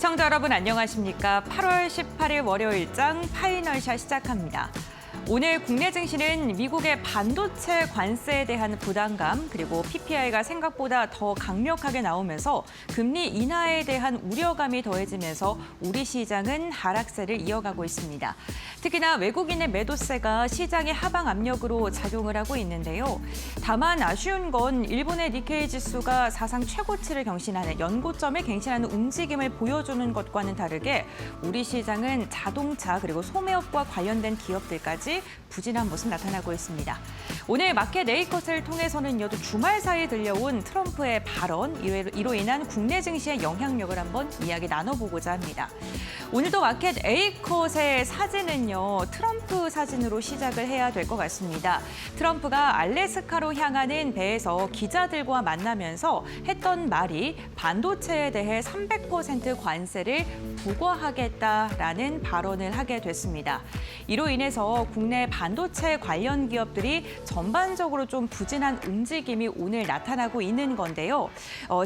시청자 여러분 안녕하십니까? 8월 18일 월요일장 파이널샷 시작합니다. 오늘 국내 증시는 미국의 반도체 관세에 대한 부담감 그리고 PPI가 생각보다 더 강력하게 나오면서 금리 인하에 대한 우려감이 더해지면서 우리 시장은 하락세를 이어가고 있습니다. 특히나 외국인의 매도세가 시장의 하방 압력으로 작용을 하고 있는데요. 다만 아쉬운 건 일본의 니케이 지수가 사상 최고치를 경신하는 연고점을 갱신하는 움직임을 보여주는 것과는 다르게 우리 시장은 자동차 그리고 소매업과 관련된 기업들까지 부진한 모습 나타나고 있습니다. 오늘 마켓 A컷을 통해서는요, 또 주말 사이에 들려온 트럼프의 발언, 이로 인한 국내 증시의 영향력을 한번 이야기 나눠보고자 합니다. 오늘도 마켓 A컷의 사진은요, 트럼프 사진으로 시작을 해야 될 것 같습니다. 트럼프가 알래스카로 향하는 배에서 기자들과 만나면서 했던 말이 반도체에 대해 300% 관세를 부과하겠다라는 발언을 하게 됐습니다. 이로 인해서 국내 반도체 관련 기업들이 전반적으로 좀 부진한 움직임이 오늘 나타나고 있는 건데요.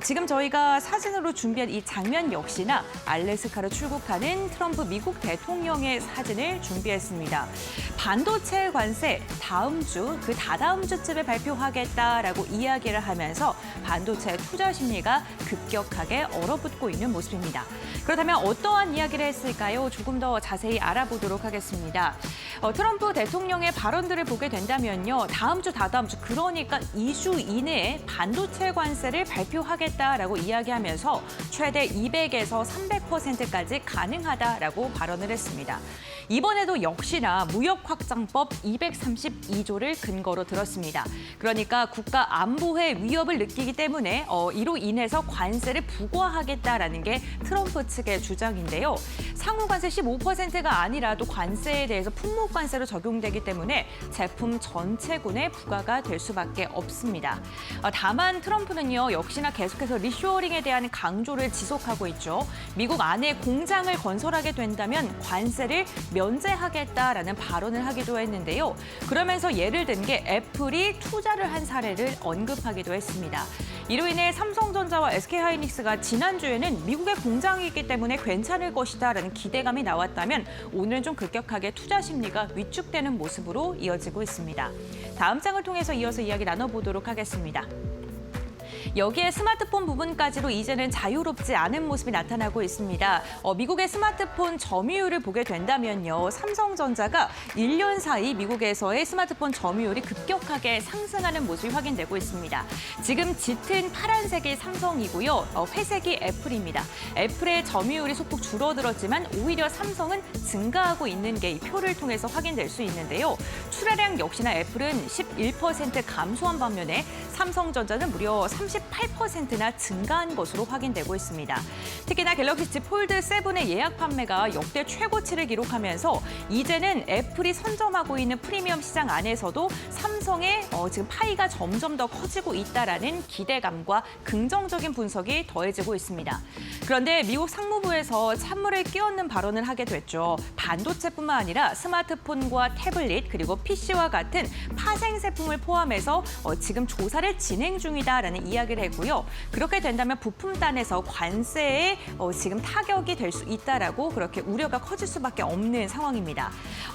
지금 저희가 사진으로 준비한 이 장면 역시나 알래스카로 출국하는 트럼프 미국 대통령의 사진을 준비했습니다. 반도체 관세 다음 주, 그 다다음 주쯤에 발표하겠다라고 이야기를 하면서 반도체 투자 심리가 급격하게 얼어붙고 있는 모습입니다. 그렇다면 어떠한 이야기를 했을까요? 조금 더 자세히 알아보도록 하겠습니다. 트럼프 대통령의 발언들을 보게 된다면요. 다음 주, 다다음 주, 그러니까 2주 이내에 반도체 관세를 발표하겠다라고 이야기하면서 최대 200에서 300%까지 가능하다라고 발언을 했습니다. 이번에도 역시나 무역확장법 232조를 근거로 들었습니다. 그러니까 국가 안보의 위협을 느끼기 때문에 이로 인해서 관세를 부과하겠다라는 게 트럼프 측의 주장인데요. 상호 관세 15%가 아니라도 관세에 대해서 품목 관세로 적용되기 때문에 제품 전체군에 부과가 될 수밖에 없습니다. 다만 트럼프는요, 역시나 계속해서 리쇼어링에 대한 강조를 지속하고 있죠. 미국 안에 공장을 건설하게 된다면 관세를 면제하겠다라는 발언을 하기도 했는데요. 그러면서 예를 든 게 애플이 투자를 한 사례를 언급하기도 했습니다. 이로 인해 삼성전자와 SK하이닉스가 지난주에는 미국의 공장이 있기 때문에 괜찮을 것이다라는 기대감이 나왔다면 오늘은 좀 급격하게 투자 심리가 위축되는 모습으로 이어지고 있습니다. 다음 장을 통해서 이어서 이야기 나눠보도록 하겠습니다. 여기에 스마트폰 부분까지도 이제는 자유롭지 않은 모습이 나타나고 있습니다. 미국의 스마트폰 점유율을 보게 된다면요. 삼성전자가 1년 사이 미국에서의 스마트폰 점유율이 급격하게 상승하는 모습이 확인되고 있습니다. 지금 짙은 파란색이 삼성이고요. 회색이 애플입니다. 애플의 점유율이 소폭 줄어들었지만 오히려 삼성은 증가하고 있는 게 이 표를 통해서 확인될 수 있는데요. 출하량 역시나 애플은 11% 감소한 반면에 삼성전자는 무려 38%나 증가한 것으로 확인되고 있습니다. 특히나 갤럭시 Z 폴드 7의 예약 판매가 역대 최고치를 기록하면서 이제는 애플이 선점하고 있는 프리미엄 시장 안에서도 삼성의 지금 파이가 점점 더 커지고 있다라는 기대감과 긍정적인 분석이 더해지고 있습니다. 그런데 미국 상무부에서 찬물을 끼얹는 발언을 하게 됐죠. 반도체뿐만 아니라 스마트폰과 태블릿 그리고 PC와 같은 파생 제품을 포함해서 지금 조사를 진행 중이다라는 이야기를 했고요. 그렇게 된다면 부품단에서 관세에 지금 타격이 될 수 있다라고 그렇게 우려가 커질 수밖에 없는 상황입니다.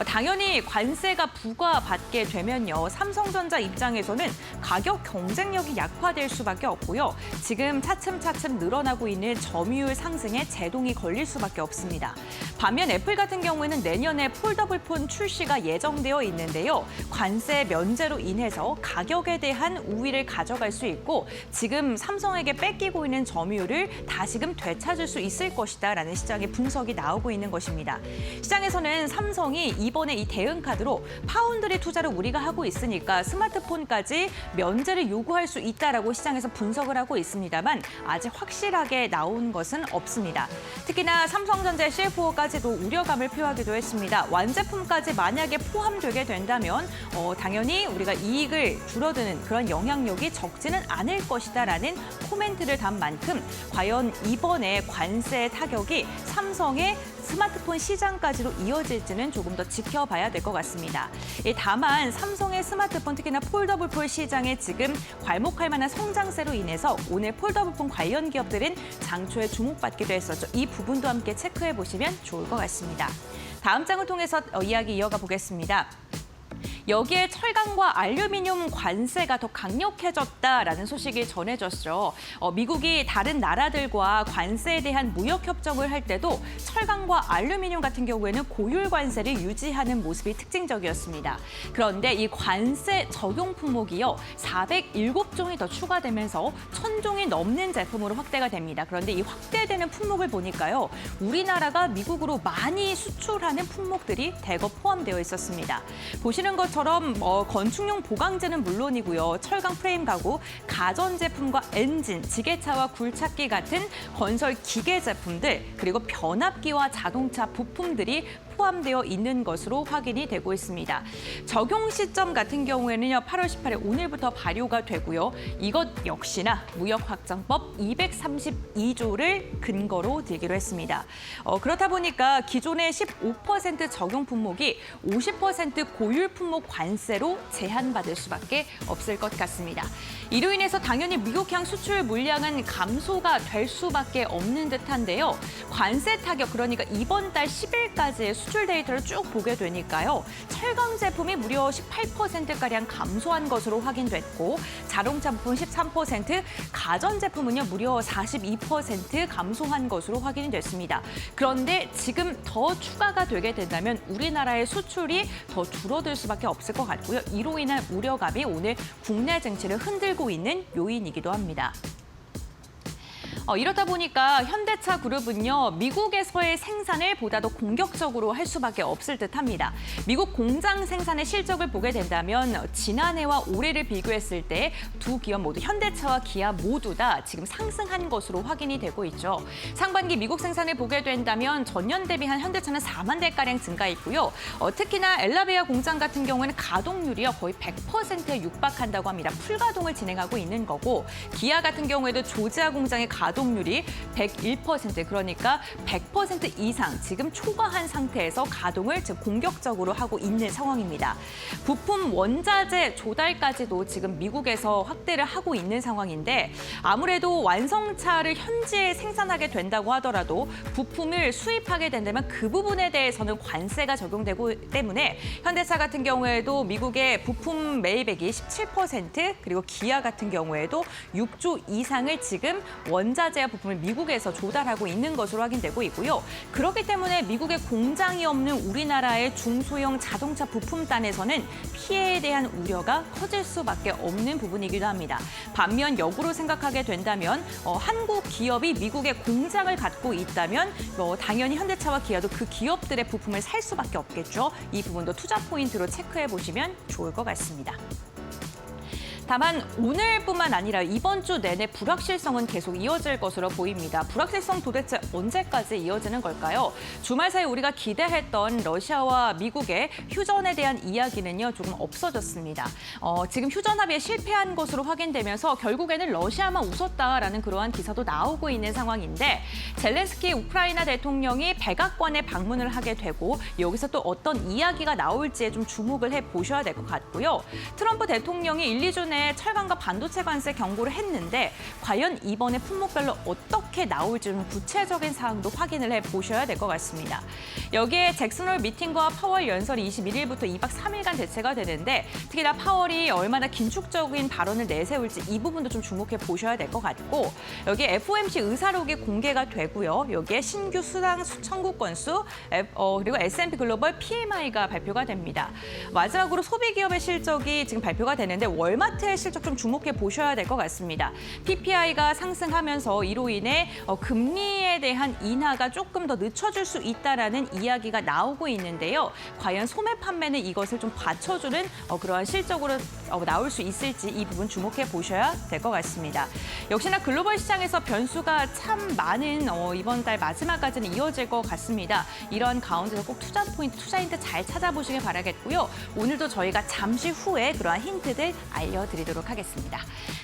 당연히 관세가 부과받게 되면요. 삼성전자 입장에서는 가격 경쟁력이 약화될 수밖에 없고요. 지금 차츰차츰 늘어나고 있는 점유율 상승에 제동이 걸릴 수밖에 없습니다. 반면 애플 같은 경우에는 내년에 폴더블 폰 출시가 예정되어 있는데요. 관세 면제로 인해서 가격에 대한 우위를 가져갈 수 있고 지금 삼성에게 뺏기고 있는 점유율을 다시금 되찾을 수 있을 것이다라는 시장의 분석이 나오고 있는 것입니다. 시장에서는 삼성이 이번에 이 대응카드로 파운드리 투자를 우리가 하고 있으니까 스마트폰까지 면제를 요구할 수 있다라고 시장에서 분석을 하고 있습니다만 아직 확실하게 나온 것은 없습니다. 특히나 삼성전자의 CFO까지도 우려감을 표하기도 했습니다. 완제품까지 만약에 포함되게 된다면 당연히 우리가 이익을 줄어드는 그런 영향력 영향력이 적지는 않을 것이다라는 코멘트를 단 만큼 과연 이번에 관세 타격이 삼성의 스마트폰 시장까지도 이어질지는 조금 더 지켜봐야 될 것 같습니다. 다만 삼성의 스마트폰 특히나 폴더블폰 시장에 지금 괄목할 만한 성장세로 인해서 오늘 폴더블폰 관련 기업들은 장초에 주목받기도 했었죠. 이 부분도 함께 체크해 보시면 좋을 것 같습니다. 다음 장을 통해서 이야기 이어가 보겠습니다. 여기에 철강과 알루미늄 관세가 더 강력해졌다라는 소식이 전해졌죠. 미국이 다른 나라들과 관세에 대한 무역 협정을 할 때도 철강과 알루미늄 같은 경우에는 고율 관세를 유지하는 모습이 특징적이었습니다. 그런데 이 관세 적용 품목이요, 407종이 더 추가되면서 1000종이 넘는 제품으로 확대가 됩니다. 그런데 이 확대되는 품목을 보니까요, 우리나라가 미국으로 많이 수출하는 품목들이 대거 포함되어 있었습니다. 보시는 것처럼 건축용 보강재는 물론이고요. 철강 프레임 가구, 가전제품과 엔진, 지게차와 굴착기 같은 건설 기계 제품들, 그리고 변압기와 자동차 부품들이 포함되어 있는 것으로 확인이 되고 있습니다. 적용 시점 같은 경우에는요, 8월 18일 오늘부터 발효가 되고요. 이것 역시나 무역확장법 232조를 근거로 들기로 했습니다. 그렇다 보니까 기존의 15% 적용 품목이 50% 고율 품목 관세로 제한받을 수밖에 없을 것 같습니다. 이로 인해서 당연히 미국향 수출 물량은 감소가 될 수밖에 없는 듯한데요. 관세 타격, 그러니까 이번 달 10일까지의 수출 데이터를 쭉 보게 되니까요. 철강 제품이 무려 18%가량 감소한 것으로 확인됐고, 자동차 부품 13%, 가전 제품은요 무려 42% 감소한 것으로 확인이 됐습니다. 그런데 지금 더 추가가 되게 된다면 우리나라의 수출이 더 줄어들 수밖에 없을 것 같고요. 이로 인한 우려감이 오늘 국내 증시를 흔들고 있는 요인이기도 합니다. 이렇다 보니까 현대차 그룹은요, 미국에서의 생산을 보다 더 공격적으로 할 수밖에 없을 듯합니다. 미국 공장 생산의 실적을 보게 된다면 지난해와 올해를 비교했을 때 두 기업 모두, 현대차와 기아 모두 다 지금 상승한 것으로 확인이 되고 있죠. 상반기 미국 생산을 보게 된다면 전년 대비한 현대차는 4만 대가량 증가했고요. 특히나 엘라베아 공장 같은 경우에는 가동률이요 거의 100%에 육박한다고 합니다. 풀가동을 진행하고 있는 거고, 기아 같은 경우에도 조지아 공장의 가동률이 101%, 그러니까 100% 이상 지금 초과한 상태에서 가동을 지금 공격적으로 하고 있는 상황입니다. 부품 원자재 조달까지도 지금 미국에서 확대를 하고 있는 상황인데, 아무래도 완성차를 현지에 생산하게 된다고 하더라도 부품을 수입하게 된다면 그 부분에 대해서는 관세가 적용되고 때문에 현대차 같은 경우에도 미국의 부품 매입액이 17%, 그리고 기아 같은 경우에도 6조 이상을 지금 원자재와 부품을 미국에서 조달하고 있는 것으로 확인되고 있고요. 그렇기 때문에 미국의 공장이 없는 우리나라의 중소형 자동차 부품단에서는 피해에 대한 우려가 커질 수밖에 없는 부분이기도 합니다. 반면 역으로 생각하게 된다면 한국 기업이 미국에 공장을 갖고 있다면 당연히 현대차와 기아도 그 기업들의 부품을 살 수밖에 없겠죠. 이 부분도 투자 포인트로 체크해 보시면 좋을 것 같습니다. 다만 오늘뿐만 아니라 이번 주 내내 불확실성은 계속 이어질 것으로 보입니다. 불확실성 도대체 언제까지 이어지는 걸까요? 주말 사이 우리가 기대했던 러시아와 미국의 휴전에 대한 이야기는요 조금 없어졌습니다. 지금 휴전 합의에 실패한 것으로 확인되면서 결국에는 러시아만 웃었다라는 그러한 기사도 나오고 있는 상황인데, 젤렌스키 우크라이나 대통령이 백악관에 방문을 하게 되고 여기서 또 어떤 이야기가 나올지에 좀 주목을 해보셔야 될 것 같고요. 트럼프 대통령이 1, 2주 철강과 반도체 관세 경고를 했는데 과연 이번에 품목별로 어떻게 나올지 좀 구체적인 사항도 확인을 해보셔야 될 것 같습니다. 여기에 잭슨홀 미팅과 파월 연설이 21일부터 2박 3일간 대체가 되는데, 특히나 파월이 얼마나 긴축적인 발언을 내세울지 이 부분도 좀 주목해 보셔야 될 것 같고, 여기에 FOMC 의사록이 공개가 되고요. 여기에 신규 수당 청구 건수, 그리고 S&P 글로벌 PMI가 발표가 됩니다. 마지막으로 소비기업의 실적이 지금 발표가 되는데 월마트 실적 좀 주목해 보셔야 될 것 같습니다. PPI가 상승하면서 이로 인해 금리에 대한 인하가 조금 더 늦춰질 수 있다라는 이야기가 나오고 있는데요. 과연 소매 판매는 이것을 좀 받쳐주는 그러한 실적으로 나올 수 있을지 이 부분 주목해 보셔야 될 것 같습니다. 역시나 글로벌 시장에서 변수가 참 많은 이번 달 마지막까지는 이어질 것 같습니다. 이런 가운데서 꼭 투자 포인트, 투자 힌트 잘 찾아보시길 바라겠고요. 오늘도 저희가 잠시 후에 그러한 힌트들 알려드리겠습니다. 알려드리도록 하겠습니다.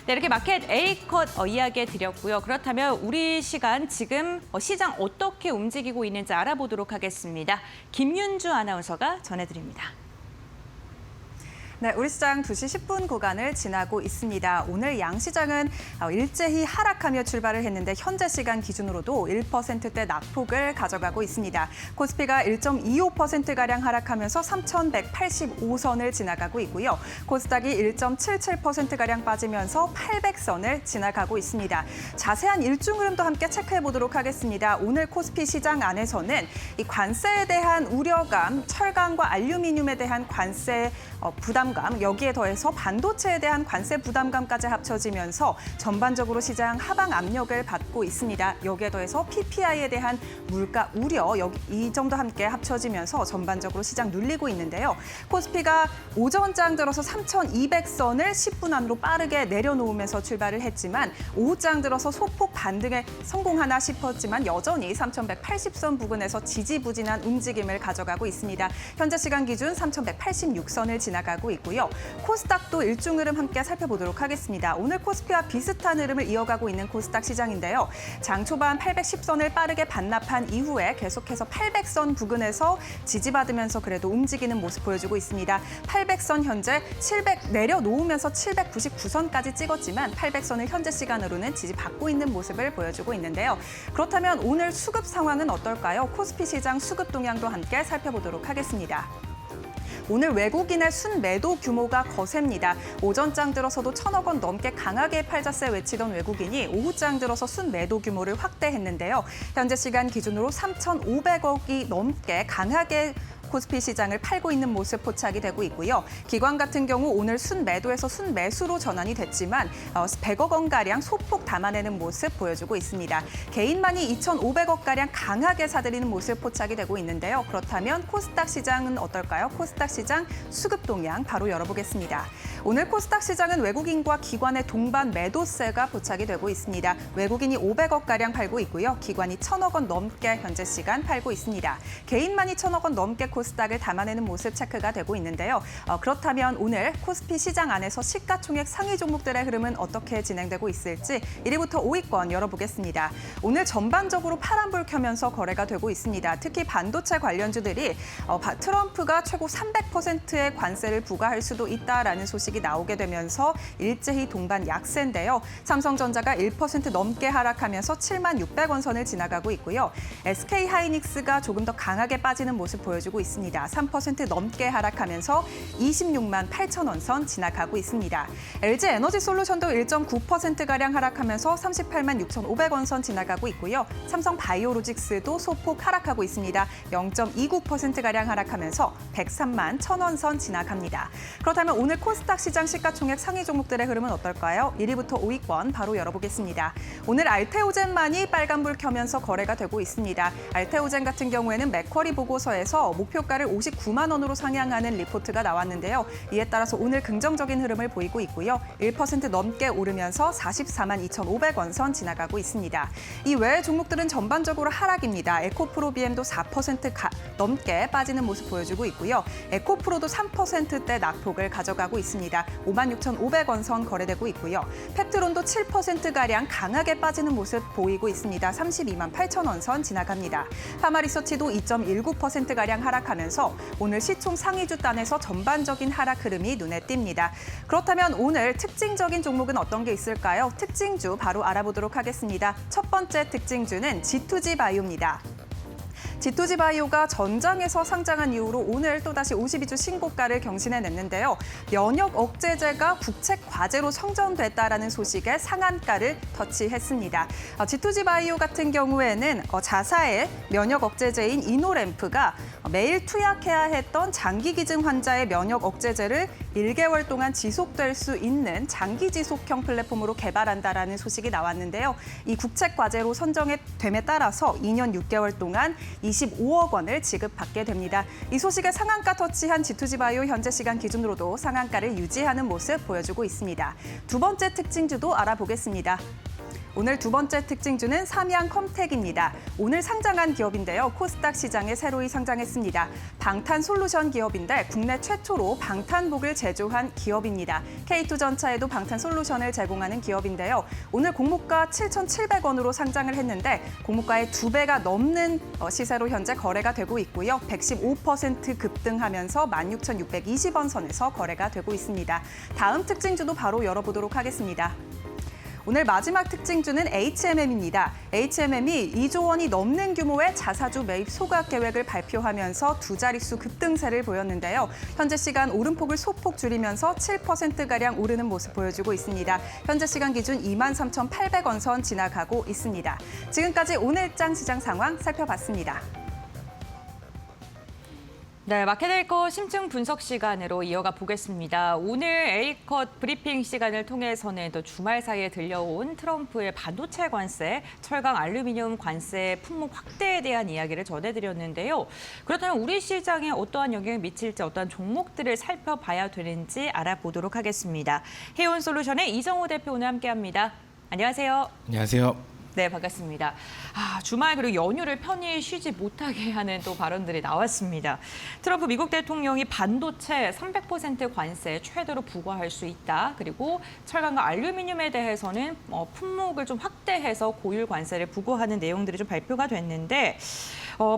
네, 이렇게 마켓 A컷 이야기 드렸고요. 그렇다면 우리 시간 지금 시장 어떻게 움직이고 있는지 알아보도록 하겠습니다. 김윤주 아나운서가 전해드립니다. 네, 우리 시장 2시 10분 구간을 지나고 있습니다. 오늘 양시장은 일제히 하락하며 출발을 했는데 현재 시간 기준으로도 1%대 낙폭을 가져가고 있습니다. 코스피가 1.25%가량 하락하면서 3,185선을 지나가고 있고요. 코스닥이 1.77%가량 빠지면서 800선을 지나가고 있습니다. 자세한 일중 흐름도 함께 체크해 보도록 하겠습니다. 오늘 코스피 시장 안에서는 이 관세에 대한 우려감, 철강과 알루미늄에 대한 관세 부담감, 여기에 더해서 반도체에 대한 관세 부담감까지 합쳐지면서 전반적으로 시장 하방 압력을 받고 있습니다. 여기에 더해서 PPI에 대한 물가 우려, 이 정도 함께 합쳐지면서 전반적으로 시장 눌리고 있는데요. 코스피가 오전장 들어서 3,200선을 10분 안으로 빠르게 내려놓으면서 출발을 했지만 오후장 들어서 소폭 반등에 성공하나 싶었지만 여전히 3,180선 부근에서 지지부진한 움직임을 가져가고 있습니다. 현재 시간 기준 3,186선을 지나가고 있고요. 코스닥도 일중 흐름 함께 살펴보도록 하겠습니다. 오늘 코스피와 비슷한 흐름을 이어가고 있는 코스닥 시장인데요. 장 초반 810선을 빠르게 반납한 이후에 계속해서 800선 부근에서 지지받으면서 그래도 움직이는 모습 보여주고 있습니다. 800선 현재 700 내려놓으면서 799선까지 찍었지만 800선을 현재 시간으로는 지지받고 있는 모습을 보여주고 있는데요. 그렇다면 오늘 수급 상황은 어떨까요? 코스피 시장 수급 동향도 함께 살펴보도록 하겠습니다. 오늘 외국인의 순매도 규모가 거셉니다. 오전장 들어서도 1,000억 원 넘게 강하게 팔자세 외치던 외국인이 오후장 들어서 순매도 규모를 확대했는데요. 현재 시간 기준으로 3,500억이 넘게 강하게 코스피 시장을 팔고 있는 모습 포착이 되고 있고요. 기관 같은 경우 오늘 순매도에서 순매수로 전환이 됐지만 100억 원가량 소폭 담아내는 모습 보여주고 있습니다. 개인만이 2,500억가량 강하게 사들이는 모습 포착이 되고 있는데요. 그렇다면 코스닥 시장은 어떨까요? 코스닥 시장 수급 동향 바로 열어보겠습니다. 오늘 코스닥 시장은 외국인과 기관의 동반 매도세가 포착이 되고 있습니다. 외국인이 500억가량 팔고 있고요. 기관이 1,000억 원 넘게 현재 시간 팔고 있습니다. 개인만이 1,000억 원 넘게 코스닥을 담아내는 모습 체크가 되고 있는데요. 그렇다면 오늘 코스피 시장 안에서 시가총액 상위 종목들의 흐름은 어떻게 진행되고 있을지 1위부터 5위권 열어보겠습니다. 오늘 전반적으로 파란불 켜면서 거래가 되고 있습니다. 특히 반도체 관련주들이 트럼프가 최고 300%의 관세를 부과할 수도 있다라는 소식이 나오게 되면서 일제히 동반 약세인데요. 삼성전자가 1% 넘게 하락하면서 76,600원 선을 지나가고 있고요. SK하이닉스가 조금 더 강하게 빠지는 모습 보여주고 있습니다. 3% 넘게 하락하면서 268,000원 선 지나가고 있습니다. LG에너지솔루션도 1.9%가량 하락하면서 386,500원 선 지나가고 있고요. 삼성바이오로직스도 소폭 하락하고 있습니다. 0.29%가량 하락하면서 103만1,000원 선 지나갑니다. 그렇다면 오늘 코스닥 시장 시가총액 상위 종목들의 흐름은 어떨까요? 1위부터 5위권 바로 열어보겠습니다. 오늘 알테오젠만이 빨간불 켜면서 거래가 되고 있습니다. 알테오젠 같은 경우에는 맥쿼리 보고서에서 목표가를 59만 원으로 상향하는 리포트가 나왔는데요. 이에 따라서 오늘 긍정적인 흐름을 보이고 있고요. 1% 넘게 오르면서 44만 2,500원 선 지나가고 있습니다. 이 외의 종목들은 전반적으로 하락입니다. 에코프로비엠도 4% 넘게 빠지는 모습 보여주고 있고요. 에코프로도 3%대 낙폭을 가져가고 있습니다. 56,500원 선 거래되고 있고요. 펩트론도 7%가량 강하게 빠지는 모습 보이고 있습니다. 32만 8,000원 선 지나갑니다. 파마리서치도 2.19%가량 하락하면서 오늘 시총 상위주 단에서 전반적인 하락 흐름이 눈에 띕니다. 그렇다면 오늘 특징적인 종목은 어떤 게 있을까요? 특징주 바로 알아보도록 하겠습니다. 첫 번째 특징주는 G2G 바이오입니다. G2G 바이오가 전장에서 상장한 이후로 오늘 또다시 52주 신고가를 경신해냈는데요. 면역 억제제가 국책 과제로 선정됐다라는 소식에 상한가를 터치했습니다. G2G 바이오 같은 경우에는 자사의 면역 억제제인 이노램프가 매일 투약해야 했던 장기 기증 환자의 면역 억제제를 1개월 동안 지속될 수 있는 장기 지속형 플랫폼으로 개발한다라는 소식이 나왔는데요. 이 국책 과제로 선정됨에 따라서 2년 6개월 동안 25억 원을 지급받게 됩니다. 이 소식에 상한가 터치한 G2G 바이오 현재 시간 기준으로도 상한가를 유지하는 모습 보여주고 있습니다. 두 번째 특징주도 알아보겠습니다. 오늘 두 번째 특징주는 삼양컴텍입니다. 오늘 상장한 기업인데요. 코스닥 시장에 새로이 상장했습니다. 방탄솔루션 기업인데 국내 최초로 방탄복을 제조한 기업입니다. K2전차에도 방탄솔루션을 제공하는 기업인데요. 오늘 공모가 7,700원으로 상장을 했는데 공모가의 2배가 넘는 시세로 현재 거래가 되고 있고요. 115% 급등하면서 16,620원 선에서 거래가 되고 있습니다. 다음 특징주도 바로 열어보도록 하겠습니다. 오늘 마지막 특징주는 HMM입니다. HMM이 2조 원이 넘는 규모의 자사주 매입 소각 계획을 발표하면서 두 자릿수 급등세를 보였는데요. 현재 시간 오름폭을 소폭 줄이면서 7%가량 오르는 모습 보여주고 있습니다. 현재 시간 기준 23,800원 선 지나가고 있습니다. 지금까지 오늘장 시장 상황 살펴봤습니다. 네, 마켓에이커 심층 분석 시간으로 이어가 보겠습니다. 오늘 A컷 브리핑 시간을 통해서는 또 주말 사이에 들려온 트럼프의 반도체 관세, 철강 알루미늄 관세 품목 확대에 대한 이야기를 전해드렸는데요. 그렇다면 우리 시장에 어떠한 영향을 미칠지 어떠한 종목들을 살펴봐야 되는지 알아보도록 하겠습니다. 해온솔루션의 이정호 대표 오늘 함께합니다. 안녕하세요. 안녕하세요. 네, 반갑습니다. 주말 그리고 연휴를 편히 쉬지 못하게 하는 또 발언들이 나왔습니다. 트럼프 미국 대통령이 반도체 300% 관세 최대로 부과할 수 있다. 그리고 철강과 알루미늄에 대해서는 품목을 좀 확대해서 고율 관세를 부과하는 내용들이 좀 발표가 됐는데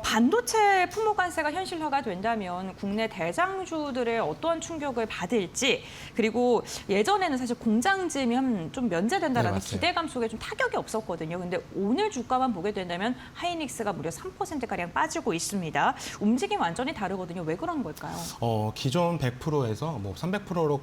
반도체 품목 관세가 현실화가 된다면 국내 대장주들의 어떠한 충격을 받을지 그리고 예전에는 사실 공장 지으면 좀 면제된다라는 네, 기대감 속에 좀 타격이 없었거든요. 근데 오늘 주가만 보게 된다면 하이닉스가 무려 3%가량 빠지고 있습니다. 움직임 완전히 다르거든요. 왜 그런 걸까요? 기존 100%에서 뭐 300%로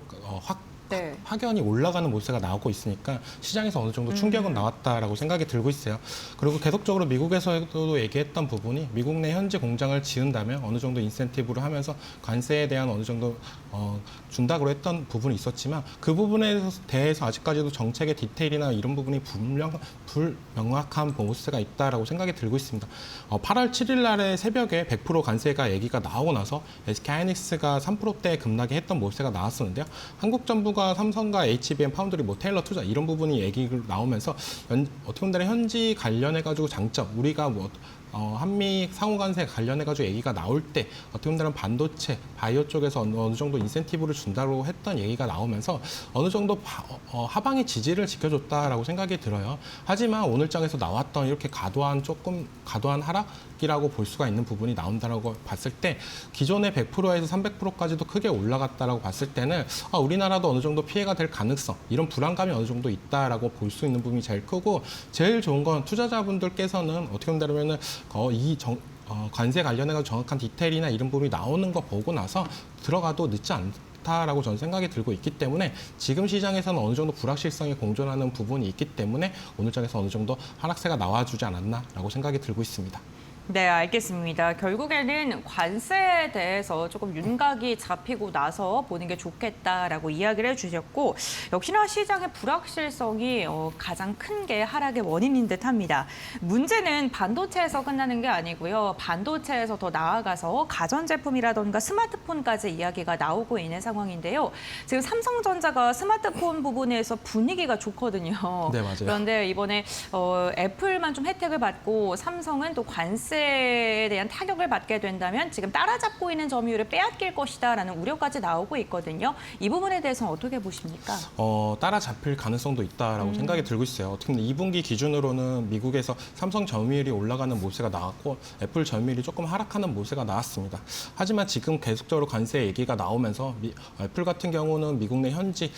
네. 확연히 올라가는 모습가 나오고 있으니까 시장에서 어느 정도 충격은 나왔다라고 생각이 들고 있어요. 그리고 계속적으로 미국에서도 얘기했던 부분이 미국 내 현지 공장을 지은다면 어느 정도 인센티브를 하면서 관세에 대한 어느 정도 준다고 했던 부분이 있었지만 그 부분에 대해서 아직까지도 정책의 디테일이나 이런 부분이 불명확한 모습가 있다라고 생각이 들고 있습니다. 8월 7일 날에 새벽에 100% 관세가 얘기가 나오고 나서 SK하이닉스가 3%대 급락이 했던 모습가 나왔었는데요. 한국 정부가 삼성과 HBM, 파운드리, 테일러 투자 이런 부분이 얘기가 나오면서 어떻게 보면 현지 관련해가지고 장점, 우리가 한미 상호 관세 관련해가지고 얘기가 나올 때 어떻게 보면 반도체, 바이오 쪽에서 어느 정도 인센티브를 준다고 했던 얘기가 나오면서 어느 정도 하방의 지지를 지켜줬다라고 생각이 들어요. 하지만 오늘장에서 나왔던 이렇게 과도한 하락이라고 볼 수가 있는 부분이 나온다라고 봤을 때 기존의 100%에서 300%까지도 크게 올라갔다라고 봤을 때는 우리나라도 어느 정도 피해가 될 가능성, 이런 불안감이 어느 정도 있다라고 볼 수 있는 부분이 제일 크고 제일 좋은 건 투자자분들께서는 어떻게 본다면은 관세 관련해서 정확한 디테일이나 이런 부분이 나오는 거 보고 나서 들어가도 늦지 않다라고 저는 생각이 들고 있기 때문에 지금 시장에서는 어느 정도 불확실성이 공존하는 부분이 있기 때문에 오늘 장에서 어느 정도 하락세가 나와주지 않았나라고 생각이 들고 있습니다. 네, 알겠습니다. 결국에는 관세에 대해서 조금 윤곽이 잡히고 나서 보는 게 좋겠다라고 이야기를 해주셨고 역시나 시장의 불확실성이 가장 큰 게 하락의 원인인 듯합니다. 문제는 반도체에서 끝나는 게 아니고요. 반도체에서 더 나아가서 가전제품이라던가 스마트폰까지 이야기가 나오고 있는 상황인데요. 지금 삼성전자가 스마트폰 부분에서 분위기가 좋거든요. 네, 맞아요. 그런데 이번에 애플만 좀 혜택을 받고 삼성은 또 관세에 대한 타격을 받게 된다면 지금 따라잡고 있는 점유율을 빼앗길 것이다라는 우려까지 나오고 있거든요. 이 부분에 대해서는 어떻게 보십니까? 따라잡힐 가능성도 있다라고 생각이 들고 있어요. 어떻게 보면 2분기 기준으로는 미국에서 삼성 점유율이 올라가는 모세가 나왔고 애플 점유율이 조금 하락하는 모세가 나왔습니다. 하지만 지금 계속적으로 관세 얘기가 나오면서 애플 같은 경우는 미국 내 현지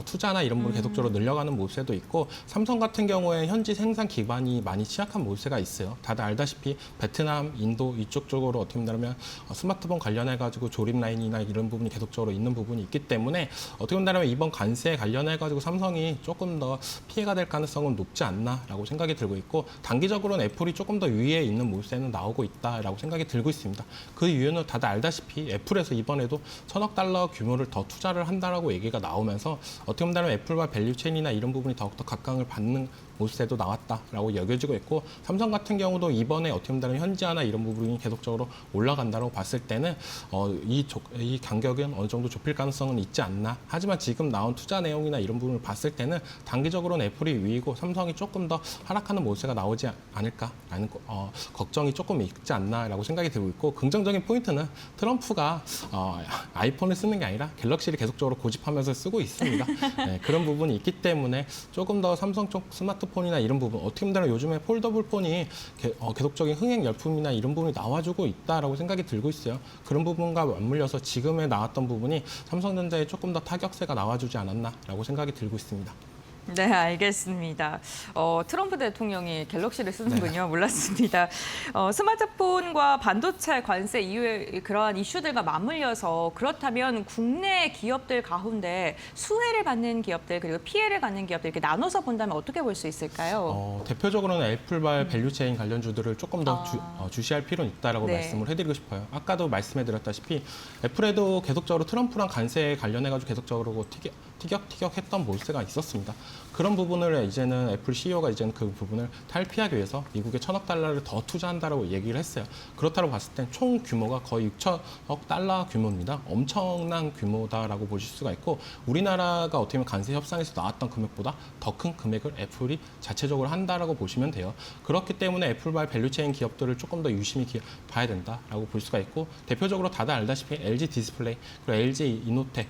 투자나 이런 부분 계속적으로 늘려가는 모세도 있고 삼성 같은 경우에 현지 생산 기반이 많이 취약한 모세가 있어요. 다들 알다시피 베트남, 인도 이쪽 쪽으로 어떻게 보면 스마트폰 관련해가지고 조립 라인이나 이런 부분이 계속적으로 있는 부분이 있기 때문에 어떻게 보면 이번 관세에 관련해가지고 삼성이 조금 더 피해가 될 가능성은 높지 않나라고 생각이 들고 있고 단기적으로는 애플이 조금 더 위에 있는 모세는 나오고 있다라고 생각이 들고 있습니다. 그 이유는 다들 알다시피 애플에서 이번에도 $1,000억 규모를 더 투자를 한다라고 얘기가 나오면서 어떻게 보면 애플과 밸류체인이나 이런 부분이 더욱더 각광을 받는 모습도 나왔다라고 여겨지고 있고 삼성 같은 경우도 이번에 어떻게 보면 현지화나 이런 부분이 계속적으로 올라간다고 봤을 때는 이 간격은 어느 정도 좁힐 가능성은 있지 않나. 하지만 지금 나온 투자 내용이나 이런 부분을 봤을 때는 단기적으로는 애플이 위이고 삼성이 조금 더 하락하는 모습가 나오지 않을까라는 걱정이 조금 있지 않나라고 생각이 들고 있고 긍정적인 포인트는 트럼프가 아이폰을 쓰는 게 아니라 갤럭시를 계속적으로 고집하면서 쓰고 있습니다. 네, 그런 부분이 있기 때문에 조금 더 삼성 쪽 스마트폰이나 이런 부분 어떻게 보면 요즘에 폴더블 폰이 계속적인 흥행 열풍이나 이런 부분이 나와주고 있다라고 생각이 들고 있어요. 그런 부분과 맞물려서 지금에 나왔던 부분이 삼성전자에 조금 더 타격세가 나와주지 않았나라고 생각이 들고 있습니다. 네, 알겠습니다. 트럼프 대통령이 갤럭시를 쓰는군요. 몰랐습니다. 스마트폰과 반도체 관세 이후에 그러한 이슈들과 맞물려서 그렇다면 국내 기업들 가운데 수혜를 받는 기업들 그리고 피해를 받는 기업들 이렇게 나눠서 본다면 어떻게 볼 수 있을까요? 대표적으로는 애플과 밸류체인 관련주들을 조금 더 주시할 필요는 있다라고 네. 말씀을 해드리고 싶어요. 아까도 말씀해드렸다시피 애플에도 계속적으로 트럼프랑 관세에 관련해가지고 계속적으로 티격했던 몰세가 있었습니다. 그런 부분을 이제는 애플 CEO가 이제는 그 부분을 탈피하기 위해서 미국에 1,000억 달러를 더 투자한다라고 얘기를 했어요. 그렇다고 봤을 땐 총 규모가 거의 6천억 달러 규모입니다. 엄청난 규모다라고 보실 수가 있고 우리나라가 어떻게 보면 관세 협상에서 나왔던 금액보다 더 큰 금액을 애플이 자체적으로 한다라고 보시면 돼요. 그렇기 때문에 애플과 밸류체인 기업들을 조금 더 유심히 봐야 된다라고 볼 수가 있고 대표적으로 다들 알다시피 LG 디스플레이 그리고 LG 이노텍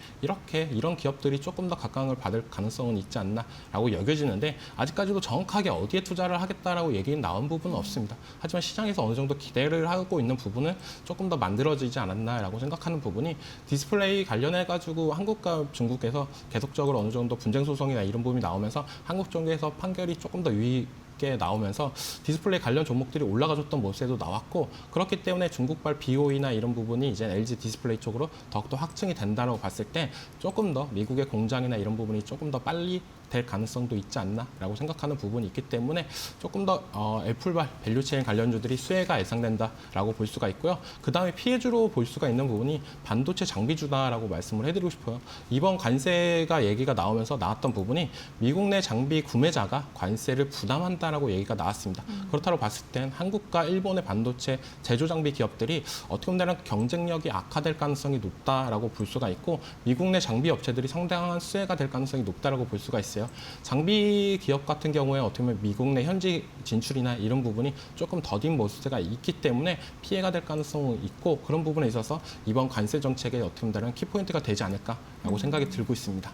이런 기업들이 조금 더 각광을 받을 가능성은 있지 않나라고 여겨지는데 아직까지도 정확하게 어디에 투자를 하겠다라고 얘기는 나온 부분은 없습니다. 하지만 시장에서 어느 정도 기대를 하고 있는 부분은 조금 더 만들어지지 않았나라고 생각하는 부분이 디스플레이 관련해가지고 한국과 중국에서 계속적으로 어느 정도 분쟁 소송이나 이런 부분이 나오면서 한국 쪽에서 판결이 조금 더 유의게 나오면서 디스플레이 관련 종목들이 올라가줬던 모습도 나왔고 그렇기 때문에 중국발 BOE나 이런 부분이 이제 LG 디스플레이 쪽으로 더욱더 확증이 된다고 봤을 때 조금 더 미국의 공장이나 이런 부분이 조금 더 빨리 될 가능성도 있지 않나라고 생각하는 부분이 있기 때문에 조금 더 애플과 밸류체인 관련주들이 수혜가 예상된다라고 볼 수가 있고요. 그다음에 피해주로 볼 수가 있는 부분이 반도체 장비주다라고 말씀을 해드리고 싶어요. 이번 관세가 얘기가 나오면서 나왔던 부분이 미국 내 장비 구매자가 관세를 부담한다라고 얘기가 나왔습니다. 그렇다고 봤을 땐 한국과 일본의 반도체 제조 장비 기업들이 어떻게 보면 경쟁력이 악화될 가능성이 높다라고 볼 수가 있고 미국 내 장비 업체들이 상당한 수혜가 될 가능성이 높다라고 볼 수가 있어요. 장비 기업 같은 경우에 어떻게 보면 미국 내 현지 진출이나 이런 부분이 조금 더딘 모습가 있기 때문에 피해가 될 가능성은 있고 그런 부분에 있어서 이번 관세 정책의 어떻게 보면 키포인트가 되지 않을까라고 생각이 들고 있습니다.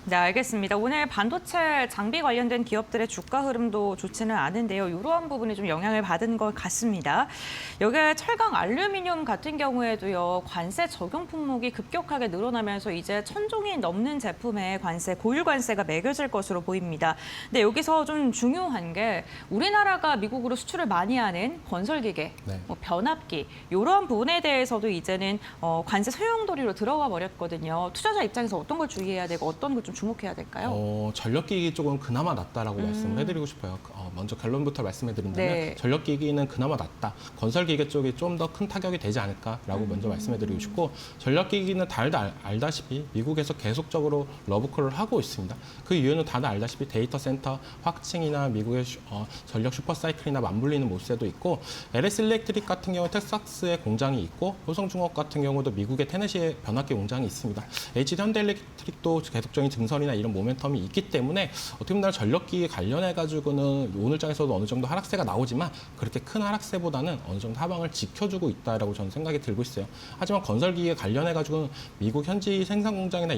네, 알겠습니다. 오늘 반도체 장비 관련된 기업들의 주가 흐름도 좋지는 않은데요. 이러한 부분이 좀 영향을 받은 것 같습니다. 여기에 철강, 알루미늄 같은 경우에도요. 관세 적용 품목이 급격하게 늘어나면서 이제 1,000종이 넘는 제품에 고율 관세가 매겨질 것으로 보입니다. 근데 여기서 좀 중요한 게 우리나라가 미국으로 수출을 많이 하는 건설기계, 네. 변압기 이런 부분에 대해서도 이제는 관세 소용돌이로 들어가 버렸거든요. 투자자 입장에서 어떤 걸 주의해야 되고 어떤 걸 좀 주목해야 될까요? 전력기기 쪽은 그나마 낫다라고 말씀을 해드리고 싶어요. 먼저 결론부터 말씀해드린다면 네. 전력기기는 그나마 낫다. 건설기계 쪽이 좀 더 큰 타격이 되지 않을까라고 먼저 말씀해드리고 싶고 전력기기는 다들 알다시피 미국에서 계속적으로 러브콜을 하고 있습니다. 그 이유는 다들 알다시피 데이터 센터 확충이나 미국의 전력 슈퍼사이클이나 맞물리는 모습도 있고 LS 일렉트릭 같은 경우 텍사스에 공장이 있고 효성중업 같은 경우도 미국의 테네시에 변압기 공장이 있습니다. HD 현대일렉트릭도 계속적인 증설이나 이런 모멘텀이 있기 때문에 어떻게 보면 전력기에 관련해가지고는 오늘장에서도 어느 정도 하락세가 나오지만 그렇게 큰 하락세보다는 어느 정도 하방을 지켜주고 있다라고 저는 생각이 들고 있어요. 하지만 건설기에 관련해가지고는 미국 현지 생산 공장이나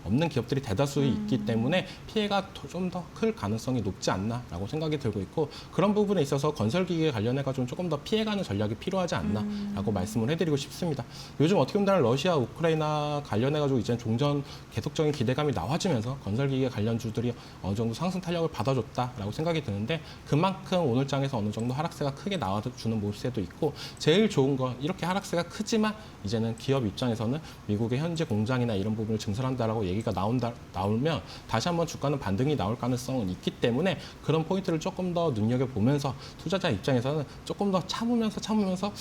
없는 기업들이 대다수 있기 때문에 피해가 좀 더 클 가능성이 높지 않나라고 생각이 들고 있고 그런 부분에 있어서 건설기기에 관련해가지고 조금 더 피해가는 전략이 필요하지 않나라고 말씀을 해드리고 싶습니다. 요즘 어떻게 보면 러시아, 우크라이나 관련해가지고 이제 종전 계속적인 기대감이 나와지면서 건설기계 관련주들이 어느 정도 상승 탄력을 받아줬다라고 생각이 드는데 그만큼 오늘장에서 어느 정도 하락세가 크게 나와주는 모습도 있고 제일 좋은 건 이렇게 하락세가 크지만 이제는 기업 입장에서는 미국의 현지 공장이나 이런 부분을 증설한다라고 있다라고 얘기가 나오면 다시 한번 주가는 반등이 나올 가능성은 있기 때문에 그런 포인트를 조금 더 눈여겨보면서 투자자 입장에서는 조금 더 참으면서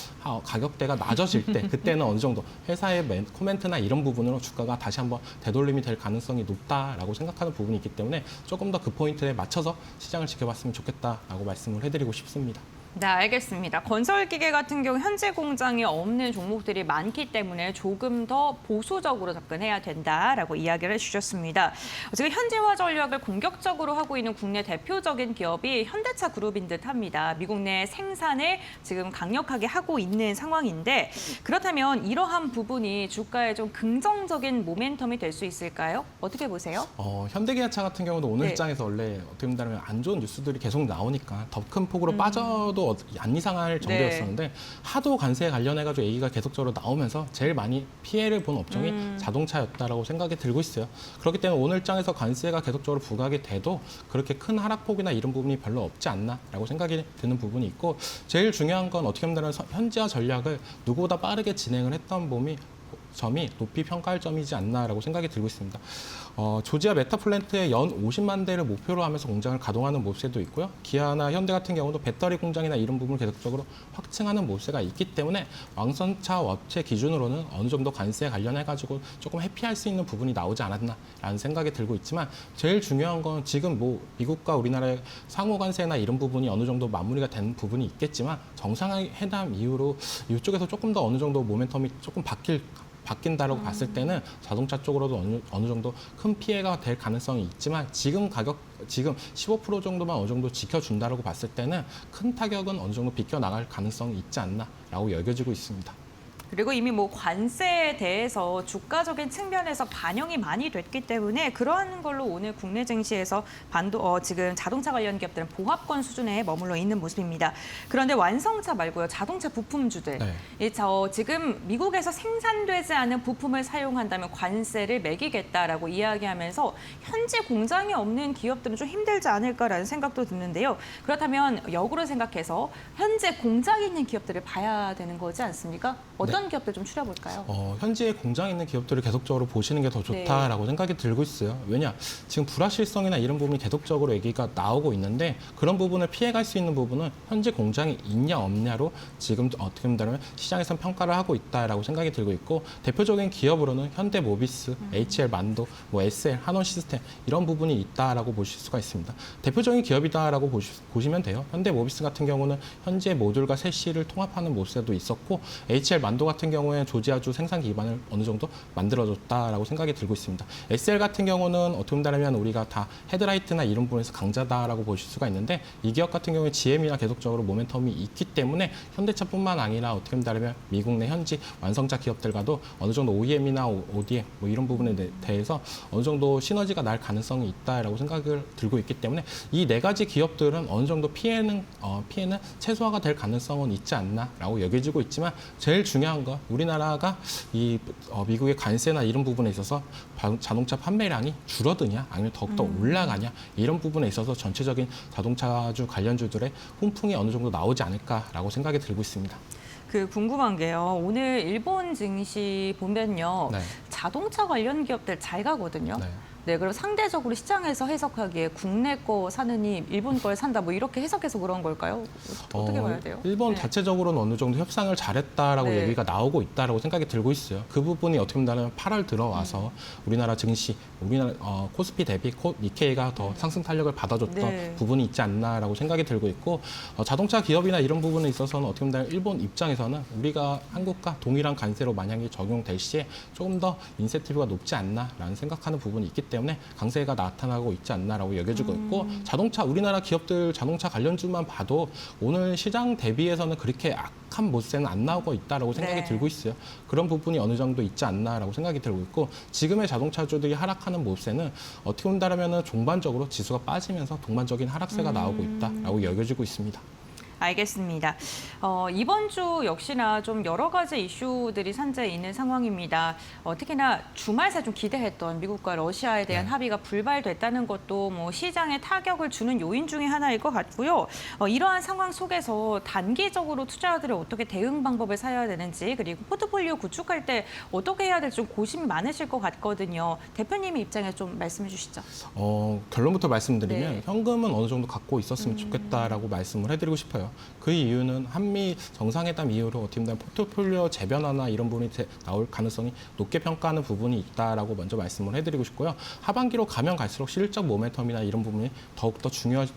가격대가 낮아질 때 그때는 어느 정도 회사의 코멘트나 이런 부분으로 주가가 다시 한번 되돌림이 될 가능성이 높다라고 생각하는 부분이 있기 때문에 조금 더 그 포인트에 맞춰서 시장을 지켜봤으면 좋겠다라고 말씀을 해드리고 싶습니다. 네, 알겠습니다. 건설기계 같은 경우 현재 공장이 없는 종목들이 많기 때문에 조금 더 보수적으로 접근해야 된다라고 이야기를 해주셨습니다. 지금 현대화 전략을 공격적으로 하고 있는 국내 대표적인 기업이 현대차 그룹인 듯합니다. 미국 내 생산을 지금 강력하게 하고 있는 상황인데 그렇다면 이러한 부분이 주가에 좀 긍정적인 모멘텀이 될 수 있을까요? 어떻게 보세요? 현대기아차 같은 경우도 오늘 네. 시장에서 원래 어떻게 보면 안 좋은 뉴스들이 계속 나오니까 더 큰 폭으로 빠져도 안 이상할 정도였었는데 하도 관세에 관련해가지고 얘기가 계속적으로 나오면서 제일 많이 피해를 본 업종이 자동차였다라고 생각이 들고 있어요. 그렇기 때문에 오늘 장에서 관세가 계속적으로 부과하게 돼도 그렇게 큰 하락폭이나 이런 부분이 별로 없지 않나라고 생각이 드는 부분이 있고 제일 중요한 건 어떻게 보면 현지화 전략을 누구보다 빠르게 진행을 했던 점이 높이 평가할 점이지 않나라고 생각이 들고 있습니다. 조지아 메타플랜트에 연 50만 대를 목표로 하면서 공장을 가동하는 모습도 있고요. 기아나 현대 같은 경우도 배터리 공장이나 이런 부분을 계속적으로 확충하는 모습가 있기 때문에 왕선차 업체 기준으로는 어느 정도 관세에 관련해가지고 조금 회피할 수 있는 부분이 나오지 않았나라는 생각이 들고 있지만 제일 중요한 건 지금 미국과 우리나라의 상호 관세나 이런 부분이 어느 정도 마무리가 된 부분이 있겠지만 정상회담 이후로 이쪽에서 조금 더 어느 정도 모멘텀이 조금 바뀐다라고 봤을 때는 자동차 쪽으로도 어느 정도 큰 피해가 될 가능성이 있지만 지금 15% 정도만 어느 정도 지켜준다라고 봤을 때는 큰 타격은 어느 정도 비껴나갈 가능성이 있지 않나라고 여겨지고 있습니다. 그리고 이미 관세에 대해서 주가적인 측면에서 반영이 많이 됐기 때문에 그러한 걸로 오늘 국내 증시에서 지금 자동차 관련 기업들은 보합권 수준에 머물러 있는 모습입니다. 그런데 완성차 말고요, 자동차 부품주들. 네. 지금 미국에서 생산되지 않은 부품을 사용한다면 관세를 매기겠다라고 이야기하면서 현재 공장이 없는 기업들은 좀 힘들지 않을까라는 생각도 드는데요. 그렇다면 역으로 생각해서 현재 공장이 있는 기업들을 봐야 되는 거지 않습니까? 어떤 기업들 좀 추려볼까요? 현지에 공장이 있는 기업들을 계속적으로 보시는 게 더 좋다라고 생각이 들고 있어요. 왜냐? 지금 불확실성이나 이런 부분이 계속적으로 얘기가 나오고 있는데 그런 부분을 피해갈 수 있는 부분은 현지 공장이 있냐 없냐로 지금 어떻게 보면 시장에선 평가를 하고 있다라고 생각이 들고 있고 대표적인 기업으로는 현대모비스, HL 만도, SL, 한원 시스템 이런 부분이 있다라고 보실 수가 있습니다. 대표적인 기업이다라고 보시면 돼요. 현대모비스 같은 경우는 현재 모듈과 세시를 통합하는 모습도 있었고 HL 만도 같은 경우에 조지아주 생산 기반을 어느 정도 만들어줬다라고 생각이 들고 있습니다. SL 같은 경우는 어떻게 본다면 우리가 다 헤드라이트나 이런 부분에서 강자다라고 보실 수가 있는데 이 기업 같은 경우에 GM이나 계속적으로 모멘텀이 있기 때문에 현대차뿐만 아니라 어떻게 본다면 미국 내 현지 완성차 기업들과도 어느 정도 OEM이나 ODM 이런 부분에 대해서 어느 정도 시너지가 날 가능성이 있다라고 생각을 들고 있기 때문에 이 네 가지 기업들은 어느 정도 피해는 최소화가 될 가능성은 있지 않나라고 여겨지고 있지만 제일 중요한 건 우리나라가 미국의 관세나 이런 부분에 있어서 자동차 판매량이 줄어드냐 아니면 더욱더 올라가냐 이런 부분에 있어서 전체적인 자동차주 관련주들의 훈풍이 어느 정도 나오지 않을까라고 생각이 들고 있습니다. 궁금한 게요. 오늘 일본 증시 보면요. 네. 자동차 관련 기업들 잘 가거든요. 네. 네, 그리고 상대적으로 시장에서 해석하기에 국내 거 사느니 일본 걸 산다 이렇게 해석해서 그런 걸까요? 어떻게 봐야 돼요? 일본 네. 자체적으로는 어느 정도 협상을 잘했다라고 네. 얘기가 나오고 있다라고 생각이 들고 있어요. 그 부분이 어떻게 보면 8월 들어와서 우리나라 증시, 우리나라 코스피 대비 니케이가 더 상승 탄력을 받아줬던 네. 부분이 있지 않나라고 생각이 들고 있고 자동차 기업이나 이런 부분에 있어서는 어떻게 보면 일본 입장에서는 우리가 한국과 동일한 관세로 만약에 적용될 시에 조금 더 인센티브가 높지 않나라는 생각하는 부분이 있기 때문에 강세가 나타나고 있지 않나라고 여겨지고 있고 우리나라 기업들 자동차 관련주만 봐도 오늘 시장 대비해서는 그렇게 악한 모습은 안 나오고 있다라고 생각이 네. 들고 있어요. 그런 부분이 어느 정도 있지 않나라고 생각이 들고 있고 지금의 자동차주들이 하락하는 모습에는 어떻게 본다면 종반적으로 지수가 빠지면서 동반적인 하락세가 나오고 있다라고 여겨지고 있습니다. 알겠습니다. 이번 주 역시나 좀 여러 가지 이슈들이 산재해 있는 상황입니다. 특히나 주말 새 좀 기대했던 미국과 러시아에 대한 합의가 불발됐다는 것도 뭐 시장에 타격을 주는 요인 중에 하나일 것 같고요. 이러한 상황 속에서 단기적으로 투자자들이 어떻게 대응 방법을 사야 되는지 그리고 포트폴리오 구축할 때 어떻게 해야 될지 좀 고심이 많으실 것 같거든요. 대표님의 입장에 좀 말씀해 주시죠. 결론부터 말씀드리면 네. 현금은 어느 정도 갖고 있었으면 좋겠다라고 말씀을 해드리고 싶어요. 그 이유는 한미 정상회담 이후로 어떻게 보면 포트폴리오 재변화나 이런 부분이 나올 가능성이 높게 평가하는 부분이 있다라고 먼저 말씀을 해드리고 싶고요. 하반기로 가면 갈수록 실적 모멘텀이나 이런 부분이 더욱더 중요한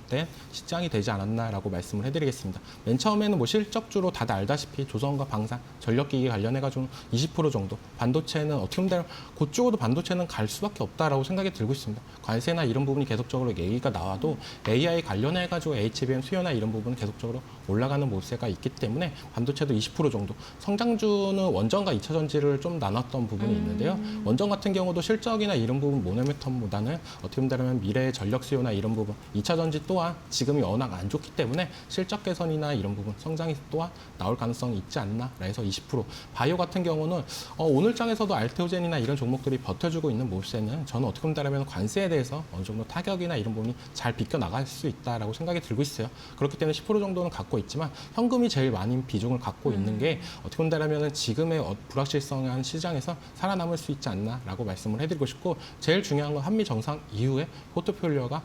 시장이 되지 않았나라고 말씀을 해드리겠습니다. 맨 처음에는 뭐 실적주로 다들 알다시피 조선과 방산, 전력기기 관련해가지고 20% 정도, 반도체는 어떻게 보면 그쪽으로도 반도체는 갈 수밖에 없다라고 생각이 들고 있습니다. 관세나 이런 부분이 계속적으로 얘기가 나와도 AI 관련해가지고 HBM 수요나 이런 부분은 계속적으로 올라가는 모세가 있기 때문에 반도체도 20% 정도. 성장주는 원전과 2차 전지를 좀 나눴던 부분이 있는데요. 원전 같은 경우도 실적이나 이런 부분 모멘텀보다는 어떻게 보면 미래의 전력 수요나 이런 부분, 2차 전지 또한 지금이 워낙 안 좋기 때문에 실적 개선이나 이런 부분, 성장이 또한 나올 가능성이 있지 않나 해서 20%. 바이오 같은 경우는 오늘 장에서도 알테오젠이나 이런 종목들이 버텨주고 있는 모세는 저는 어떻게 본다면 관세에 대해서 어느 정도 타격이나 이런 부분이 잘 비껴 나갈 수 있다라고 생각이 들고 있어요. 그렇기 때문에 10% 정도는 갖고 있지만 현금이 제일 많은 비중을 갖고 있는 게 어떻게 본다면 지금의 불확실성한 시장에서 살아남을 수 있지 않나라고 말씀을 해드리고 싶고 제일 중요한 건 한미 정상 이후에 포트폴리오가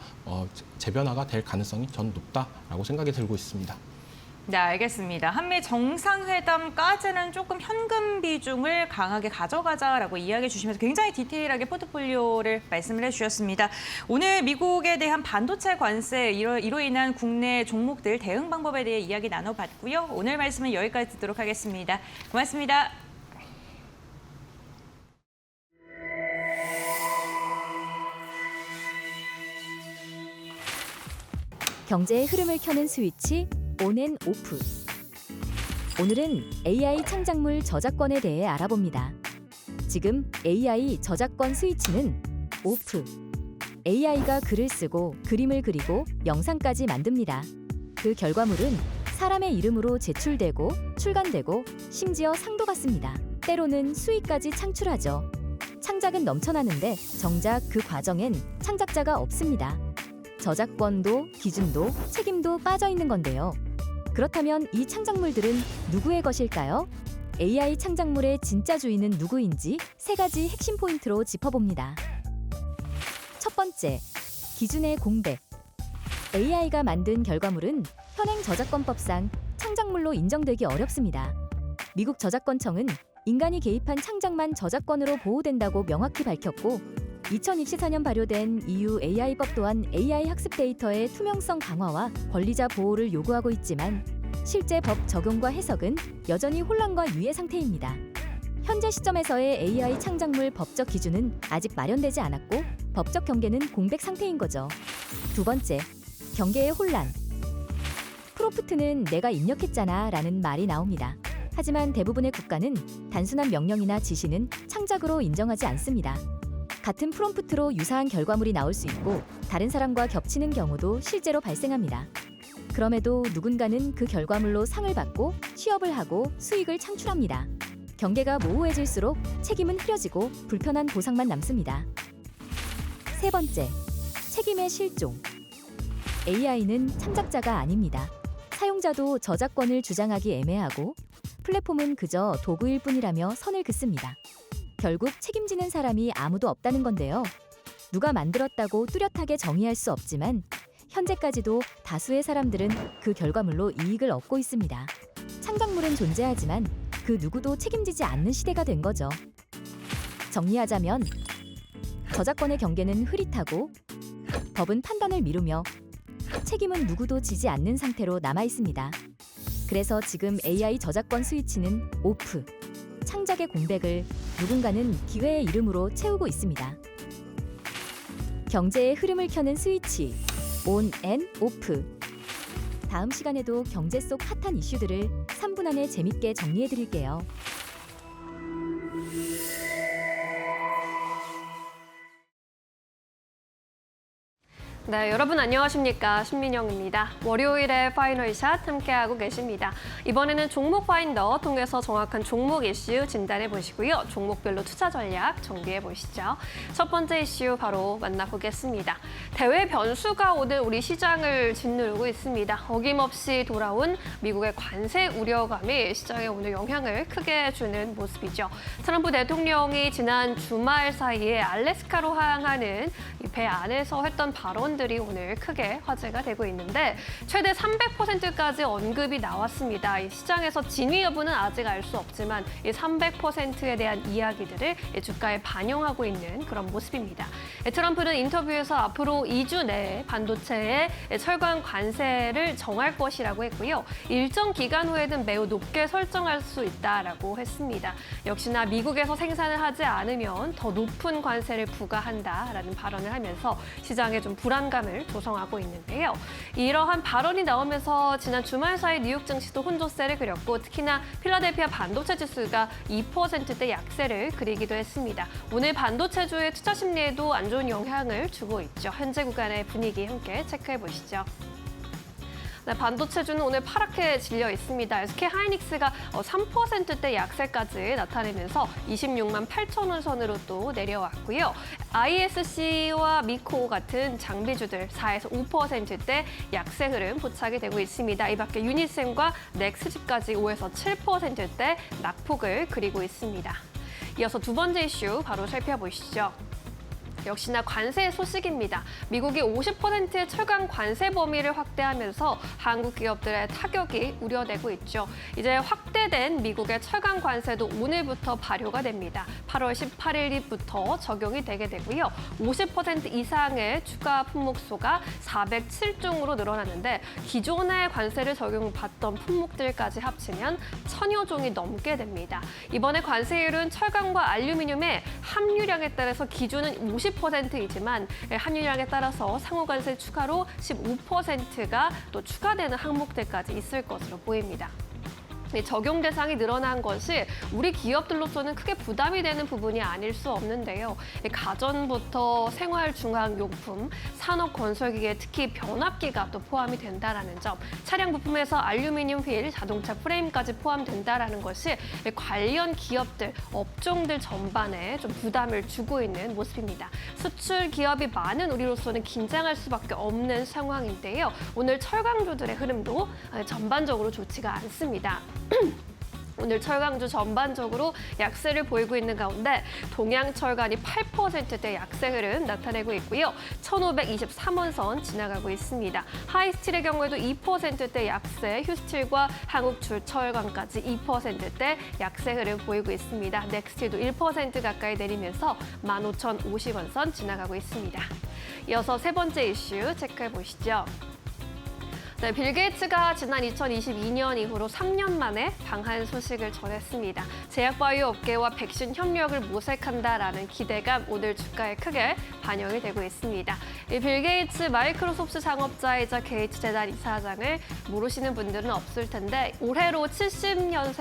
재변화가 될 가능성이 저는 높다라고 생각이 들고 있습니다. 네, 알겠습니다. 한미 정상회담까지는 조금 현금 비중을 강하게 가져가자라고 이야기해 주시면서 굉장히 디테일하게 포트폴리오를 말씀을 해주셨습니다. 오늘 미국에 대한 반도체 관세 이로 인한 국내 종목들 대응 방법에 대해 이야기 나눠봤고요. 오늘 말씀은 여기까지 듣도록 하겠습니다. 고맙습니다. 경제의 흐름을 켜는 스위치 온 앤 오프. 오늘은 AI 창작물 저작권에 대해 알아봅니다. 지금 AI 저작권 스위치는 오프. AI가 글을 쓰고 그림을 그리고 영상까지 만듭니다. 그 결과물은 사람의 이름으로 제출되고 출간되고 심지어 상도 받습니다. 때로는 수익까지 창출하죠. 창작은 넘쳐나는데 정작 그 과정엔 창작자가 없습니다. 저작권도 기준도 책임도 빠져 있는 건데요. 그렇다면 이 창작물들은 누구의 것일까요? AI 창작물의 진짜 주인은 누구인지 세 가지 핵심 포인트로 짚어봅니다. 첫 번째, 기준의 공백. AI가 만든 결과물은 현행 저작권법상 창작물로 인정되기 어렵습니다. 미국 저작권청은 인간이 개입한 창작만 저작권으로 보호된다고 명확히 밝혔고 2024년 발효된 EU AI법 또한 AI 학습 데이터의 투명성 강화와 권리자 보호를 요구하고 있지만 실제 법 적용과 해석은 여전히 혼란과 유예 상태입니다. 현재 시점에서의 AI 창작물 법적 기준은 아직 마련되지 않았고 법적 경계는 공백 상태인 거죠. 두 번째, 경계의 혼란. 프롬프트는 내가 입력했잖아 라는 말이 나옵니다. 하지만 대부분의 국가는 단순한 명령이나 지시는 창작으로 인정하지 않습니다. 같은 프롬프트로 유사한 결과물이 나올 수 있고 다른 사람과 겹치는 경우도 실제로 발생합니다. 그럼에도 누군가는 그 결과물로 상을 받고 취업을 하고 수익을 창출합니다. 경계가 모호해질수록 책임은 흐려지고 불편한 보상만 남습니다. 세 번째, 책임의 실종. AI는 창작자가 아닙니다. 사용자도 저작권을 주장하기 애매하고 플랫폼은 그저 도구일 뿐이라며 선을 긋습니다. 결국 책임지는 사람이 아무도 없다는 건데요. 누가 만들었다고 뚜렷하게 정의할 수 없지만 현재까지도 다수의 사람들은 그 결과물로 이익을 얻고 있습니다. 창작물은 존재하지만 그 누구도 책임지지 않는 시대가 된 거죠. 정리하자면 저작권의 경계는 흐릿하고 법은 판단을 미루며 책임은 누구도 지지 않는 상태로 남아 있습니다. 그래서 지금 AI 저작권 스위치는 오프. 창작의 공백을 누군가는 기회의 이름으로 채우고 있습니다. 경제의 흐름을 켜는 스위치 온 앤 오프. 다음 시간에도 경제 속 핫한 이슈들을 3분 안에 재밌게 정리해 드릴게요. 네, 여러분 안녕하십니까? 신민영입니다. 월요일에 파이널샷 함께하고 계십니다. 이번에는 종목 파인더 통해서 정확한 종목 이슈 진단해 보시고요. 종목별로 투자 전략 정비해 보시죠. 첫 번째 이슈 바로 만나보겠습니다. 대외 변수가 오늘 우리 시장을 짓누르고 있습니다. 어김없이 돌아온 미국의 관세 우려감이 시장에 오늘 영향을 크게 주는 모습이죠. 트럼프 대통령이 지난 주말 사이에 알래스카로 향하는 이 배 안에서 했던 발언들이 오늘 크게 화제가 되고 있는데 최대 300%까지 언급이 나왔습니다. 이 시장에서 진위 여부는 아직 알 수 없지만 이 300%에 대한 이야기들을 주가에 반영하고 있는 그런 모습입니다. 트럼프는 인터뷰에서 앞으로 2주 내에 반도체의 철강 관세를 정할 것이라고 했고요. 일정 기간 후에는 매우 높게 설정할 수 있다라고 했습니다. 역시나 미국에서 생산을 하지 않으면 더 높은 관세를 부과한다라는 발언을 하면서 시장에 좀 불안감을 조성하고 있는데요. 이러한 발언이 나오면서 지난 주말 사이 뉴욕 증시도 혼조세를 그렸고 특히나 필라델피아 반도체 지수가 2%대 약세를 그리기도 했습니다. 오늘 반도체주의 투자 심리에도 안 좋은 영향을 주고 있죠. 현재 구간의 분위기 함께 체크해 보시죠. 네, 반도체주는 오늘 파랗게 질려 있습니다. SK 하이닉스가 3%대 약세까지 나타내면서 26만 8천 원 선으로 또 내려왔고요. ISC와 미코 같은 장비주들 4에서 5%대 약세 흐름 포착이 되고 있습니다. 이 밖에 유니셈과 넥스집까지 5에서 7%대 낙폭을 그리고 있습니다. 이어서 두 번째 이슈 바로 살펴보시죠. 역시나 관세 소식입니다. 미국이 50%의 철강 관세 범위를 확대하면서 한국 기업들의 타격이 우려되고 있죠. 이제 확대된 미국의 철강 관세도 오늘부터 발효가 됩니다. 8월 18일부터 적용이 되게 되고요. 50% 이상의 추가 품목수가 407종으로 늘어났는데 기존의 관세를 적용받던 품목들까지 합치면 1000여 종이 넘게 됩니다. 이번에 관세율은 철강과 알루미늄의 함유량에 따라서 기준은 50%이지만 함유량에 따라서 상호관세 추가로 15%가 또 추가되는 항목들까지 있을 것으로 보입니다. 적용 대상이 늘어난 것이 우리 기업들로서는 크게 부담이 되는 부분이 아닐 수 없는데요. 가전부터 생활중앙용품, 산업건설기계, 특히 변압기가 또 포함이 된다는 점, 차량 부품에서 알루미늄 휠, 자동차 프레임까지 포함된다는 것이 관련 기업들, 업종들 전반에 좀 부담을 주고 있는 모습입니다. 수출 기업이 많은 우리로서는 긴장할 수밖에 없는 상황인데요. 오늘 철강주들의 흐름도 전반적으로 좋지가 않습니다. 오늘 철강주 전반적으로 약세를 보이고 있는 가운데 동양철강이 8%대 약세 흐름 나타내고 있고요. 1523원선 지나가고 있습니다. 하이스틸의 경우에도 2%대 약세, 휴스틸과 한국줄철강까지 2%대 약세 흐름 보이고 있습니다. 넥스틸도 1% 가까이 내리면서 15,050원선 지나가고 있습니다. 이어서 세 번째 이슈 체크해 보시죠. 네, 빌 게이츠가 지난 2022년 이후로 3년 만에 방한 소식을 전했습니다. 제약바이오 업계와 백신 협력을 모색한다라는 기대감 오늘 주가에 크게 반영이 되고 있습니다. 이 빌 게이츠 마이크로소프트 창업자이자 게이츠 재단 이사장을 모르시는 분들은 없을 텐데 올해로 70년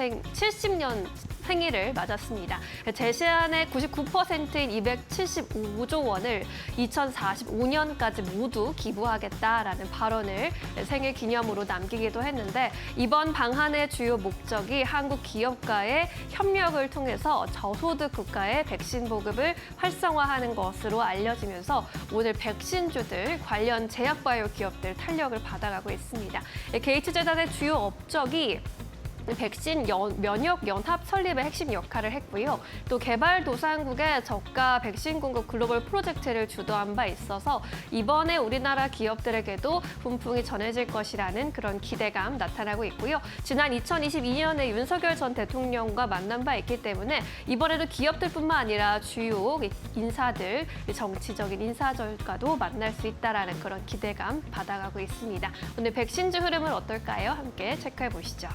생일을 맞았습니다. 제시안의 99%인 275조 원을 2045년까지 모두 기부하겠다라는 발언을 생일 기념으로 남기기도 했는데 이번 방한의 주요 목적이 한국 기업과의 협력을 통해서 저소득 국가의 백신 보급을 활성화하는 것으로 알려지면서 오늘 백신주들 관련 제약바이오 기업들 탄력을 받아가고 있습니다. 게이츠 재단의 주요 업적이 백신 면역 연합 설립의 핵심 역할을 했고요. 또 개발도상국의 저가 백신 공급 글로벌 프로젝트를 주도한 바 있어서 이번에 우리나라 기업들에게도 훈풍이 전해질 것이라는 그런 기대감 나타나고 있고요. 지난 2022년에 윤석열 전 대통령과 만난 바 있기 때문에 이번에도 기업들뿐만 아니라 주요 인사들, 정치적인 인사들과도 만날 수 있다라는 그런 기대감 받아가고 있습니다. 오늘 백신주 흐름은 어떨까요? 함께 체크해 보시죠.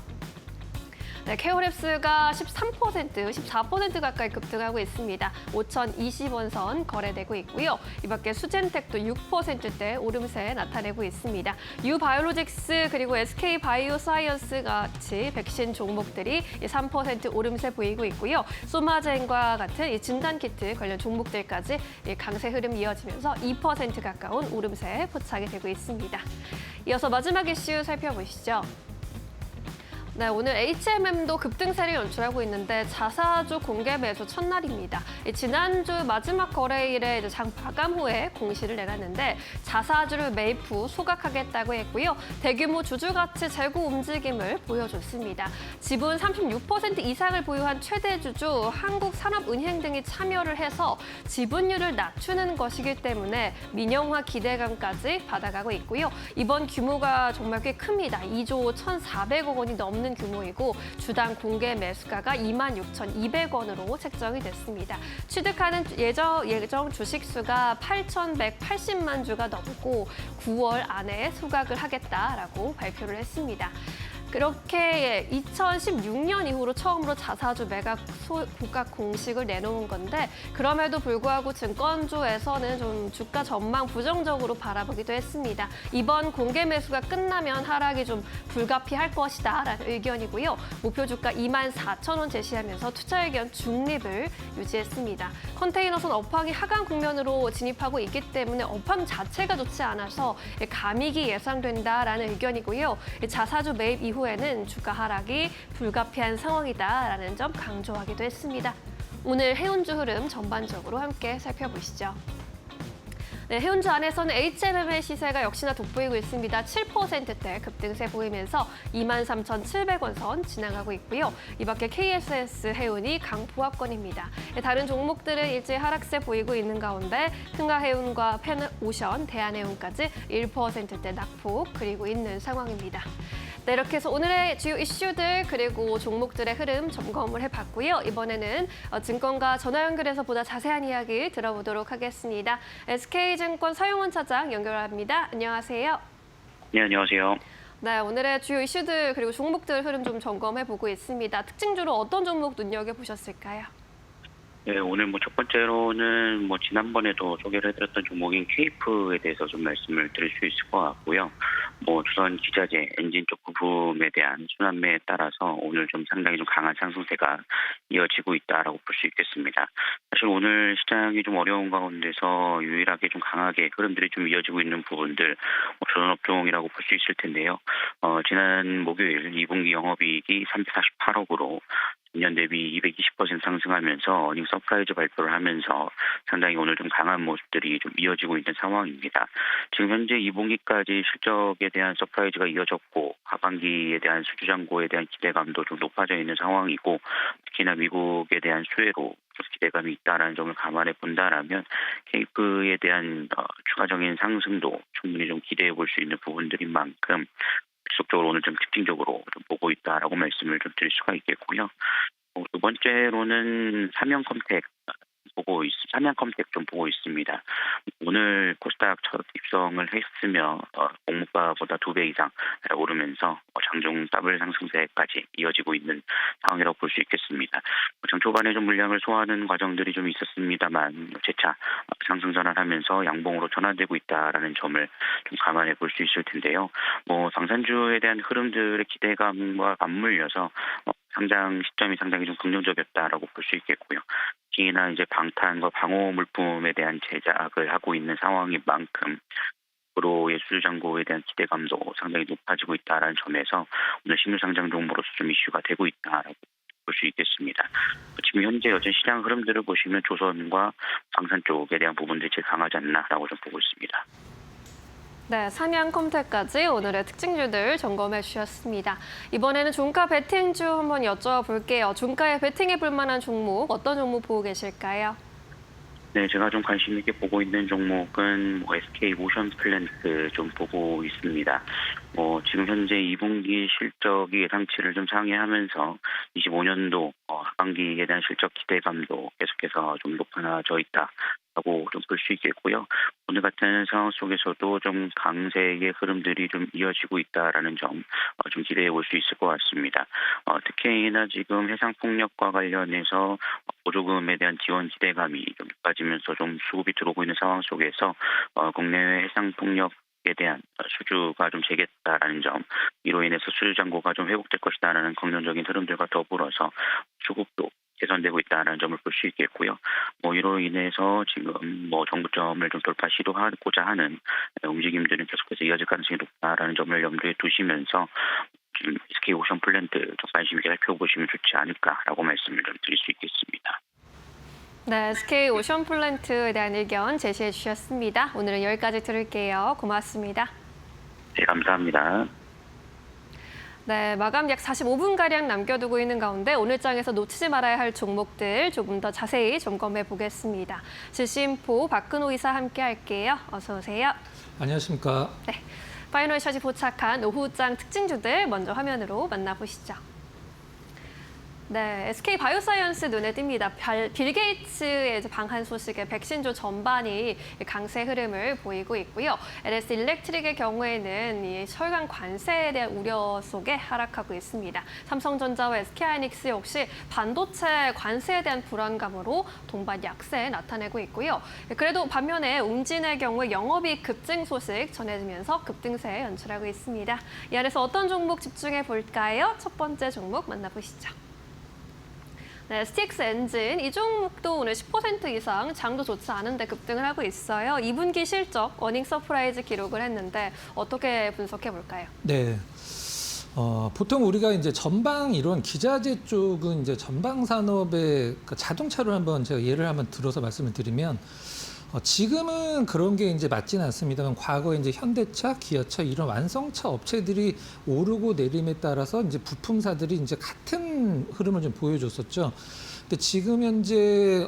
네, KO랩스가 13%, 14% 가까이 급등하고 있습니다. 5,020원 선 거래되고 있고요. 이 밖에 수젠텍도 6%대 오름세 나타내고 있습니다. 유바이오로직스 그리고 SK바이오사이언스 같이 백신 종목들이 3% 오름세 보이고 있고요. 소마젠과 같은 이 진단키트 관련 종목들까지 강세 흐름 이어지면서 2% 가까운 오름세 포착이 되고 있습니다. 이어서 마지막 이슈 살펴보시죠. 네, 오늘 HMM도 급등세를 연출하고 있는데 자사주 공개 매수 첫날입니다. 지난주 마지막 거래일에 장 마감 후에 공시를 내놨는데 자사주를 매입 후 소각하겠다고 했고요. 대규모 주주가치 재고 움직임을 보여줬습니다. 지분 36% 이상을 보유한 최대 주주 한국산업은행 등이 참여를 해서 지분율을 낮추는 것이기 때문에 민영화 기대감까지 받아가고 있고요. 이번 규모가 정말 꽤 큽니다. 2조 1,400억 원이 넘는 규모이고 주당 공개 매수가가 26,200원으로 책정이 됐습니다. 취득하는 예정 주식 수가 8,180만 주가 넘고 9월 안에 소각을 하겠다라고 발표를 했습니다. 그렇게 2016년 이후로 처음으로 자사주 매각 소각 공식을 내놓은 건데 그럼에도 불구하고 증권주에서는 좀 주가 전망 부정적으로 바라보기도 했습니다. 이번 공개 매수가 끝나면 하락이 좀 불가피할 것이다라는 의견이고요. 목표 주가 24,000원 제시하면서 투자 의견 중립을 유지했습니다. 컨테이너선 업황이 하강 국면으로 진입하고 있기 때문에 업황 자체가 좋지 않아서 감익이 예상된다라는 의견이고요. 자사주 매입 이후 후에는 주가 하락이 불가피한 상황이다라는 점 강조하기도 했습니다. 오늘 해운주 흐름 전반적으로 함께 살펴보시죠. 네, 해운주 안에서는 HMM의 시세가 역시나 돋보이고 있습니다. 7%대 급등세 보이면서 23,700원 선 지나가고 있고요. 이 밖에 KSS 해운이 강보합권입니다. 다른 종목들은 일제 하락세 보이고 있는 가운데 흥하해운과 펜오션, 대한해운까지 1%대 낙폭 그리고 있는 상황입니다. 네, 이렇게 해서 오늘의 주요 이슈들 그리고 종목들의 흐름 점검을 해봤고요. 이번에는 증권가 전화 연결해서 보다 자세한 이야기 들어보도록 하겠습니다. SK증권 서용훈 차장 연결합니다. 안녕하세요. 네, 안녕하세요. 네, 오늘의 주요 이슈들 그리고 종목들 흐름 좀 점검해보고 있습니다. 특징주로 어떤 종목 눈여겨보셨을까요? 네, 오늘 첫 번째로는 지난번에도 소개를 해드렸던 종목인 케이프에 대해서 좀 말씀을 드릴 수 있을 것 같고요. 조선 기자재 엔진 쪽 부품에 대한 순환매에 따라서 오늘 좀 상당히 좀 강한 상승세가 이어지고 있다라고 볼 수 있겠습니다. 사실 오늘 시장이 좀 어려운 가운데서 유일하게 좀 강하게 흐름들이 좀 이어지고 있는 부분들 조선업종이라고 볼 수 있을 텐데요. 지난 목요일 2분기 영업이익이 348억으로 전년 대비 220% 상승하면서 어닝 서프라이즈 발표를 하면서 상당히 오늘 좀 강한 모습들이 좀 이어지고 있는 상황입니다. 지금 현재 2분기까지 실적에 대한 서프라이즈가 이어졌고 하반기에 대한 수주 잔고에 대한 기대감도 좀 높아져 있는 상황이고 특히나 미국에 대한 수혜로 기대감이 있다라는 점을 감안해 본다라면 케이프에 대한 추가적인 상승도 충분히 좀 기대해 볼 수 있는 부분들인 만큼 지속적으로 오늘 좀 특징적으로 좀 보고 있다라고 말씀을 좀 드릴 수가 있겠고요. 두 번째로는 삼양컴텍 좀 보고 있습니다. 오늘 코스닥 첫 입성을 했으며 공모가보다 2배 이상 오르면서 장중 더블 상승세까지 이어지고 있는 상황이라고 볼 수 있겠습니다. 장 초반에 좀 물량을 소화하는 과정들이 좀 있었습니다만 재차 상승 전환하면서 양봉으로 전환되고 있다라는 점을 좀 감안해 볼 수 있을 텐데요. 방산주에 대한 흐름들의 기대감과 맞물려서 상장 시점이 상당히 좀 긍정적이었다라고 볼 수 있겠고요. 특히나 이제 방탄과 방호 물품에 대한 제작을 하고 있는 상황인 만큼 앞으로의 수주 잔고에 대한 기대감도 상당히 높아지고 있다라는 점에서 오늘 신규 상장 종목으로서 좀 이슈가 되고 있다라고 볼 수 있겠습니다. 지금 현재 여전 시장 흐름들을 보시면 조선과 방산 쪽에 대한 부분들이 제일 강하지 않나라고 좀 보고 있습니다. 네, 삼양컴텍까지 오늘의 특징주들 점검해 주셨습니다. 이번에는 종가 베팅주 한번 여쭤볼게요. 종가에 베팅해 볼 만한 종목, 어떤 종목 보고 계실까요? 네, 제가 좀 관심 있게 보고 있는 종목은 SK 모션 플랜트 좀 보고 있습니다. 지금 현재 2분기 실적이 예상치를 좀 상회하면서 25년도 하반기에 대한 실적 기대감도 계속해서 좀 높아져 있다라고 좀 볼 수 있겠고요. 오늘 같은 상황 속에서도 좀 강세의 흐름들이 좀 이어지고 있다라는 점 좀 기대해 볼 수 있을 것 같습니다. 특히나 지금 해상폭력과 관련해서 보조금에 대한 지원 기대감이 좀 높아지면서 좀 수급이 들어오고 있는 상황 속에서 국내외 해상폭력 에 대한 수주가 좀 재겠다라는 점, 이로 인해서 수주 잔고가 좀 회복될 것이다라는 긍정적인 흐름들과 더불어서 수급도 개선되고 있다는 점을 볼 수 있겠고요. 이로 인해서 지금 정부점을 좀 돌파 시도하고자 하는 움직임들은 계속해서 이어질 가능성이 높다라는 점을 염두에 두시면서 지금 SK 오션 플랜트 좀 관심 있게 살펴보시면 좋지 않을까라고 말씀을 좀 드릴 수 있겠습니다. 네, SK 오션 플랜트에 대한 의견 제시해 주셨습니다. 오늘은 여기까지 들을게요. 고맙습니다. 네, 감사합니다. 네, 마감 약 45분가량 남겨두고 있는 가운데 오늘 장에서 놓치지 말아야 할 종목들 조금 더 자세히 점검해 보겠습니다. 질심포 박근호 이사 함께 할게요. 어서 오세요. 안녕하십니까. 네, 파이널샷이 포착한 오후장 특징주들 먼저 화면으로 만나보시죠. 네, SK 바이오사이언스 눈에 띕니다. 빌 게이츠의 방한 소식에 백신조 전반이 강세 흐름을 보이고 있고요. LS 일렉트릭의 경우에는 이 철강 관세에 대한 우려 속에 하락하고 있습니다. 삼성전자와 SK하이닉스 역시 반도체 관세에 대한 불안감으로 동반 약세 나타내고 있고요. 그래도 반면에 웅진의 경우 영업이익 급증 소식 전해지면서 급등세 연출하고 있습니다. 이 안에서 어떤 종목 집중해 볼까요? 첫 번째 종목 만나보시죠. 네, STX 엔진 이 종목도 오늘 10% 이상 장도 좋지 않은데 급등을 하고 있어요. 2분기 실적 어닝 서프라이즈 기록을 했는데 어떻게 분석해 볼까요? 네. 보통 우리가 이제 전방 이론 기자재 쪽은 이제 전방 산업의 자동차로 한번 제가 예를 한번 들어서 말씀을 드리면 지금은 그런 게 이제 맞지는 않습니다만 과거에 이제 현대차, 기아차 이런 완성차 업체들이 오르고 내림에 따라서 이제 부품사들이 이제 같은 흐름을 좀 보여줬었죠. 근데 지금 현재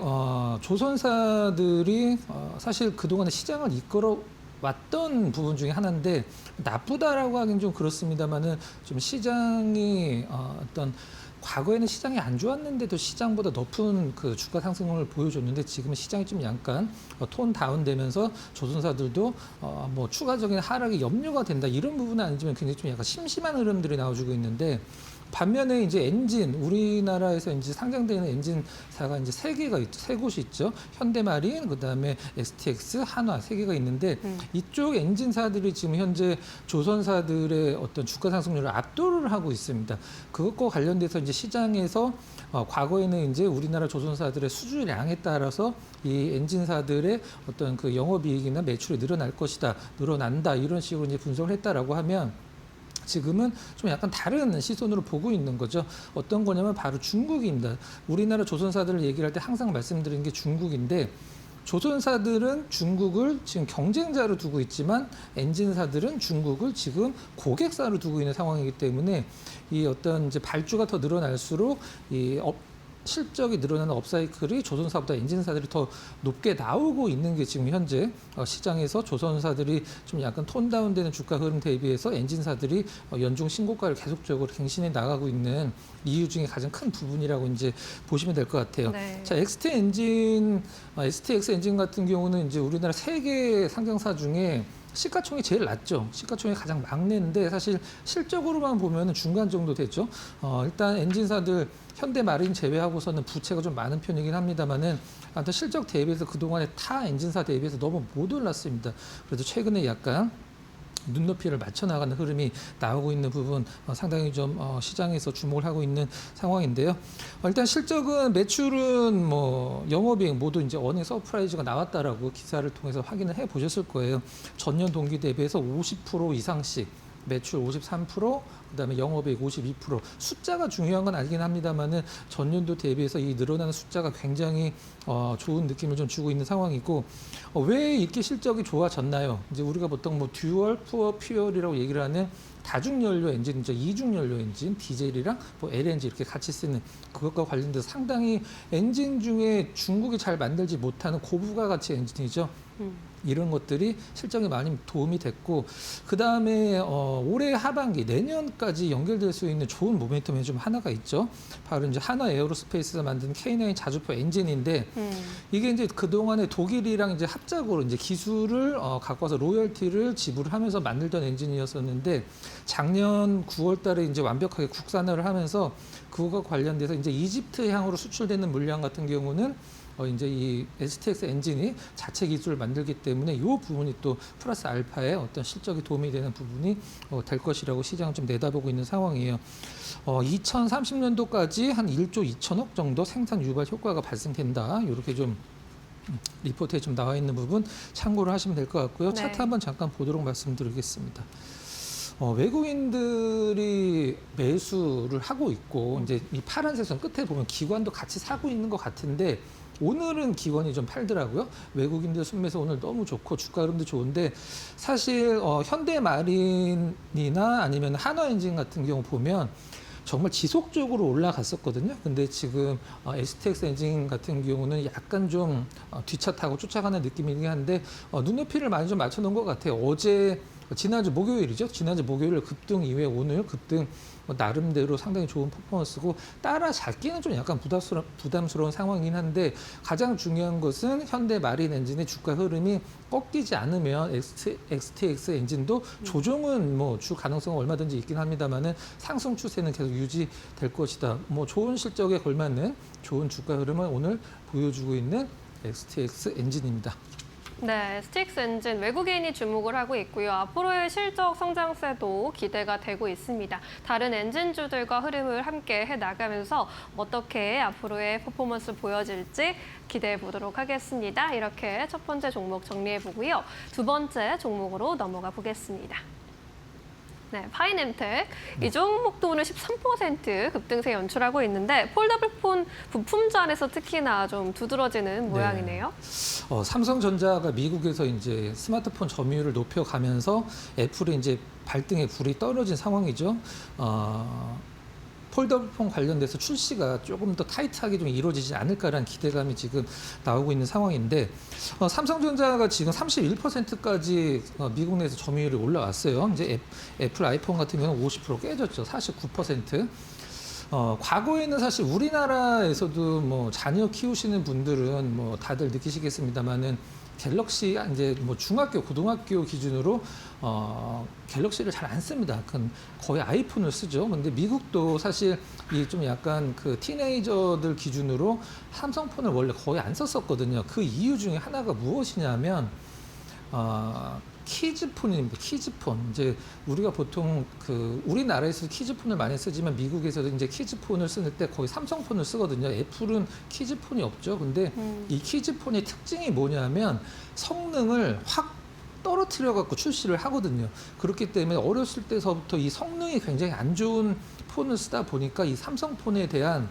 조선사들이 사실 그동안에 시장을 이끌어 왔던 부분 중에 하나인데 나쁘다라고 하긴 좀 그렇습니다만은 좀 시장이 어떤 과거에는 시장이 안 좋았는데도 시장보다 높은 그 주가 상승을 보여줬는데 지금은 시장이 좀 약간 톤 다운되면서 조선사들도 뭐 추가적인 하락이 염려가 된다 이런 부분은 아니지만 굉장히 좀 약간 심심한 흐름들이 나와주고 있는데 반면에 이제 엔진 우리나라에서 이제 상장되는 엔진사가 이제 세 곳이 있죠. 현대마린, 그다음에 STX, 한화 세 개가 있는데 이쪽 엔진사들이 지금 현재 조선사들의 어떤 주가 상승률을 압도를 하고 있습니다. 그것과 관련돼서 이제 시장에서 과거에는 이제 우리나라 조선사들의 수주량에 따라서 이 엔진사들의 어떤 그 영업이익이나 매출이 늘어날 것이다, 늘어난다 이런 식으로 이제 분석을 했다라고 하면. 지금은 좀 약간 다른 시선으로 보고 있는 거죠. 어떤 거냐면 바로 중국입니다. 우리나라 조선사들을 얘기를 할 때 항상 말씀드리는 게 중국인데 조선사들은 중국을 지금 경쟁자로 두고 있지만 엔진사들은 중국을 지금 고객사로 두고 있는 상황이기 때문에 이 어떤 이제 발주가 더 늘어날수록 이 실적이 늘어나는 업사이클이 조선사보다 엔진사들이 더 높게 나오고 있는 게 지금 현재 시장에서 조선사들이 좀 약간 톤 다운되는 주가 흐름 대비해서 엔진사들이 연중 신고가를 계속적으로 갱신해 나가고 있는 이유 중에 가장 큰 부분이라고 이제 보시면 될 것 같아요. 네. 자, STX 엔진 같은 경우는 이제 우리나라 세계 상장사 중에 시가총이 제일 낮죠. 시가총이 가장 막내인데 사실 실적으로만 보면 중간 정도 되죠. 일단 엔진사들 현대마린 제외하고서는 부채가 좀 많은 편이긴 합니다만은 아무튼 실적 대비해서 그동안에 타 엔진사 대비해서 너무 못 올랐습니다. 그래도 최근에 약간 눈높이를 맞춰 나가는 흐름이 나오고 있는 부분 상당히 좀 시장에서 주목을 하고 있는 상황인데요. 일단 실적은 매출은 뭐 영업이익 모두 이제 어닝 서프라이즈가 나왔다라고 기사를 통해서 확인을 해 보셨을 거예요. 전년 동기 대비해서 50% 이상씩 매출 53%, 그다음에 영업이익 52%. 숫자가 중요한 건 알긴 합니다만은 전년도 대비해서 이 늘어나는 숫자가 굉장히 좋은 느낌을 좀 주고 있는 상황이고 왜 이렇게 실적이 좋아졌나요? 이제 우리가 보통 뭐 듀얼, 푸어, 퓨얼이라고 얘기를 하는 다중연료 엔진, 이제 이중연료 엔진, 디젤이랑 뭐 LNG 이렇게 같이 쓰는 그것과 관련돼서 상당히 엔진 중에 중국이 잘 만들지 못하는 고부가 가치 엔진이죠. 이런 것들이 실적에 많이 도움이 됐고 그다음에 올해 하반기 내년까지 연결될 수 있는 좋은 모멘텀이 좀 하나가 있죠. 바로 이제 한화 에어로스페이스가 만든 K9 자주포 엔진인데 이게 이제 그동안에 독일이랑 이제 합작으로 이제 기술을 갖고 와서 로열티를 지불하면서 만들던 엔진이었었는데 작년 9월 달에 이제 완벽하게 국산화를 하면서 그거가 관련돼서 이제 이집트 향으로 수출되는 물량 같은 경우는 이제 이 STX 엔진이 자체 기술을 만들기 때문에 이 부분이 또 플러스 알파의 어떤 실적에 도움이 되는 부분이 될 것이라고 시장은 좀 내다보고 있는 상황이에요. 2030년도까지 한 1조 2천억 정도 생산 유발 효과가 발생된다. 이렇게 좀 리포트에 좀 나와 있는 부분 참고를 하시면 될 것 같고요. 네. 차트 한번 잠깐 보도록 말씀드리겠습니다. 외국인들이 매수를 하고 있고 이제 이 파란색 선 끝에 보면 기관도 같이 사고 있는 것 같은데 오늘은 기관이 좀 팔더라고요. 외국인들 순매수 오늘 너무 좋고 주가 흐름도 좋은데 사실 현대마린이나 아니면 한화엔진 같은 경우 보면 정말 지속적으로 올라갔었거든요. 근데 지금 STX 엔진 같은 경우는 약간 좀 뒤차 타고 쫓아가는 느낌이긴 한데 눈높이를 많이 좀 맞춰놓은 것 같아요. 지난주 목요일이죠. 지난주 목요일 급등 이후에 오늘 급등 나름대로 상당히 좋은 퍼포먼스고 따라잡기는 좀 약간 부담스러운 상황이긴 한데 가장 중요한 것은 현대 마린 엔진의 주가 흐름이 꺾이지 않으면 XTX 엔진도 조정은 뭐 주 가능성은 얼마든지 있긴 합니다만은 상승 추세는 계속 유지될 것이다. 뭐 좋은 실적에 걸맞는 좋은 주가 흐름을 오늘 보여주고 있는 XTX 엔진입니다. 네, STX 엔진 외국인이 주목을 하고 있고요. 앞으로의 실적 성장세도 기대가 되고 있습니다. 다른 엔진주들과 흐름을 함께 해나가면서 어떻게 앞으로의 퍼포먼스 보여질지 기대해 보도록 하겠습니다. 이렇게 첫 번째 종목 정리해 보고요. 두 번째 종목으로 넘어가 보겠습니다. 네, 파이넴텍. 이 종목도 오늘 13% 급등세 연출하고 있는데 폴더블폰 부품전에서 특히나 좀 두드러지는 모양이네요. 삼성전자가 미국에서 이제 스마트폰 점유율을 높여가면서 애플의 이제 발등에 불이 떨어진 상황이죠. 폴더폰 관련돼서 출시가 조금 더 타이트하게 좀 이루어지지 않을까라는 기대감이 지금 나오고 있는 상황인데 삼성전자가 지금 31%까지 미국 내에서 점유율이 올라왔어요. 이제 애플 아이폰 같은 경우는 50% 깨졌죠. 49%. 과거에는 사실 우리나라에서도 뭐 자녀 키우시는 분들은 뭐 다들 느끼시겠습니다만은 갤럭시 이제 뭐 중학교, 고등학교 기준으로 갤럭시를 잘 안 씁니다. 거의 아이폰을 쓰죠. 근데 미국도 사실 이 좀 약간 그 티네이저들 기준으로 삼성폰을 원래 거의 안 썼었거든요. 그 이유 중에 하나가 무엇이냐면 키즈폰입니다. 키즈폰. 이제 우리가 보통 우리나라에서 키즈폰을 많이 쓰지만 미국에서도 이제 키즈폰을 쓸 때 거의 삼성폰을 쓰거든요. 애플은 키즈폰이 없죠. 근데 이 키즈폰의 특징이 뭐냐면 성능을 확 떨어뜨려 갖고 출시를 하거든요. 그렇기 때문에 어렸을 때서부터 이 성능이 굉장히 안 좋은 폰을 쓰다 보니까 이 삼성폰에 대한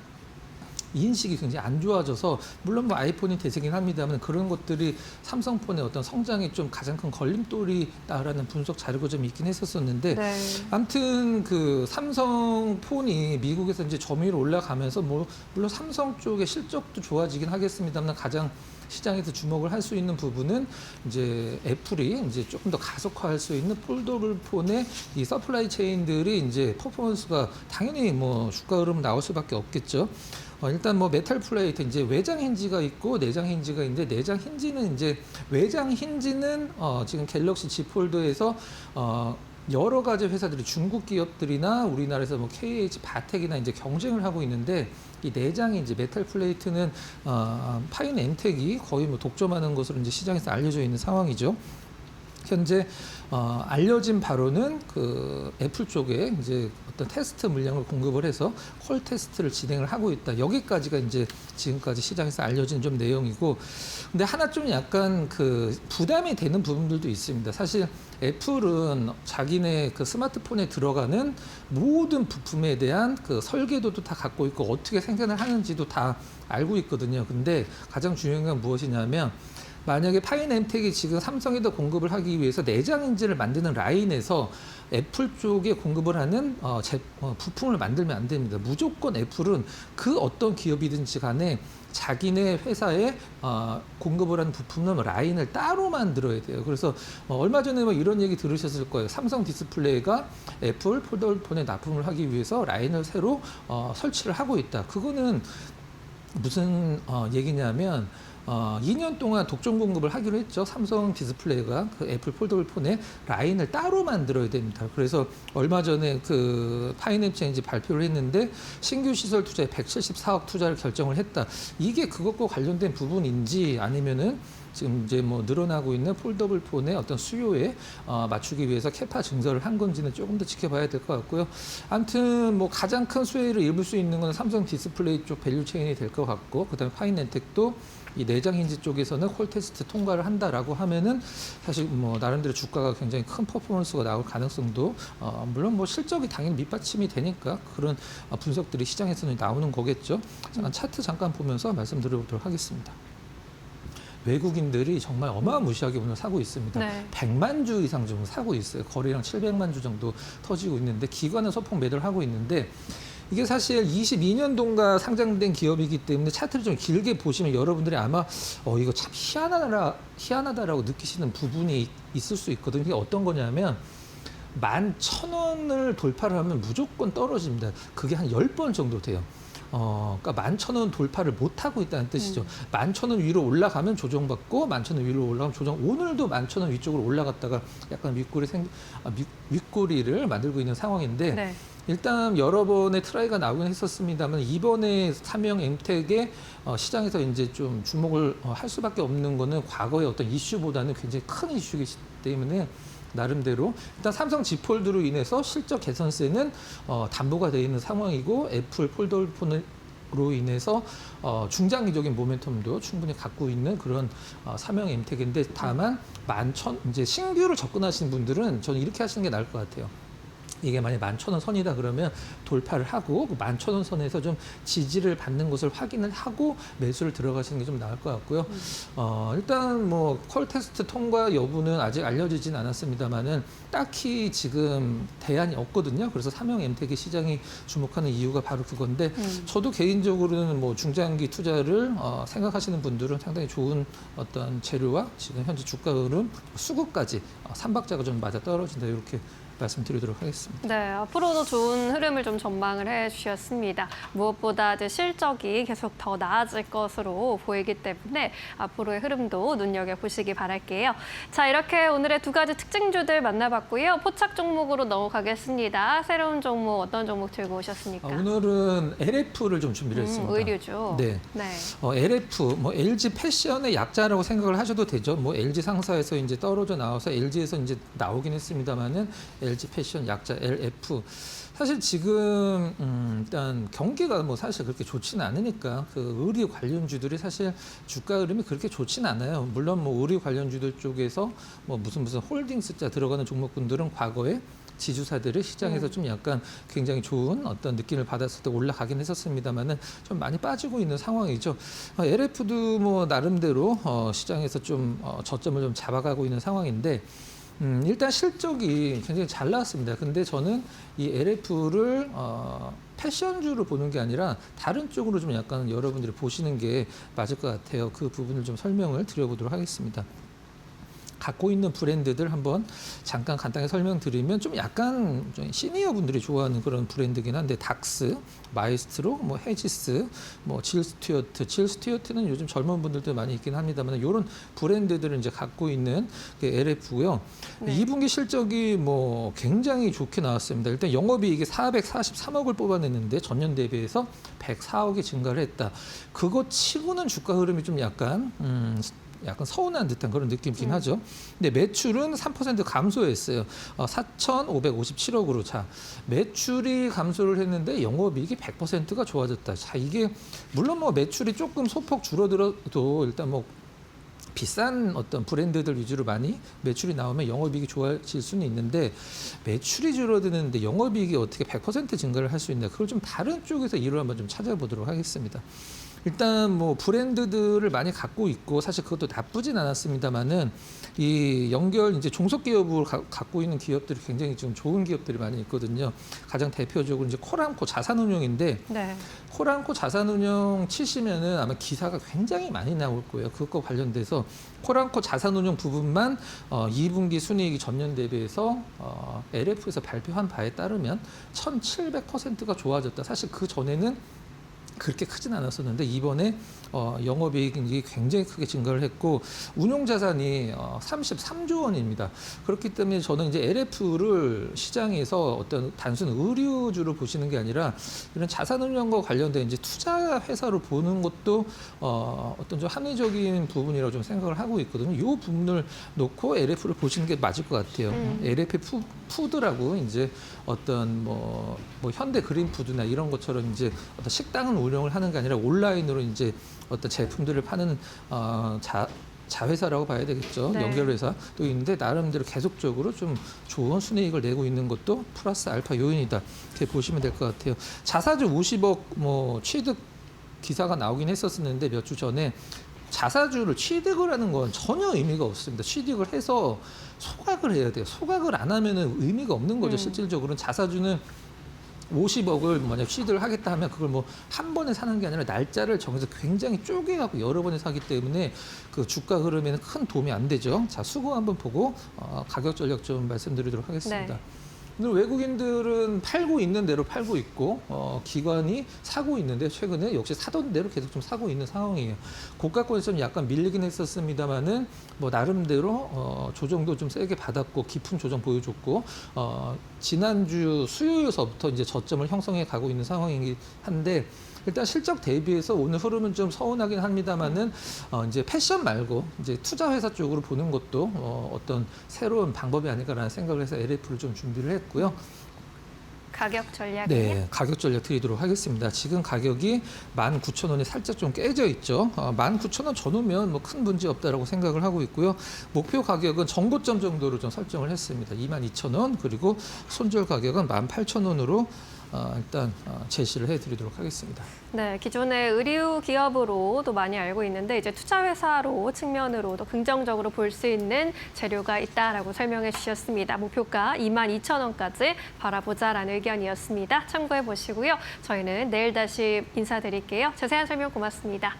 인식이 굉장히 안 좋아져서 물론 뭐 아이폰이 대세긴 합니다만 그런 것들이 삼성폰의 어떤 성장에 좀 가장 큰 걸림돌이다라는 분석 자료가 좀 있긴 했었었는데 네. 아무튼 그 삼성폰이 미국에서 이제 점유율 올라가면서 뭐 물론 삼성 쪽의 실적도 좋아지긴 하겠습니다만 가장 시장에서 주목을 할 수 있는 부분은 이제 애플이 이제 조금 더 가속화할 수 있는 폴더블 폰의 이 서플라이 체인들이 이제 퍼포먼스가 당연히 뭐 주가 흐름 나올 수밖에 없겠죠. 일단 뭐 메탈 플레이트 이제 외장 힌지가 있고 내장 힌지가 있는데 내장 힌지는 이제 외장 힌지는 지금 갤럭시 Z 폴드에서 여러 가지 회사들이 중국 기업들이나 우리나라에서 뭐 KH 바텍이나 이제 경쟁을 하고 있는데 이 내장이 이제 메탈 플레이트는 파이넴텍이 거의 뭐 독점하는 것으로 이제 시장에서 알려져 있는 상황이죠. 현재 알려진 바로는 그 애플 쪽에 이제 어떤 테스트 물량을 공급을 해서 콜 테스트를 진행을 하고 있다. 여기까지가 이제 지금까지 시장에서 알려진 좀 내용이고, 근데 하나 좀 약간 그 부담이 되는 부분들도 있습니다. 사실 애플은 자기네 그 스마트폰에 들어가는 모든 부품에 대한 그 설계도도 다 갖고 있고 어떻게 생산을 하는지도 다 알고 있거든요. 근데 가장 중요한 건 무엇이냐면 만약에 파이넴텍이 지금 삼성에다 공급을 하기 위해서 내장 힌지를 만드는 라인에서 애플 쪽에 공급을 하는 부품을 만들면 안 됩니다. 무조건 애플은 그 어떤 기업이든지 간에 자기네 회사에 공급을 하는 부품은 라인을 따로 만들어야 돼요. 그래서 얼마 전에 뭐 이런 얘기 들으셨을 거예요. 삼성 디스플레이가 애플 폴더블폰에 납품을 하기 위해서 라인을 새로 설치를 하고 있다. 그거는 무슨 얘기냐면 2년 동안 독점 공급을 하기로 했죠. 삼성 디스플레이가 그 애플 폴더블 폰에 라인을 따로 만들어야 됩니다. 그래서 얼마 전에 그 파이낸체인지 발표를 했는데 신규 시설 투자에 174억 투자를 결정을 했다. 이게 그것과 관련된 부분인지 아니면은 지금 이제 뭐 늘어나고 있는 폴더블 폰의 어떤 수요에 맞추기 위해서 캐파 증설을 한 건지는 조금 더 지켜봐야 될 것 같고요. 아무튼 뭐 가장 큰 수혜를 입을 수 있는 건 삼성 디스플레이 쪽 밸류 체인이 될 것 같고, 그다음에 파이낸텍도 이 내장 힌지 쪽에서는 콜 테스트 통과를 한다라고 하면은 사실 뭐 나름대로 주가가 굉장히 큰 퍼포먼스가 나올 가능성도 물론 뭐 실적이 당연히 밑받침이 되니까 그런 분석들이 시장에서는 나오는 거겠죠. 잠깐 차트 잠깐 보면서 말씀드려보도록 하겠습니다. 외국인들이 정말 어마무시하게 오늘 사고 있습니다. 네. 100만 주 이상 좀 사고 있어요. 거래량 700만 주 정도 터지고 있는데 기관은 소폭 매도를 하고 있는데 이게 사실 22년도인가 상장된 기업이기 때문에 차트를 좀 길게 보시면 여러분들이 아마 이거 참 희한하다라고 느끼시는 부분이 있을 수 있거든요. 이게 어떤 거냐면 11,000원을 돌파를 하면 무조건 떨어집니다. 그게 한 10번 정도 돼요. 그러니까 11,000원 돌파를 못하고 있다는 뜻이죠. 11,000원 위로 올라가면 조정받고 11,000원 위로 올라가면 조정. 오늘도 11,000원 위쪽으로 올라갔다가 약간 윗꼬리를 만들고 있는 상황인데 네. 일단 여러 번의 트라이가 나오긴 했었습니다만 이번에 삼형 엠텍의 시장에서 이제 좀 주목을 할 수밖에 없는 거는 과거의 어떤 이슈보다는 굉장히 큰 이슈이기 때문에 나름대로 일단 삼성 지폴드로 인해서 실적 개선세는 담보가 되어 있는 상황이고 애플 폴더폰으로 인해서 중장기적인 모멘텀도 충분히 갖고 있는 그런 삼형 엠텍인데 다만 11,000 이제 신규로 접근하시는 분들은 저는 이렇게 하시는 게 나을 것 같아요. 이게 만약 11,000원 선이다 그러면 돌파를 하고 그 11,000원 선에서 좀 지지를 받는 것을 확인을 하고 매수를 들어가시는 게 좀 나을 것 같고요. 일단 뭐 콜 테스트 통과 여부는 아직 알려지진 않았습니다만은 딱히 지금 대안이 없거든요. 그래서 삼형 엠텍의 시장이 주목하는 이유가 바로 그건데 저도 개인적으로는 뭐 중장기 투자를 생각하시는 분들은 상당히 좋은 어떤 재료와 지금 현재 주가 흐름 수급까지 3박자가 좀 맞아 떨어진다 이렇게 말씀드리도록 하겠습니다. 네, 앞으로도 좋은 흐름을 좀 전망을 해주셨습니다. 무엇보다 이제 실적이 계속 더 나아질 것으로 보이기 때문에 앞으로의 흐름도 눈여겨보시기 바랄게요. 자, 이렇게 오늘의 두 가지 특징주들 만나봤고요. 포착 종목으로 넘어가겠습니다. 새로운 종목, 어떤 종목 들고 오셨습니까? 오늘은 LF를 좀 준비를 했습니다. 의류죠. 네. 네. LF, 뭐 LG 패션의 약자라고 생각을 하셔도 되죠. 뭐 LG 상사에서 이제 떨어져 나와서 LG에서 이제 나오긴 했습니다만은 LG 패션 약자 LF. 사실 지금 일단 경기가 뭐 사실 그렇게 좋지는 않으니까 그 의류 관련주들이 사실 주가 흐름이 그렇게 좋지는 않아요. 물론 뭐 의류 관련주들 쪽에서 뭐 무슨 홀딩스자 들어가는 종목군들은 과거에 지주사들이 시장에서 좀 약간 굉장히 좋은 어떤 느낌을 받았을 때 올라가긴 했었습니다만은 좀 많이 빠지고 있는 상황이죠. LF도 뭐 나름대로 시장에서 좀 저점을 좀 잡아가고 있는 상황인데 일단 실적이 굉장히 잘 나왔습니다. 근데 저는 이 LF를 패션주로 보는 게 아니라 다른 쪽으로 좀 약간 여러분들이 보시는 게 맞을 것 같아요. 그 부분을 좀 설명을 드려보도록 하겠습니다. 갖고 있는 브랜드들 한번 잠깐 간단히 설명드리면 좀 약간 좀 시니어 분들이 좋아하는 그런 브랜드긴 한데 닥스, 마이스트로, 뭐 헤지스, 뭐 질 스튜어트는 요즘 젊은 분들도 많이 있긴 합니다만 이런 브랜드들을 이제 갖고 있는 그 LF고요. 네. 2분기 실적이 뭐 굉장히 좋게 나왔습니다. 일단 영업이익이 443억을 뽑아냈는데 전년 대비해서 104억이 증가를 했다. 그거 치고는 주가 흐름이 좀 약간 서운한 듯한 그런 느낌이긴 하죠. 근데 매출은 3% 감소했어요. 4,557억으로. 자, 매출이 감소를 했는데 영업이익이 100%가 좋아졌다. 자, 이게 물론 뭐 매출이 조금 소폭 줄어들어도 일단 뭐 비싼 어떤 브랜드들 위주로 많이 매출이 나오면 영업이익이 좋아질 수는 있는데 매출이 줄어드는데 영업이익이 어떻게 100% 증가를 할 수 있나? 그걸 좀 다른 쪽에서 이유를 한번 좀 찾아보도록 하겠습니다. 일단 뭐 브랜드들을 많이 갖고 있고 사실 그것도 나쁘진 않았습니다만은 이 연결 이제 종속 기업을 갖고 있는 기업들이 굉장히 좀 좋은 기업들이 많이 있거든요. 가장 대표적으로 이제 코람코 자산운용인데 네. 코람코 자산운용 치시면은 아마 기사가 굉장히 많이 나올 거예요. 그것과 관련돼서 코람코 자산운용 부분만 2분기 순이익이 전년 대비해서 LF에서 발표한 바에 따르면 1,700%가 좋아졌다. 사실 그 전에는 그렇게 크진 않았었는데 이번에 영업이익이 굉장히 크게 증가를 했고 운용 자산이 33조 원입니다. 그렇기 때문에 저는 이제 LF를 시장에서 어떤 단순 의류주로 보시는 게 아니라 이런 자산운용과 관련된 이제 투자 회사로 보는 것도 어떤 좀 합리적인 부분이라고 좀 생각을 하고 있거든요. 이 부분을 놓고 LF를 보시는 게 맞을 것 같아요. LF 푸드라고 이제 어떤 뭐 현대 그린푸드나 이런 것처럼 이제 어떤 식당을 운영을 하는 게 아니라 온라인으로 이제 어떤 제품들을 파는 자회사라고 봐야 되겠죠. 네. 연결회사 또 있는데 나름대로 계속적으로 좀 좋은 순이익을 내고 있는 것도 플러스 알파 요인이다. 이렇게 보시면 될 것 같아요. 자사주 50억 뭐 취득 기사가 나오긴 했었는데 몇 주 전에 자사주를 취득을 하는 건 전혀 의미가 없습니다. 취득을 해서 소각을 해야 돼요. 소각을 안 하면은 의미가 없는 거죠. 실질적으로는 자사주는 50억을 만약 취득을 하겠다 하면 그걸 뭐 한 번에 사는 게 아니라 날짜를 정해서 굉장히 쪼개갖고 여러 번에 사기 때문에 그 주가 흐름에는 큰 도움이 안 되죠. 자, 수고 한번 보고 가격 전략 좀 말씀드리도록 하겠습니다. 네. 오늘 외국인들은 팔고 있는 대로 팔고 있고 기관이 사고 있는데 최근에 역시 사던 대로 계속 좀 사고 있는 상황이에요. 고가권에서 좀 약간 밀리긴 했었습니다만은 뭐 나름대로 조정도 좀 세게 받았고 깊은 조정 보여줬고 지난주 수요일서부터 이제 저점을 형성해 가고 있는 상황이긴 한데 일단 실적 대비해서 오늘 흐름은 좀 서운하긴 합니다만은 이제 패션 말고 이제 투자 회사 쪽으로 보는 것도 어떤 새로운 방법이 아닐까라는 생각을 해서 LF를 좀 준비를 했고요. 가격 전략이요? 네, 가격 전략 드리도록 하겠습니다. 지금 가격이 19,000원에 살짝 좀 깨져 있죠. 19,000원 전후면 뭐 큰 문제 없다라고 생각을 하고 있고요. 목표 가격은 정고점 정도로 좀 설정을 했습니다. 22,000원 그리고 손절 가격은 18,000원으로 일단 제시를 해드리도록 하겠습니다. 네, 기존의 의류 기업으로도 많이 알고 있는데 이제 투자 회사로 측면으로도 긍정적으로 볼 수 있는 재료가 있다라고 설명해 주셨습니다. 목표가 22,000원까지 바라보자라는 의견이었습니다. 참고해 보시고요. 저희는 내일 다시 인사드릴게요. 자세한 설명 고맙습니다.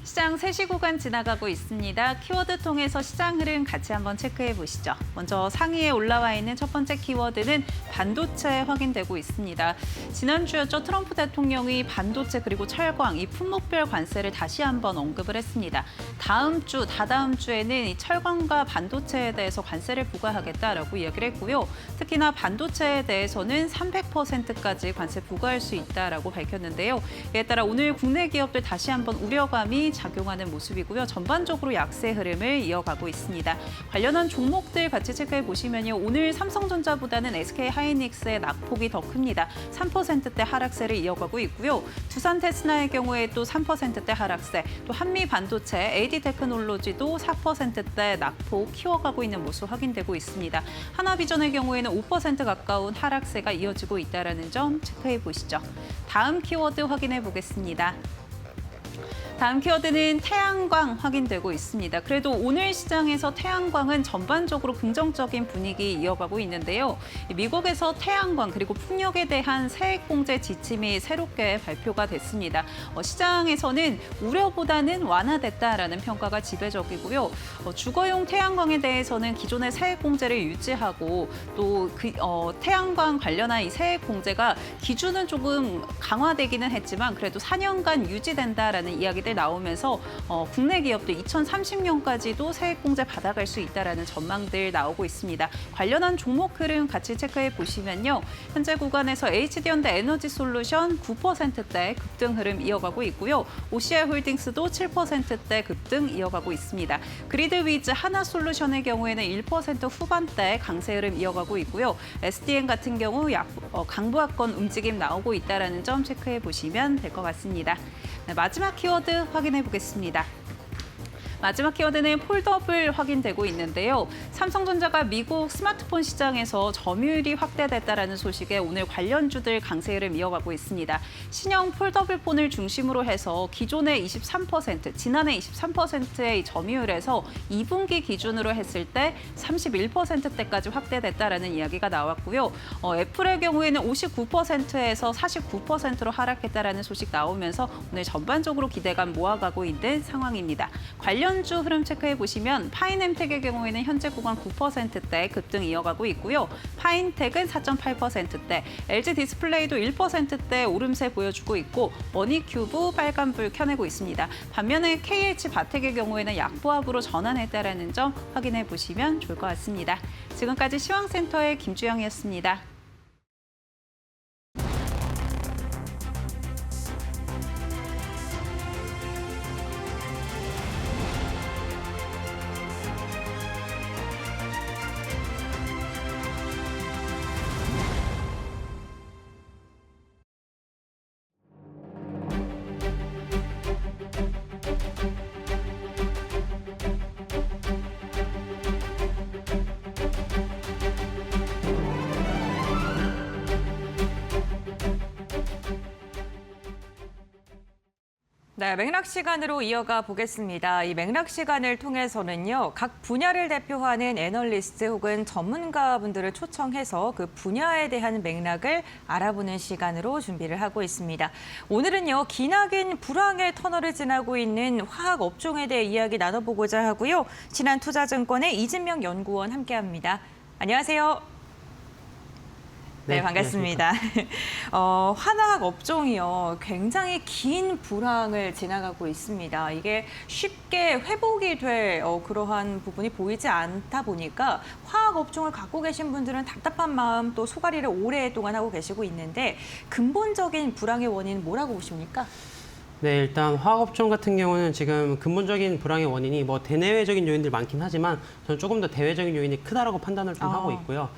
시장 3시 구간 지나가고 있습니다. 키워드 통해서 시장 흐름 같이 한번 체크해 보시죠. 먼저 상위에 올라와 있는 첫 번째 키워드는 반도체 확인되고 있습니다. 지난주였죠. 트럼프 대통령이 반도체 그리고 철광, 이 품목별 관세를 다시 한번 언급을 했습니다. 다음 주, 다다음 주에는 이 철광과 반도체에 대해서 관세를 부과하겠다라고 이야기를 했고요. 특히나 반도체에 대해서는 300%까지 관세 부과할 수 있다라고 밝혔는데요. 이에 따라 오늘 국내 기업들 다시 한번 우려감이 작용하는 모습이고요. 전반적으로 약세 흐름을 이어가고 있습니다. 관련한 종목들 같이 체크해 보시면요. 오늘 삼성전자보다는 SK하이닉스의 낙폭이 더 큽니다. 3%대 하락세를 이어가고 있고요. 두산 테스나의 경우에 또 3%대 하락세, 또 한미반도체, AD테크놀로지도 4%대 낙폭 키워가고 있는 모습 확인되고 있습니다. 하나비전의 경우에는 5% 가까운 하락세가 이어지고 있다는 점 체크해 보시죠. 다음 키워드 확인해 보겠습니다. 다음 키워드는 태양광 확인되고 있습니다. 그래도 오늘 시장에서 태양광은 전반적으로 긍정적인 분위기 이어가고 있는데요. 미국에서 태양광 그리고 풍력에 대한 세액공제 지침이 새롭게 발표가 됐습니다. 시장에서는 우려보다는 완화됐다라는 평가가 지배적이고요. 주거용 태양광에 대해서는 기존의 세액공제를 유지하고 또 태양광 관련한 이 세액공제가 기준은 조금 강화되기는 했지만 그래도 4년간 유지된다라는 이야기들 나오면서 국내 기업도 2030년까지도 세액공제 받아갈 수 있다라는 전망들 나오고 있습니다. 관련한 종목 흐름 같이 체크해 보시면요. 현재 구간에서 HD현대 에너지솔루션 9%대 급등 흐름 이어가고 있고요. OCI홀딩스도 7%대 급등 이어가고 있습니다. 그리드위즈 하나솔루션의 경우에는 1% 후반대 강세 흐름 이어가고 있고요. SDN 같은 경우 강보합권 움직임 나오고 있다는 점 체크해 보시면 될 것 같습니다. 네, 마지막 키워드 확인해 보겠습니다. 마지막 키워드는 폴더블 확인되고 있는데요. 삼성전자가 미국 스마트폰 시장에서 점유율이 확대됐다라는 소식에 오늘 관련주들 강세 흐름 이어가고 있습니다. 신형 폴더블 폰을 중심으로 해서 기존의 23%, 지난해 23%의 점유율에서 2분기 기준으로 했을 때 31%대까지 확대됐다라는 이야기가 나왔고요. 애플의 경우에는 59%에서 49%로 하락했다라는 소식 나오면서 오늘 전반적으로 기대감 모아가고 있는 상황입니다. 관련주 흐름 체크해 보시면 파인엠텍의 경우에는 현재 구간 9%대 급등 이어가고 있고요. 파인텍은 4.8%대, LG 디스플레이도 1%대 오름세 보여주고 있고 머니큐브 빨간불 켜내고 있습니다. 반면에 KH 바텍의 경우에는 약보합으로 전환했다라는 점 확인해 보시면 좋을 것 같습니다. 지금까지 시황센터의 김주영이었습니다. 네, 맥락 시간으로 이어가 보겠습니다. 이 맥락 시간을 통해서는요, 각 분야를 대표하는 애널리스트 혹은 전문가분들을 초청해서 그 분야에 대한 맥락을 알아보는 시간으로 준비를 하고 있습니다. 오늘은요, 기나긴 불황의 터널을 지나고 있는 화학 업종에 대해 이야기 나눠보고자 하고요. 신한투자증권의 이진명 연구원 함께합니다. 안녕하세요. 네, 반갑습니다. 화학 업종이요, 굉장히 긴 불황을 지나가고 있습니다. 이게 쉽게 회복이 될 그러한 부분이 보이지 않다 보니까 화학 업종을 갖고 계신 분들은 답답한 마음 또 소가리를 오랫동안 하고 계시고 있는데 근본적인 불황의 원인은 뭐라고 보십니까? 네, 일단 화학업종 같은 경우는 지금 근본적인 불황의 원인이 뭐 대내외적인 요인들 많긴 하지만 저는 조금 더 대외적인 요인이 크다라고 판단을 좀 하고 있고요.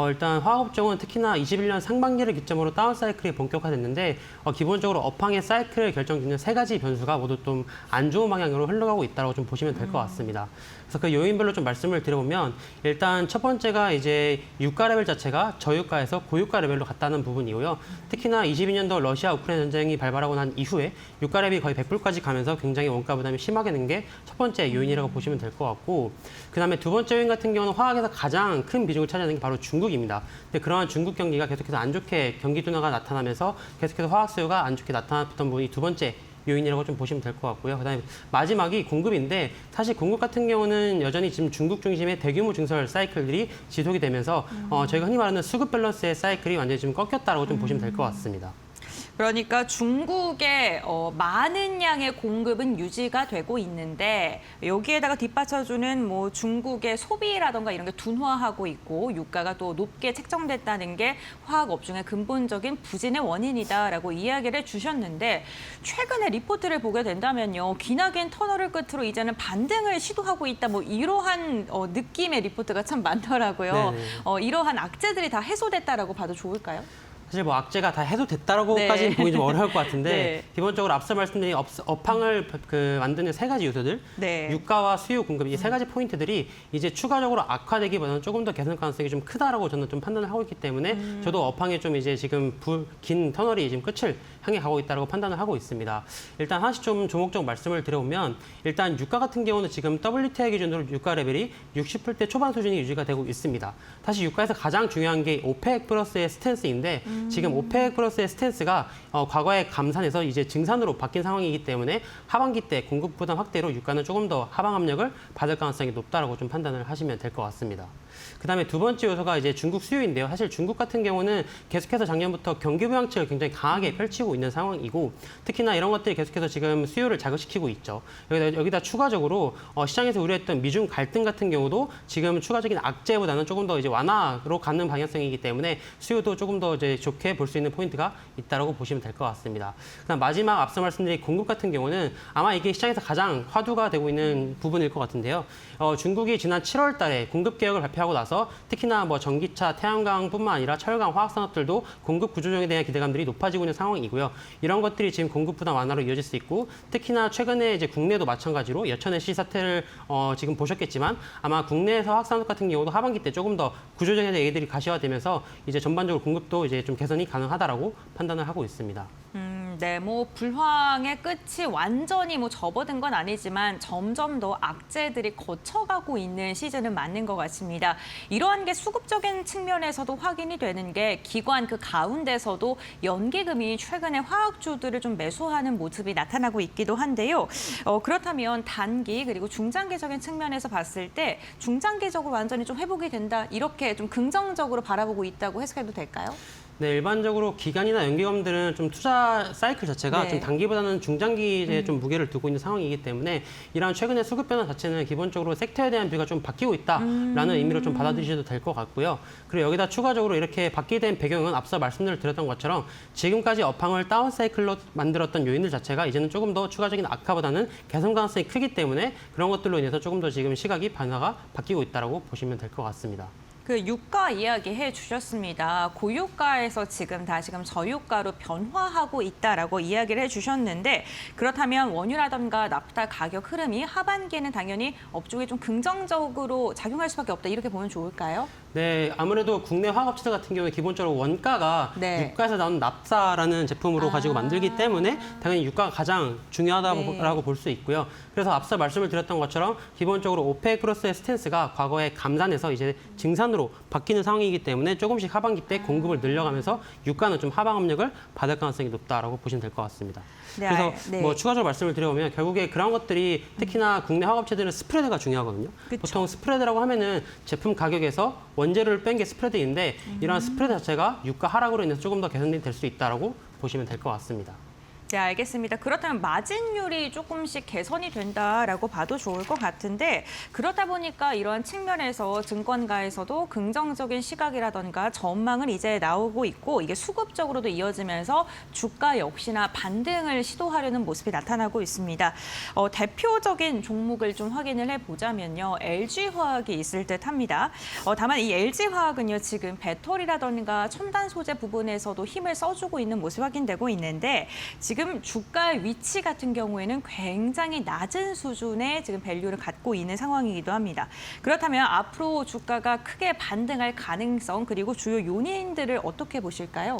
일단 화학업종은 특히나 21년 상반기를 기점으로 다운 사이클이 본격화됐는데 기본적으로 업황의 사이클을 결정짓는 세 가지 변수가 모두 좀 안 좋은 방향으로 흘러가고 있다고 좀 보시면 될 것 같습니다. 그래서 그 요인별로 좀 말씀을 드려보면 일단 첫 번째가 이제 유가 레벨 자체가 저유가에서 고유가 레벨로 갔다는 부분이고요. 특히나 22년도 러시아 우크라이나 전쟁이 발발하고 난 이후에 유가 레벨이 거의 100불까지 가면서 굉장히 원가 부담이 심하게 된 게 첫 번째 요인이라고 보시면 될 것 같고, 그다음에 두 번째 요인 같은 경우는 화학에서 가장 큰 비중을 차지하는 게 바로 중국입니다. 근데 그러한 중국 경기가 계속해서 안 좋게 경기 둔화가 나타나면서 계속해서 화학 수요가 안 좋게 나타났던 부분이 두 번째 요인이라고 좀 보시면 될 것 같고요. 그다음에 마지막이 공급인데 사실 공급 같은 경우는 여전히 지금 중국 중심의 대규모 증설 사이클들이 지속이 되면서 저희가 흔히 말하는 수급 밸런스의 사이클이 완전히 좀 꺾였다라고 좀 보시면 될 것 같습니다. 그러니까 중국의 많은 양의 공급은 유지가 되고 있는데 여기에다가 뒷받쳐주는 뭐 중국의 소비라던가 이런 게 둔화하고 있고 유가가 또 높게 책정됐다는 게 화학 업종의 근본적인 부진의 원인이다라고 이야기를 주셨는데 최근에 리포트를 보게 된다면요. 기나긴 터널을 끝으로 이제는 반등을 시도하고 있다 뭐 이러한 느낌의 리포트가 참 많더라고요. 이러한 악재들이 다 해소됐다라고 봐도 좋을까요? 사실 뭐 악재가 다 해소됐다라고까지는 네. 보기 좀 어려울 것 같은데 네. 기본적으로 앞서 말씀드린 업황을 만드는 세 가지 요소들, 네. 유가와 수요, 공급 이 세 가지 포인트들이 이제 추가적으로 악화되기보다는 조금 더 개선 가능성이 좀 크다라고 저는 좀 판단을 하고 있기 때문에 저도 업황에 좀 이제 지금 긴 터널이 지금 끝을 향해 가고 있다라고 판단을 하고 있습니다. 일단 하나씩 좀 조목조목 말씀을 드려보면 일단 유가 같은 경우는 지금 WTI 기준으로 유가 레벨이 60불대 초반 수준이 유지가 되고 있습니다. 사실 유가에서 가장 중요한 게 오페익 플러스의 스탠스인데 지금 오페익 플러스의 스탠스가 과거에 감산해서 이제 증산으로 바뀐 상황이기 때문에 하반기 때 공급 부담 확대로 유가는 조금 더 하방 압력을 받을 가능성이 높다라고 좀 판단을 하시면 될 것 같습니다. 그다음에 두 번째 요소가 이제 중국 수요인데요. 사실 중국 같은 경우는 계속해서 작년부터 경기 부양책을 굉장히 강하게 펼치고 있는 상황이고 특히나 이런 것들이 계속해서 지금 수요를 자극시키고 있죠. 여기다 추가적으로 시장에서 우려했던 미중 갈등 같은 경우도 지금 추가적인 악재보다는 조금 더 이제 완화로 가는 방향성이기 때문에 수요도 조금 더 이제 좋게 볼 수 있는 포인트가 있다라고 보시면 될 것 같습니다. 그다음 마지막 앞서 말씀드린 공급 같은 경우는 아마 이게 시장에서 가장 화두가 되고 있는 부분일 것 같은데요. 중국이 지난 7월 달에 공급 개혁을 발표하고 나서 특히나 뭐 전기차, 태양광뿐만 아니라 철강, 화학 산업들도 공급 구조조정에 대한 기대감들이 높아지고 있는 상황이고요. 이런 것들이 지금 공급 부담 완화로 이어질 수 있고 특히나 최근에 이제 국내도 마찬가지로 여천의 사태를 지금 보셨겠지만 아마 국내에서 화학 산업 같은 경우도 하반기 때 조금 더 구조조정에 대한 얘기들이 가시화되면서 이제 전반적으로 공급도 이제 좀 개선이 가능하다라고 판단을 하고 있습니다. 네, 뭐 불황의 끝이 완전히 뭐 접어든 건 아니지만 점점 더 악재들이 거쳐가고 있는 시즌은 맞는 것 같습니다. 이러한 게 수급적인 측면에서도 확인이 되는 게 기관 그 가운데서도 연기금이 최근에 화학주들을 좀 매수하는 모습이 나타나고 있기도 한데요. 그렇다면 단기 그리고 중장기적인 측면에서 봤을 때 중장기적으로 완전히 좀 회복이 된다 이렇게 좀 긍정적으로 바라보고 있다고 해석해도 될까요? 네, 일반적으로 기관이나 연기금들은 좀 투자 사이클 자체가 네. 좀 단기보다는 중장기에 좀 무게를 두고 있는 상황이기 때문에 이러한 최근의 수급 변화 자체는 기본적으로 섹터에 대한 뷰가 좀 바뀌고 있다라는 의미로 좀 받아들이셔도 될 것 같고요. 그리고 여기다 추가적으로 이렇게 바뀌게 된 배경은 앞서 말씀을 드렸던 것처럼 지금까지 업황을 다운 사이클로 만들었던 요인들 자체가 이제는 조금 더 추가적인 악화보다는 개선 가능성이 크기 때문에 그런 것들로 인해서 조금 더 지금 시각이 변화가 바뀌고 있다고 보시면 될 것 같습니다. 그 유가 이야기 해주셨습니다. 고유가에서 지금 다시금 저유가로 변화하고 있다라고 이야기를 해주셨는데 그렇다면 원유라던가 나프타 가격 흐름이 하반기에는 당연히 업종에 좀 긍정적으로 작용할 수밖에 없다 이렇게 보면 좋을까요? 네, 아무래도 국내 화학업체들 같은 경우는 기본적으로 원가가 네. 유가에서 나온 납사라는 제품으로 가지고 만들기 때문에 당연히 유가가 가장 중요하다고 볼 수 있고요. 그래서 앞서 말씀을 드렸던 것처럼 기본적으로 오페익 플러스의 스탠스가 과거에 감산해서 이제 증산으로 바뀌는 상황이기 때문에 조금씩 하반기 때 공급을 늘려가면서 유가는 좀 하방 압력을 받을 가능성이 높다라고 보시면 될 것 같습니다. 네, 그래서 네. 뭐 추가적으로 말씀을 드려보면 결국에 그런 것들이 특히나 국내 화학업체들은 스프레드가 중요하거든요. 그쵸. 보통 스프레드라고 하면은 제품 가격에서 원재료를 뺀 게 스프레드인데 이러한 스프레드 자체가 유가 하락으로 인해서 조금 더 개선이 될 수 있다라고 보시면 될 것 같습니다. 네, 알겠습니다. 그렇다면 마진율이 조금씩 개선이 된다라고 봐도 좋을 것 같은데 그러다 보니까 이러한 측면에서 증권가에서도 긍정적인 시각이라던가 전망은 이제 나오고 있고 이게 수급적으로도 이어지면서 주가 역시나 반등을 시도하려는 모습이 나타나고 있습니다. 대표적인 종목을 좀 확인을 해보자면요. LG화학이 있을 듯합니다. 다만 이 LG화학은요. 지금 배터리라던가 첨단 소재 부분에서도 힘을 써주고 있는 모습이 확인되고 있는데 지금 주가의 위치 같은 경우에는 굉장히 낮은 수준의 지금 밸류를 갖고 있는 상황이기도 합니다. 그렇다면 앞으로 주가가 크게 반등할 가능성 그리고 주요 요인들을 어떻게 보실까요?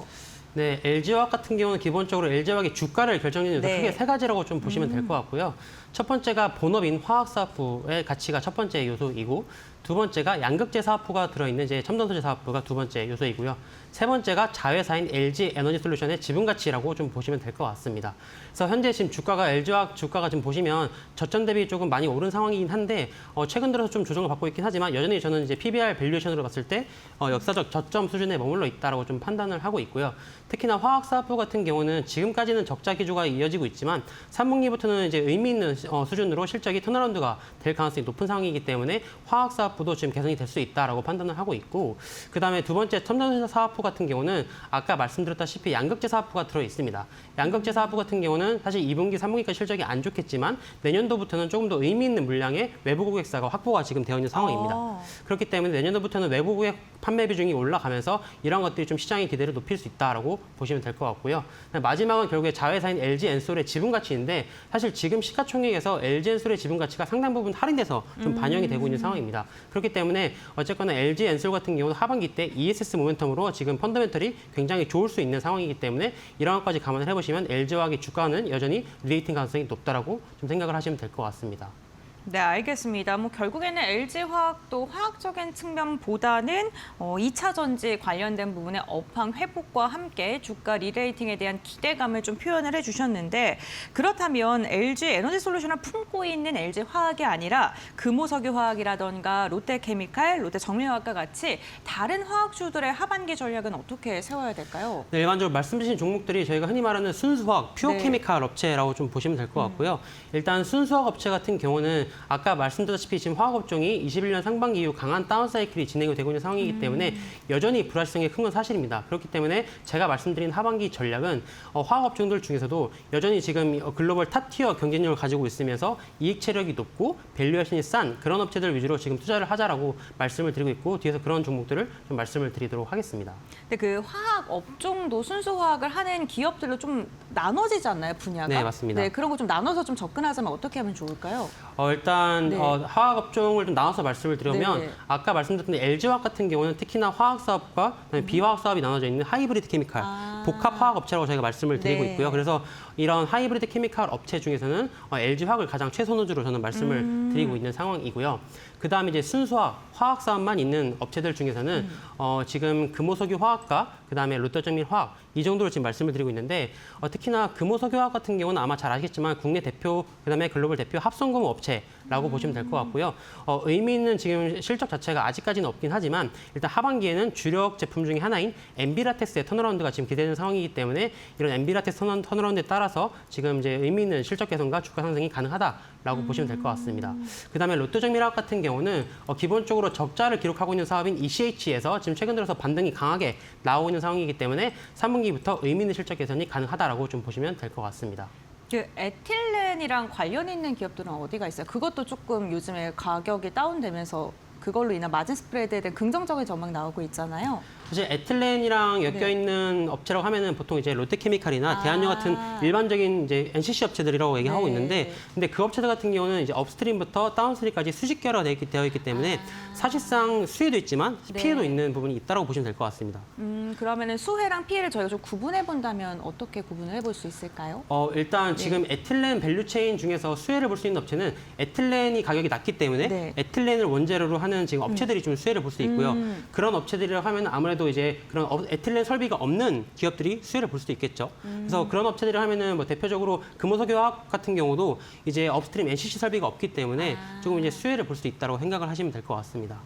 네, LG화학 같은 경우는 기본적으로 LG화학의 주가를 결정짓는 요소 네. 크게 세 가지라고 좀 보시면 될 것 같고요. 첫 번째가 본업인 화학사업부의 가치가 첫 번째 요소이고 두 번째가 양극재 사업부가 들어있는 이제 첨단소재 사업부가 두 번째 요소이고요. 세 번째가 자회사인 LG 에너지솔루션의 지분 가치라고 좀 보시면 될 것 같습니다. 그래서 현재 지금 LG화학 주가가 지금 보시면 저점 대비 조금 많이 오른 상황이긴 한데 최근 들어서 좀 조정을 받고 있긴 하지만 여전히 저는 이제 PBR 밸류에이션으로 봤을 때 역사적 저점 수준에 머물러 있다라고 좀 판단을 하고 있고요. 특히나 화학사업부 같은 경우는 지금까지는 적자 기조가 이어지고 있지만 3분기부터는 이제 의미 있는 수준으로 실적이 턴어라운드가 될 가능성이 높은 상황이기 때문에 화학 사업부도 지금 개선이 될 수 있다라고 판단을 하고 있고, 그다음에 두 번째 첨단회사 사업부 같은 경우는 아까 말씀드렸다시피 양극재 사업부가 들어 있습니다. 양극재 사업부 같은 경우는 사실 2분기, 3분기까지 실적이 안 좋겠지만 내년도부터는 조금 더 의미 있는 물량의 외부 고객사가 확보가 지금 되어 있는 상황입니다. 그렇기 때문에 내년도부터는 외부 고객 판매 비중이 올라가면서 이런 것들이 좀 시장의 기대를 높일 수 있다라고 보시면 될 것 같고요. 마지막은 결국에 자회사인 LG 엔솔의 지분 가치인데, 사실 지금 시가총액에서 LG 엔솔의 지분 가치가 상당 부분 할인돼서 좀 반영이 되고 있는 상황입니다. 그렇기 때문에 어쨌거나 LG 엔솔 같은 경우는 하반기 때 ESS 모멘텀으로 지금 펀더멘털이 굉장히 좋을 수 있는 상황이기 때문에 이런 것까지 감안을 해보시면 LG화학의 주가는 여전히 리레이팅 가능성이 높다라고 좀 생각을 하시면 될 것 같습니다. 네, 알겠습니다. 뭐 결국에는 LG화학도 화학적인 측면보다는 2차 전지 관련된 부분의 업황 회복과 함께 주가 리레이팅에 대한 기대감을 좀 표현을 해주셨는데, 그렇다면 LG 에너지솔루션을 품고 있는 LG화학이 아니라 금호석유화학이라던가 롯데케미칼, 롯데정밀화학과 같이 다른 화학주들의 하반기 전략은 어떻게 세워야 될까요? 네, 일반적으로 말씀 주신 종목들이 저희가 흔히 말하는 순수화학, 퓨어케미칼 업체라고 좀 보시면 될 것 같고요. 일단 순수화학 업체 같은 경우는 아까 말씀드렸다시피 지금 화학업종이 21년 상반기 이후 강한 다운사이클이 진행이 되고 있는 상황이기 때문에 여전히 불확실성이 큰 건 사실입니다. 그렇기 때문에 제가 말씀드린 하반기 전략은 화학업종들 중에서도 여전히 지금 글로벌 탑티어 경쟁력을 가지고 있으면서 이익 체력이 높고 밸류에이션이 싼 그런 업체들 위주로 지금 투자를 하자라고 말씀을 드리고 있고, 뒤에서 그런 종목들을 좀 말씀을 드리도록 하겠습니다. 근데 그 화학 업종도 순수화학을 하는 기업들로 좀 나눠지지 않나요, 분야가? 네, 맞습니다. 네, 그런 거 좀 나눠서 좀 접근하자면 어떻게 하면 좋을까요? 일단 네. 화학 업종을 좀 나눠서 말씀을 드리면, 네. 아까 말씀드렸던 LG화학 같은 경우는 특히나 화학 사업과 비화학 사업이 나눠져 있는 하이브리드 케미칼, 복합 화학 업체라고 저희가 말씀을 드리고 네. 있고요. 그래서 이런 하이브리드 케미칼 업체 중에서는 LG화학을 가장 최선호주로 저는 말씀을 드리고 있는 상황이고요. 그다음에 이제 순수화학, 화학 사업만 있는 업체들 중에서는 지금 금호석유화학과 그다음에 롯데정밀화학 이 정도로 지금 말씀을 드리고 있는데, 특히나 금호석유화학 같은 경우는 아마 잘 아시겠지만 국내 대표 그다음에 글로벌 대표 합성금호 업체라고 보시면 될 것 같고요. 의미 있는 지금 실적 자체가 아직까지는 없긴 하지만 일단 하반기에는 주력 제품 중에 하나인 엔비라텍스의 턴어라운드가 지금 기대되는 상황이기 때문에 이런 엔비라텍스 턴어라운드에 따라서 지금 이제 의미 있는 실적 개선과 주가 상승이 가능하다라고 보시면 될 것 같습니다. 그다음에 롯데정밀화학 같은 경우는 기본적으로 적자를 기록하고 있는 사업인 ECH에서 지금 최근 들어서 반등이 강하게 나오고 있는 상황이기 때문에 3분기부터 의미 있는 실적 개선이 가능하다라고 좀 보시면 될 것 같습니다. 그 에틸렌이랑 관련 있는 기업들은 어디가 있어요? 그것도 조금 요즘에 가격이 다운되면서 그걸로 인한 마진 스프레드에 대한 긍정적인 전망 나오고 있잖아요. 사실 에틸렌이랑 엮여있는 업체라고 하면은 보통 이제 롯데케미칼이나 대한유 같은 일반적인 이제 NCC 업체들이라고 얘기하고 있는데, 근데 그 업체들 같은 경우는 이제 업스트림부터 다운스트림까지 수직 계열화 되어 있기 때문에 사실상 수혜도 있지만 피해도 있는 부분이 있다고 보시면 될 것 같습니다. 그러면은 수혜랑 피해를 저희가 좀 구분해 본다면 어떻게 구분을 해볼 수 있을까요? 일단 지금 에틸렌 밸류체인 중에서 수혜를 볼 수 있는 업체는 에틸렌이 가격이 낮기 때문에 에틸렌을 원재료로 하는 지금 업체들이 좀 수혜를 볼 수 있고요. 그런 업체들이라고 하면 아무래도 이제 그런 에틸렌 설비가 없는 기업들이 수혜를 볼 수도 있겠죠. 그래서 그런 업체들을 하면은 뭐 대표적으로 금호석유화학 같은 경우도 이제 업스트림 NCC 설비가 없기 때문에 조금 이제 수혜를 볼 수 있다고 생각을 하시면 될 것 같습니다.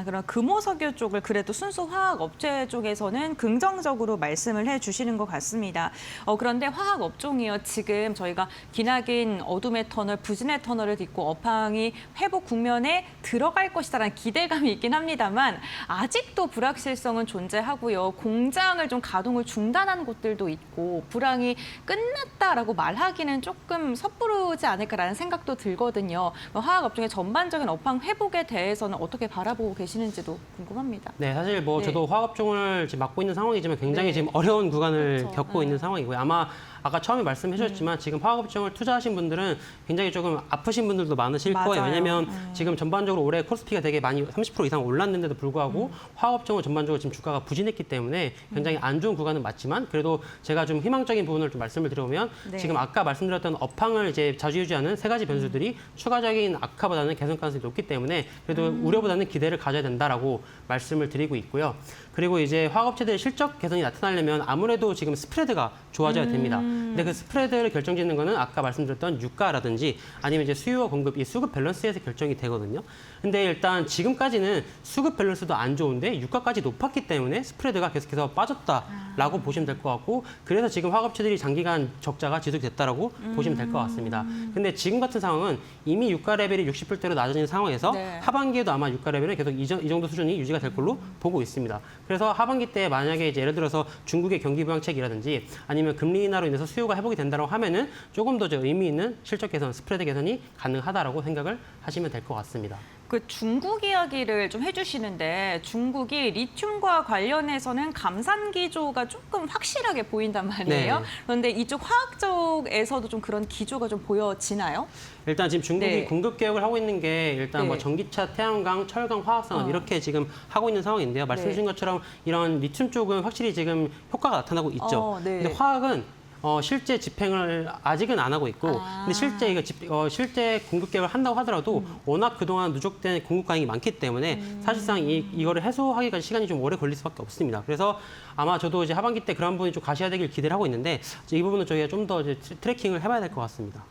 그럼 금호석유 쪽을 그래도 순수 화학 업체 쪽에서는 긍정적으로 말씀을 해주시는 것 같습니다. 그런데 화학 업종이요, 지금 저희가 기나긴 어둠의 터널, 부진의 터널을 딛고 업황이 회복 국면에 들어갈 것이다라는 기대감이 있긴 합니다만 아직도 불확실성은 존재하고요. 공장을 좀 가동을 중단하는 곳들도 있고 불황이 끝났다라고 말하기는 조금 섣부르지 않을까라는 생각도 들거든요. 화학 업종의 전반적인 업황 회복에 대해서는 어떻게 바라보고 계시는지도 궁금합니다. 네, 사실 뭐 저도 화학업종을 지금 맡고 있는 상황이지만 굉장히 지금 어려운 구간을 겪고 있는 상황이고요. 아마 아까 처음에 말씀해 주셨지만 지금 화학업종을 투자하신 분들은 굉장히 조금 아프신 분들도 많으실 거예요. 왜냐하면 지금 전반적으로 올해 코스피가 되게 많이 30% 이상 올랐는데도 불구하고 화학업종은 전반적으로 지금 주가가 부진했기 때문에 굉장히 안 좋은 구간은 맞지만 그래도 제가 좀 희망적인 부분을 좀 말씀을 드려보면 지금 아까 말씀드렸던 업황을 이제 좌지우지하는 세 가지 변수들이 추가적인 악화보다는 개선 가능성이 높기 때문에 그래도 우려보다는 기대를 가져야 된다라고 말씀을 드리고 있고요. 그리고 이제 화학업체들의 실적 개선이 나타나려면 아무래도 지금 스프레드가 좋아져야 됩니다. 근데 그 스프레드를 결정짓는 거는 아까 말씀드렸던 유가라든지 아니면 이제 수요와 공급, 이 수급 밸런스에서 결정이 되거든요. 근데 일단 지금까지는 수급 밸런스도 안 좋은데 유가까지 높았기 때문에 스프레드가 계속해서 빠졌다라고 보시면 될 것 같고, 그래서 지금 화학업체들이 장기간 적자가 지속됐다라고 보시면 될 것 같습니다. 근데 지금 같은 상황은 이미 유가 레벨이 60불대로 낮아진 상황에서 네. 하반기에도 아마 유가 레벨은 계속 이 정도 수준이 유지가 될 걸로 보고 있습니다. 그래서 하반기 때 만약에 이제 예를 들어서 중국의 경기 부양책이라든지 아니면 금리 인하로 인해서 수요가 회복이 된다고 하면은 조금 더 의미 있는 실적 개선, 스프레드 개선이 가능하다라고 생각을 하시면 될 것 같습니다. 그 중국 이야기를 좀 해주시는데 중국이 리튬과 관련해서는 감산 기조가 조금 확실하게 보인단 말이에요. 네. 그런데 이쪽 화학 쪽에서도 좀 그런 기조가 좀 보여지나요? 일단 지금 중국이 네. 공급 개혁을 하고 있는 게 일단 뭐 네. 전기차, 태양광, 철강, 화학산업 이렇게 지금 하고 있는 상황인데요. 말씀 주신 것처럼 이런 리튬 쪽은 확실히 지금 효과가 나타나고 있죠. 네. 근데 화학은 실제 집행을 아직은 안 하고 있고, 근데 실제 실제 공급 개혁을 한다고 하더라도 워낙 그동안 누적된 공급 과잉이 많기 때문에 사실상 이거를 해소하기까지 시간이 좀 오래 걸릴 수밖에 없습니다. 그래서 아마 저도 이제 하반기 때 그런 부분이 좀 가시화되길 기대를 하고 있는데 이 부분은 저희가 좀 더 트래킹을 해봐야 될 것 같습니다.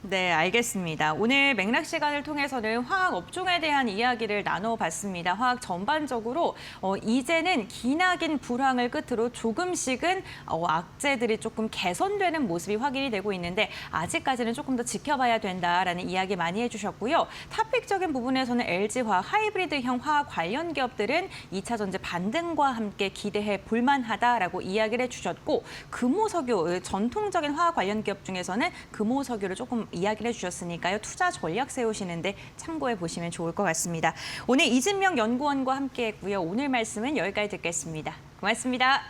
네, 알겠습니다. 오늘 맥락 시간을 통해서는 화학 업종에 대한 이야기를 나눠봤습니다. 화학 전반적으로 이제는 기나긴 불황을 끝으로 조금씩은 악재들이 조금 개선되는 모습이 확인이 되고 있는데 아직까지는 조금 더 지켜봐야 된다라는 이야기 많이 해주셨고요. 탑픽적인 부분에서는 LG화학 하이브리드형 화학 관련 기업들은 2차 전지 반등과 함께 기대해 볼만하다라고 이야기를 해주셨고, 금호석유 전통적인 화학 관련 기업 중에서는 금호석유를 조금 이야기를 해주셨으니까요. 투자 전략 세우시는데 참고해 보시면 좋을 것 같습니다. 오늘 이진명 연구원과 함께했고요. 오늘 말씀은 여기까지 듣겠습니다. 고맙습니다.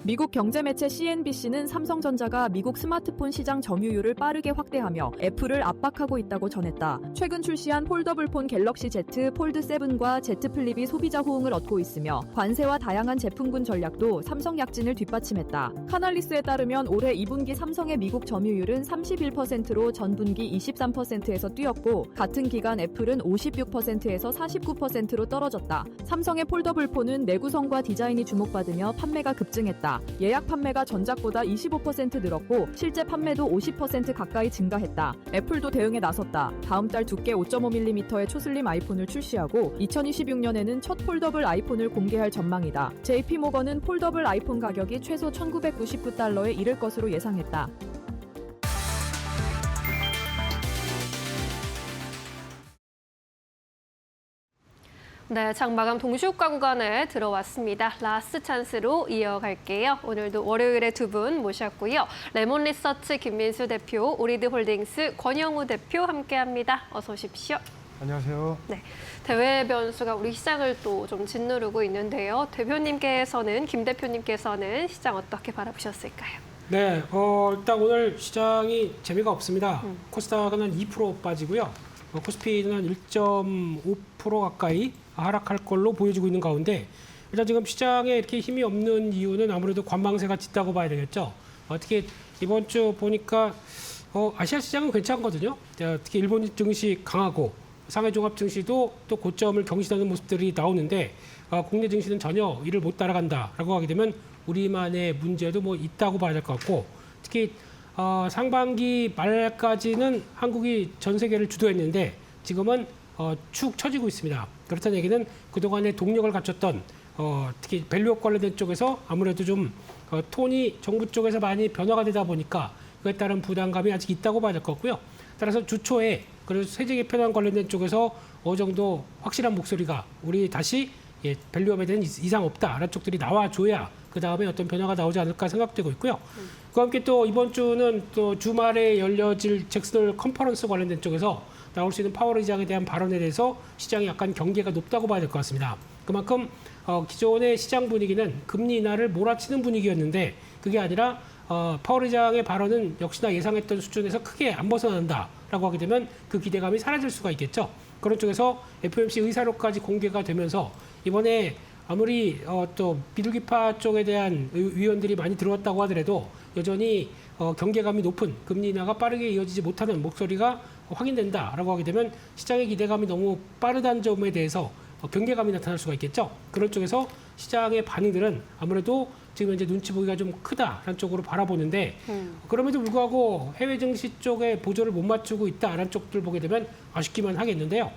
미국 경제매체 CNBC는 삼성전자가 미국 스마트폰 시장 점유율을 빠르게 확대하며 애플을 압박하고 있다고 전했다. 최근 출시한 폴더블폰 갤럭시 Z, 폴드 7과 Z 플립이 소비자 호응을 얻고 있으며 관세와 다양한 제품군 전략도 삼성 약진을 뒷받침했다. 카날리스에 따르면 올해 2분기 삼성의 미국 점유율은 31%로 전분기 23%에서 뛰었고 같은 기간 애플은 56%에서 49%로 떨어졌다. 삼성의 폴더블폰은 내구성과 디자인이 주목받으며 판매가 급증했다. 예약 판매가 전작보다 25% 늘었고 실제 판매도 50% 가까이 증가했다. 애플도 대응에 나섰다. 다음 달 두께 5.5mm의 초슬림 아이폰을 출시하고 2026년에는 첫 폴더블 아이폰을 공개할 전망이다. JP모건은 폴더블 아이폰 가격이 최소 $1,999에 이를 것으로 예상했다. 네, 장마감 동시효과 구간에 들어왔습니다. 라스트 찬스로 이어갈게요. 오늘도 월요일에 두 분 모셨고요. 레몬리서치 김민수 대표, 오리드홀딩스 권영우 대표 함께합니다. 어서 오십시오. 안녕하세요. 네, 대외 변수가 우리 시장을 또 좀 짓누르고 있는데요. 김 대표님께서는 시장 어떻게 바라보셨을까요? 네, 일단 오늘 시장이 재미가 없습니다. 코스닥은 2% 빠지고요. 코스피는 한 1.5% 가까이 하락할 걸로 보여지고 있는 가운데 일단 지금 시장에 이렇게 힘이 없는 이유는 아무래도 관망세가 짙다고 봐야 되겠죠. 특히 이번 주 보니까 아시아 시장은 괜찮거든요. 특히 일본 증시 강하고 상해 종합 증시도 또 고점을 경신하는 모습들이 나오는데 국내 증시는 전혀 이를 못 따라간다라고 하게 되면 우리만의 문제도 뭐 있다고 봐야 될 것 같고 특히 상반기 말까지는 한국이 전 세계를 주도했는데 지금은 축 처지고 있습니다. 그렇다는 얘기는 그동안의 동력을 갖췄던 특히 밸류업 관련된 쪽에서 아무래도 좀 톤이 정부 쪽에서 많이 변화가 되다 보니까 그에 따른 부담감이 아직 있다고 봐야 될 것 같고요. 따라서 주초에 그리고 세제 개편안 관련된 쪽에서 어느 정도 확실한 목소리가 우리 다시 밸류업에 대한 이상 없다라는 쪽들이 나와줘야 그 다음에 어떤 변화가 나오지 않을까 생각되고 있고요. 그와 함께 또 이번 주는 또 주말에 열려질 잭슨홀 컨퍼런스 관련된 쪽에서 나올 수 있는 파월 의장에 대한 발언에 대해서 시장이 약간 경계가 높다고 봐야 될 것 같습니다. 그만큼 기존의 시장 분위기는 금리 인하를 몰아치는 분위기였는데 그게 아니라 파월 의장의 발언은 역시나 예상했던 수준에서 크게 안 벗어난다라고 하게 되면 그 기대감이 사라질 수가 있겠죠. 그런 쪽에서 FOMC 의사록까지 공개가 되면서 이번에 아무리 또 비둘기파 쪽에 대한 위원들이 많이 들어왔다고 하더라도 여전히 경계감이 높은 금리 인하가 빠르게 이어지지 못하는 목소리가 확인된다라고 하게 되면 시장의 기대감이 너무 빠르다는 점에 대해서 경계감이 나타날 수가 있겠죠. 그런 쪽에서 시장의 반응들은 아무래도 지금 현재 눈치 보기가 좀 크다라는 쪽으로 바라보는데 그럼에도 불구하고 해외 증시 쪽에 보조를 못 맞추고 있다라는 쪽들 보게 되면 아쉽기만 하겠는데요.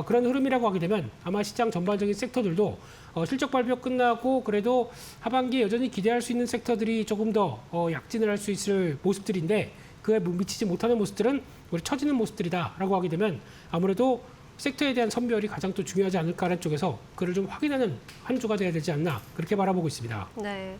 그런 흐름이라고 하게 되면 아마 시장 전반적인 섹터들도 실적 발표 끝나고 그래도 하반기에 여전히 기대할 수 있는 섹터들이 조금 더 약진을 할 수 있을 모습들인데 그에 미치지 못하는 모습들은 우리 처지는 모습들이다라고 하게 되면 아무래도 섹터에 대한 선별이 가장 또 중요하지 않을까라는 쪽에서 그를 좀 확인하는 한 주가 돼야 되지 않나 그렇게 바라보고 있습니다. 네.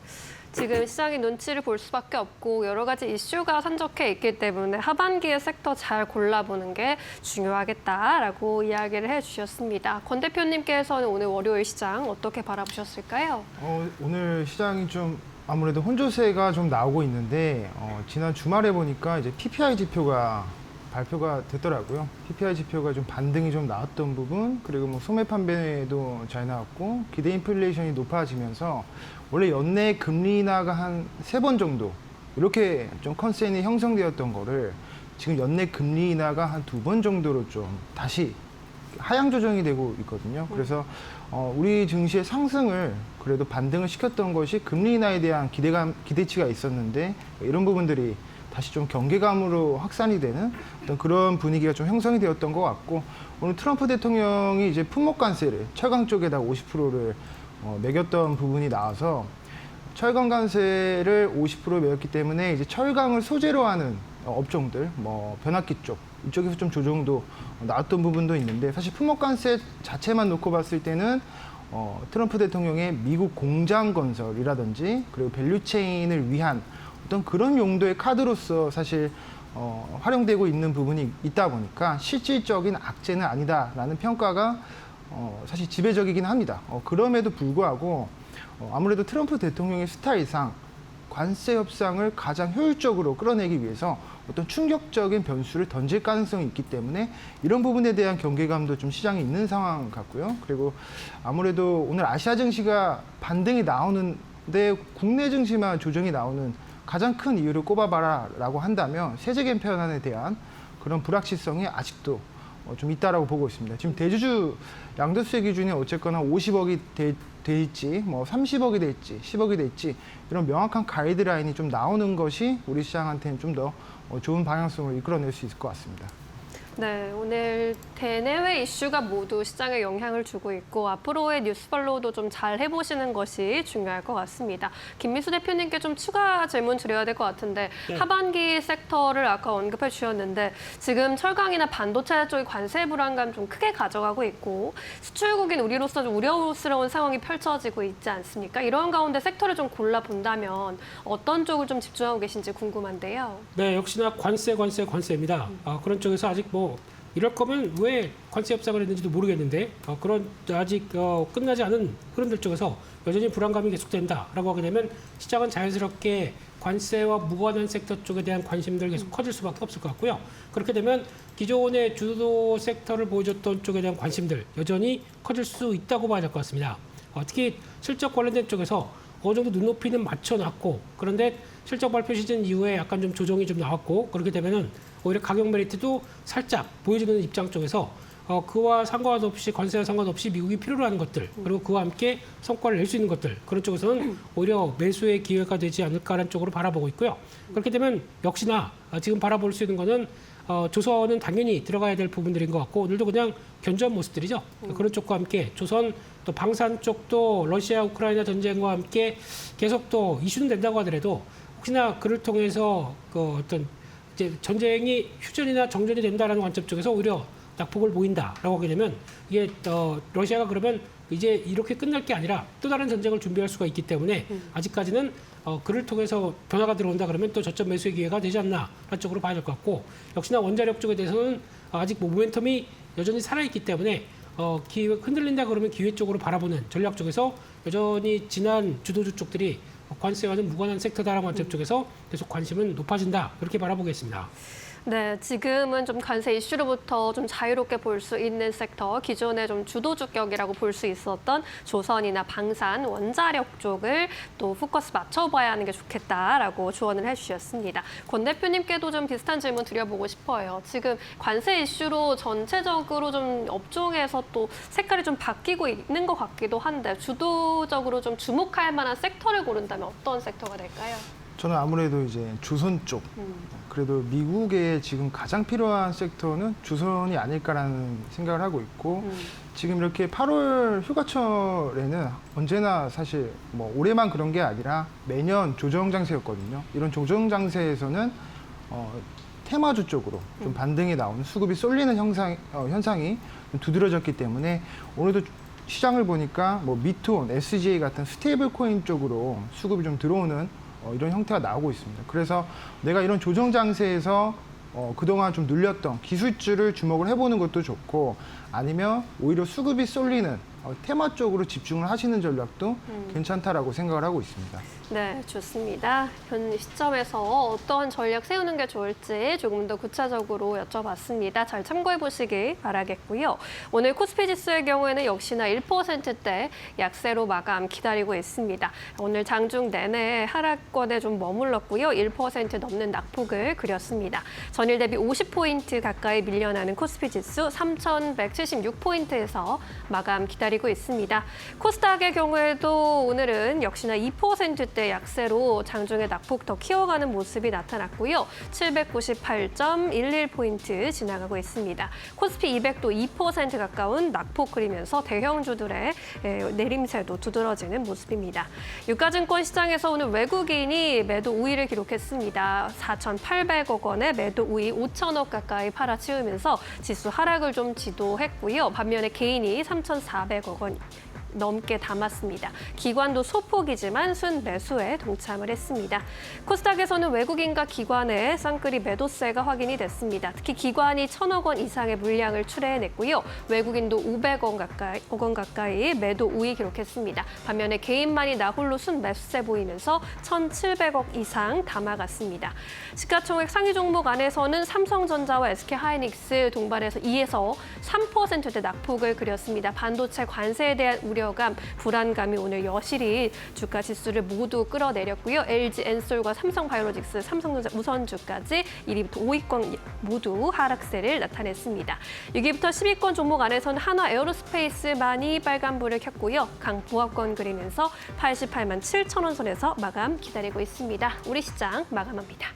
지금 시장이 눈치를 볼 수밖에 없고 여러 가지 이슈가 산적해 있기 때문에 하반기에 섹터 잘 골라보는 게 중요하겠다라고 이야기를 해주셨습니다. 권 대표님께서는 오늘 월요일 시장 어떻게 바라보셨을까요? 오늘 시장이 좀 아무래도 혼조세가 좀 나오고 있는데 지난 주말에 보니까 이제 PPI 지표가 발표가 됐더라고요. PPI 지표가 좀 반등이 좀 나왔던 부분, 그리고 뭐 소매 판매도 잘 나왔고 기대 인플레이션이 높아지면서 원래 연내 금리 인하가 한 3번 정도 이렇게 좀 컨센이 형성되었던 거를 지금 연내 금리 인하가 한 2번 정도로 좀 다시 하향 조정이 되고 있거든요. 그래서 우리 증시의 상승을 그래도 반등을 시켰던 것이 금리 인하에 대한 기대치가 있었는데 이런 부분들이 다시 좀 경계감으로 확산이 되는 어떤 그런 분위기가 좀 형성이 되었던 것 같고 오늘 트럼프 대통령이 이제 품목 관세를 철강 쪽에다 50%를 매겼던 부분이 나와서 철강 관세를 50% 매겼기 때문에 이제 철강을 소재로 하는 업종들, 뭐 변압기 쪽 이쪽에서 좀 조정도 나왔던 부분도 있는데 사실 품목 관세 자체만 놓고 봤을 때는 트럼프 대통령의 미국 공장 건설이라든지 그리고 밸류체인을 위한 어떤 그런 용도의 카드로서 사실 활용되고 있는 부분이 있다 보니까 실질적인 악재는 아니다라는 평가가 사실 지배적이긴 합니다. 그럼에도 불구하고 아무래도 트럼프 대통령의 스타일상 관세 협상을 가장 효율적으로 끌어내기 위해서 어떤 충격적인 변수를 던질 가능성이 있기 때문에 이런 부분에 대한 경계감도 좀 시장에 있는 상황 같고요. 그리고 아무래도 오늘 아시아 증시가 반등이 나오는데 국내 증시만 조정이 나오는 가장 큰 이유를 꼽아봐라라고 한다면 세제 개편안에 대한 그런 불확실성이 아직도 좀 있다라고 보고 있습니다. 지금 대주주 양도세 기준이 어쨌거나 50억이 될지, 뭐 30억이 될지, 10억이 될지 이런 명확한 가이드라인이 좀 나오는 것이 우리 시장한테는 좀 더 좋은 방향성을 이끌어낼 수 있을 것 같습니다. 네, 오늘 대내외 이슈가 모두 시장에 영향을 주고 있고 앞으로의 뉴스 팔로우도 좀 잘 해보시는 것이 중요할 것 같습니다. 김민수 대표님께 좀 추가 질문 드려야 될 것 같은데 네. 하반기 섹터를 아까 언급해 주셨는데 지금 철강이나 반도체 쪽이 관세 불안감 좀 크게 가져가고 있고 수출국인 우리로서 좀 우려스러운 상황이 펼쳐지고 있지 않습니까? 이런 가운데 섹터를 좀 골라본다면 어떤 쪽을 좀 집중하고 계신지 궁금한데요. 네, 역시나 관세입니다. 그런 쪽에서 아직 뭐 이럴 거면 왜 관세 협상을 했는지도 모르겠는데 그런 아직 끝나지 않은 흐름들 쪽에서 여전히 불안감이 계속된다라고 하게 되면 시장은 자연스럽게 관세와 무관한 sek터 쪽에 대한 관심들 계속 커질 수밖에 없을 것 같고요. 그렇게 되면 기존의 주도 섹터를 보여줬던 쪽에 대한 관심들 여전히 커질 수 있다고 봐야 될 것 같습니다. 특히 실적 관련된 쪽에서 어느 정도 눈높이는 맞춰놨고 그런데 실적 발표 시즌 이후에 약간 좀 조정이 좀 나왔고 그렇게 되면은 오히려 가격 메리트도 살짝 보여주는 입장 쪽에서 그와 상관없이 관세와 상관없이 미국이 필요로 하는 것들 그리고 그와 함께 성과를 낼 수 있는 것들 그런 쪽에서는 오히려 매수의 기회가 되지 않을까라는 쪽으로 바라보고 있고요. 그렇게 되면 역시나 지금 바라볼 수 있는 거는 조선은 당연히 들어가야 될 부분들인 것 같고 오늘도 그냥 견조한 모습들이죠. 그런 쪽과 함께 조선 또 방산 쪽도 러시아 우크라이나 전쟁과 함께 계속 또 이슈는 된다고 하더라도 혹시나 그를 통해서 그 어떤 이제 전쟁이 휴전이나 정전이 된다라는 관점 쪽에서 오히려 낙폭을 보인다라고 하게 되면 이게 러시아가 그러면 이제 이렇게 끝날 게 아니라 또 다른 전쟁을 준비할 수가 있기 때문에 아직까지는 그를 통해서 변화가 들어온다 그러면 또 저점 매수의 기회가 되지 않나 라는 쪽으로 봐야 될 것 같고 역시나 원자력 쪽에 대해서는 아직 모멘텀이 여전히 살아있기 때문에 기회 흔들린다 그러면 기회 쪽으로 바라보는 전략 쪽에서 여전히 지난 주도주 쪽들이 관세와는 무관한 섹터다라는 관점 쪽에서 계속 관심은 높아진다 그렇게 바라보겠습니다. 네, 지금은 좀 관세 이슈로부터 좀 자유롭게 볼 수 있는 섹터, 기존에 좀 주도주격이라고 볼 수 있었던 조선이나 방산, 원자력 쪽을 또 포커스 맞춰봐야 하는 게 좋겠다라고 조언을 해주셨습니다. 권 대표님께도 좀 비슷한 질문 드려보고 싶어요. 지금 관세 이슈로 전체적으로 좀 업종에서 또 색깔이 좀 바뀌고 있는 것 같기도 한데 주도적으로 좀 주목할 만한 섹터를 고른다면 어떤 섹터가 될까요? 저는 아무래도 이제 조선 쪽. 그래도 미국에 지금 가장 필요한 섹터는 조선이 아닐까라는 생각을 하고 있고 지금 이렇게 8월 휴가철에는 언제나 사실 뭐 올해만 그런 게 아니라 매년 조정 장세였거든요. 이런 조정 장세에서는 테마주 쪽으로 좀 반등이 나오는 수급이 쏠리는 현상이 좀 두드러졌기 때문에 오늘도 시장을 보니까 뭐 미톤, SGA 같은 스테이블 코인 쪽으로 수급이 좀 들어오는 이런 형태가 나오고 있습니다. 그래서 내가 이런 조정 장세에서 그동안 좀 눌렸던 기술주를 주목을 해보는 것도 좋고 아니면 오히려 수급이 쏠리는 테마 쪽으로 집중을 하시는 전략도 괜찮다라고 생각을 하고 있습니다. 네, 좋습니다. 현 시점에서 어떠한 전략 세우는 게 좋을지 조금 더 구체적으로 여쭤봤습니다. 잘 참고해 보시길 바라겠고요. 오늘 코스피 지수의 경우에는 역시나 1%대 약세로 마감 기다리고 있습니다. 오늘 장중 내내 하락권에 좀 머물렀고요. 1% 넘는 낙폭을 그렸습니다. 전일 대비 50포인트 가까이 밀려나는 코스피 지수 3,176포인트에서 마감 기다리고 있습니다. 코스닥의 경우에도 오늘은 역시나 2%대 약세로 장중에 낙폭 더 키워가는 모습이 나타났고요. 798.11포인트 지나가고 있습니다. 코스피 200도 2% 가까운 낙폭 그리면서 대형주들의 내림세도 두드러지는 모습입니다. 유가증권 시장에서 오늘 외국인이 매도 우위를 기록했습니다. 4,800억 원의 매도 우위 5천억 가까이 팔아치우면서 지수 하락을 좀 지도했고요. 반면에 개인이 3,400억 원 넘게 담았습니다. 기관도 소폭이지만 순매수에 동참을 했습니다. 코스닥에서는 외국인과 기관의 쌍끌이 매도세가 확인이 됐습니다. 특히 기관이 1,000억 원 이상의 물량을 출회해냈고요. 외국인도 500억 원 가까이 매도 우위 기록했습니다. 반면에 개인만이 나홀로 순매수세 보이면서 1,700억 이상 담아갔습니다. 시가총액 상위 종목 안에서는 삼성전자와 SK하이닉스 동반해서 2에서 3%대 낙폭을 그렸습니다. 반도체 관세에 대한 우려감, 불안감이 오늘 여실히 주가 지수를 모두 끌어내렸고요. LG 엔솔과 삼성바이오로직스, 삼성전자 우선주까지 1위부터 5위권 모두 하락세를 나타냈습니다. 6위부터 10위권 종목 안에서는 한화 에어로스페이스만이 빨간불을 켰고요. 강보합권 그리면서 88만 7천 원 선에서 마감 기다리고 있습니다. 우리 시장 마감합니다.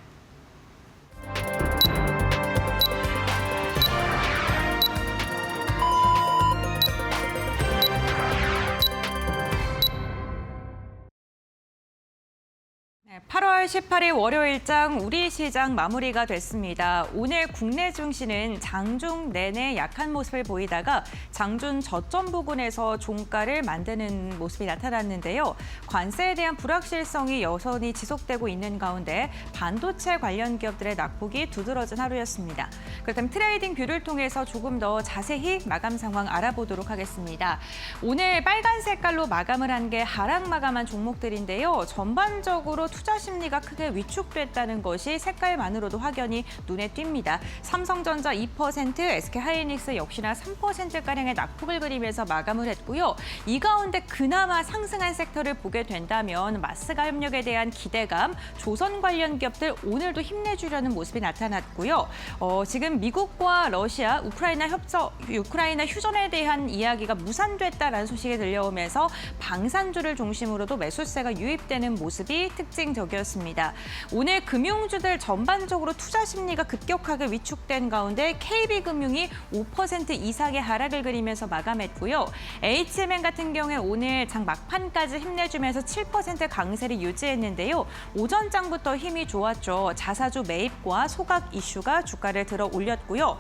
네, 8월 18일 월요일장 우리 시장 마무리가 됐습니다. 오늘 국내 증시는 장중 내내 약한 모습을 보이다가 장중 저점 부근에서 종가를 만드는 모습이 나타났는데요. 관세에 대한 불확실성이 여전히 지속되고 있는 가운데 반도체 관련 기업들의 낙폭이 두드러진 하루였습니다. 그렇다면 트레이딩 뷰를 통해서 조금 더 자세히 마감 상황 알아보도록 하겠습니다. 오늘 빨간 색깔로 마감을 한 게 하락 마감한 종목들인데요. 전반적으로 투자 심리가 심리가 크게 위축됐다는 것이 색깔만으로도 확연히 눈에 띕니다. 삼성전자 2%, SK하이닉스 역시나 3%가량의 낙폭을 그리면서 마감을 했고요. 이 가운데 그나마 상승한 섹터를 보게 된다면 마스가 협력에 대한 기대감, 조선 관련 기업들 오늘도 힘내주려는 모습이 나타났고요. 지금 미국과 러시아, 우크라이나 휴전에 대한 이야기가 무산됐다라는 소식이 들려오면서 방산주를 중심으로도 매수세가 유입되는 모습이 특징적이었습니다. 오늘 금융주들 전반적으로 투자 심리가 급격하게 위축된 가운데 KB금융이 5% 이상의 하락을 그리면서 마감했고요. HMN 같은 경우에 오늘 장 막판까지 힘내주면서 7% 강세를 유지했는데요. 오전장부터 힘이 좋았죠. 자사주 매입과 소각 이슈가 주가를 들어 올렸고요.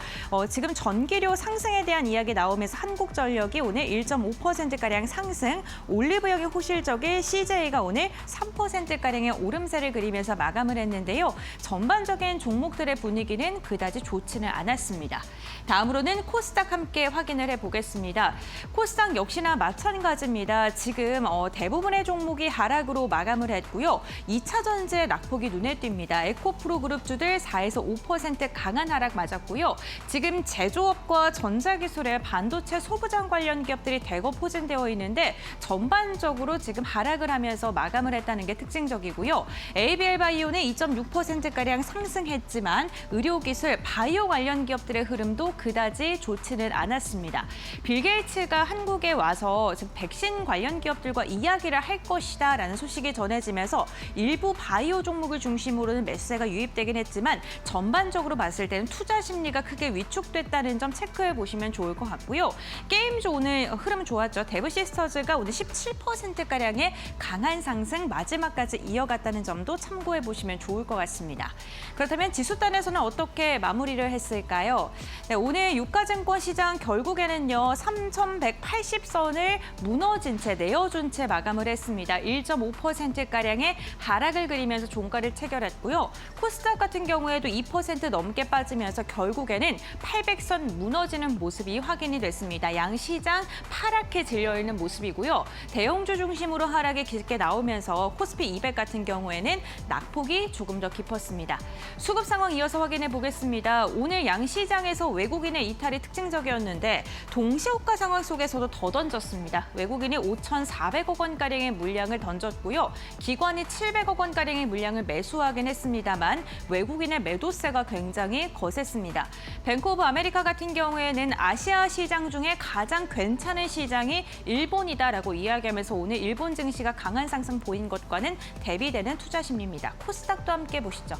지금 전기료 상승에 대한 이야기 나오면서 한국전력이 오늘 1.5%가량 상승, 올리브영의 호실적인 CJ가 오늘 3%가량의 오름세를 그리면서 마감을 했는데요. 전반적인 종목들의 분위기는 그다지 좋지는 않았습니다. 다음으로는 코스닥 함께 확인을 해보겠습니다. 코스닥 역시나 마찬가지입니다. 지금 대부분의 종목이 하락으로 마감을 했고요. 2차 전지의 낙폭이 눈에 띕니다. 에코프로 그룹주들 4에서 5% 강한 하락 맞았고요. 지금 제조업과 전자기술의 반도체 소부장 관련 기업들이 대거 포진되어 있는데 전반적으로 지금 하락을 하면서 마감을 했다는 게 특징적이고요. ABL바이오는 2.6%가량 상승했지만 의료기술, 바이오 관련 기업들의 흐름도 그다지 좋지는 않았습니다. 빌 게이츠가 한국에 와서 지금 백신 관련 기업들과 이야기를 할 것이다라는 소식이 전해지면서 일부 바이오 종목을 중심으로는 매수세가 유입되긴 했지만 전반적으로 봤을 때는 투자 심리가 크게 위축됐다는 점 체크해 보시면 좋을 것 같고요. 게임주 오늘 흐름 좋았죠. 데브시스터즈가 오늘 17%가량의 강한 상승 마지막까지 이어갔다는 점도 참고해 보시면 좋을 것 같습니다. 그렇다면 지수단에서는 어떻게 마무리를 했을까요? 네, 오늘 유가증권 시장 결국에는요. 3,180선을 무너진 채 내어준 채 마감을 했습니다. 1.5%가량의 하락을 그리면서 종가를 체결했고요. 코스닥 같은 경우에도 2% 넘게 빠지면서 결국에는 800선 무너지는 모습이 확인이 됐습니다. 양시장 파랗게 질려있는 모습이고요. 대형주 중심으로 하락이 깊게 나오면서 코스피 200 같은 경우에는 낙폭이 조금 더 깊었습니다. 수급 상황 이어서 확인해 보겠습니다. 오늘 양시장에서 외국인의 이탈이 특징적이었는데 동시호가 상황 속에서도 더 던졌습니다. 외국인이 5,400억 원가량의 물량을 던졌고요. 기관이 700억 원가량의 물량을 매수하긴 했습니다만 외국인의 매도세가 굉장히 거셌습니다. 뱅크 오브 아메리카 같은 경우에는 아시아 시장 중에 가장 괜찮은 시장이 일본이다라고 이야기하면서 오늘 일본 증시가 강한 상승 보인 것과는 대비되는 투자 심리입니다. 코스닥도 함께 보시죠.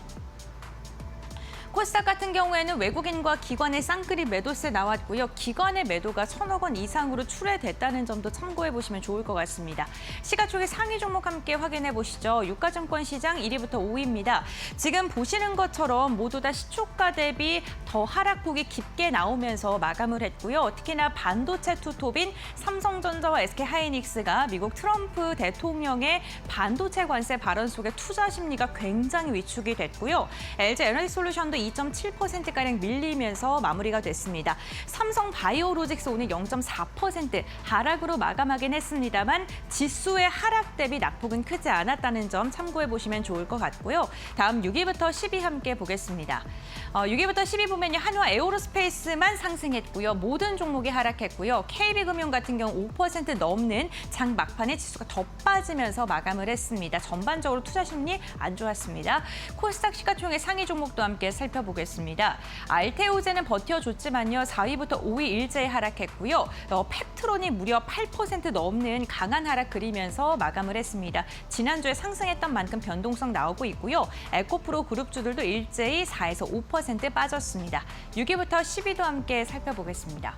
코스닥 같은 경우에는 외국인과 기관의 쌍끌이 매도세 나왔고요. 기관의 매도가 1,000억 원 이상으로 출회됐다는 점도 참고해 보시면 좋을 것 같습니다. 시가총액 상위 종목 함께 확인해 보시죠. 유가증권 시장 1위부터 5위입니다. 지금 보시는 것처럼 모두 다 시초가 대비 더 하락폭이 깊게 나오면서 마감을 했고요. 특히나 반도체 투톱인 삼성전자와 SK하이닉스가 미국 트럼프 대통령의 반도체 관세 발언 속에 투자 심리가 굉장히 위축이 됐고요. LG에너지솔루션도 2.7%가량 밀리면서 마무리가 됐습니다. 삼성 바이오로직스 오늘 0.4% 하락으로 마감하긴 했습니다만 지수의 하락 대비 낙폭은 크지 않았다는 점 참고해 보시면 좋을 것 같고요. 다음 6위부터 10위 함께 보겠습니다. 6위부터 10위 보면요. 한화 에어로스페이스만 상승했고요. 모든 종목이 하락했고요. KB금융 같은 경우 5% 넘는 장 막판에 지수가 더 빠지면서 마감을 했습니다. 전반적으로 투자 심리 안 좋았습니다. 코스닥 시가총액 상위 종목도 함께 살펴보겠습니다. 알테오제는 버텨줬지만요. 4위부터 5위 일제히 하락했고요. 펩트론이 무려 8% 넘는 강한 하락 그리면서 마감을 했습니다. 지난주에 상승했던 만큼 변동성 나오고 있고요. 에코프로 그룹주들도 일제히 4에서 5% 빠졌습니다. 6위부터 10위도 함께 살펴보겠습니다.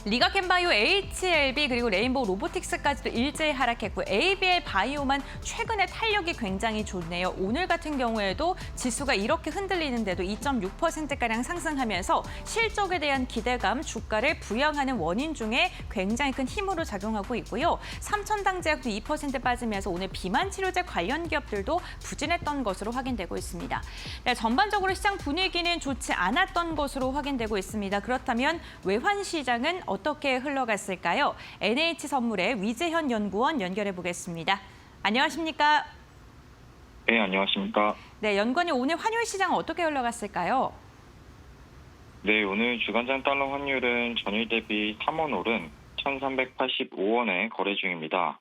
리가켄바이오, HLB 그리고 레인보우 로보틱스까지도 일제히 하락했고 ABL 바이오만 최근에 탄력이 굉장히 좋네요. 오늘 같은 경우에도 지수가 이렇게 흔들리는데도 2.6%가량 상승하면서 실적에 대한 기대감, 주가를 부양하는 원인 중에 굉장히 큰 힘으로 작용하고 있고요. 삼천당제약도 2% 빠지면서 오늘 비만 치료제 관련 기업들도 부진했던 것으로 확인되고 있습니다. 네, 전반적으로 시장 분위기는 좋지 않았던 것으로 확인되고 있습니다. 그렇다면 외환 시장은 어떻게 흘러갔을까요? NH선물의 위재현 연구원 연결해 보겠습니다. 안녕하십니까? 네, 안녕하십니까. 네, 연관이 오늘 환율 시장 어떻게 흘러갔을까요? 네, 오늘 주간장 달러 환율은 전일 대비 3원 오른 1,385원에 거래 중입니다.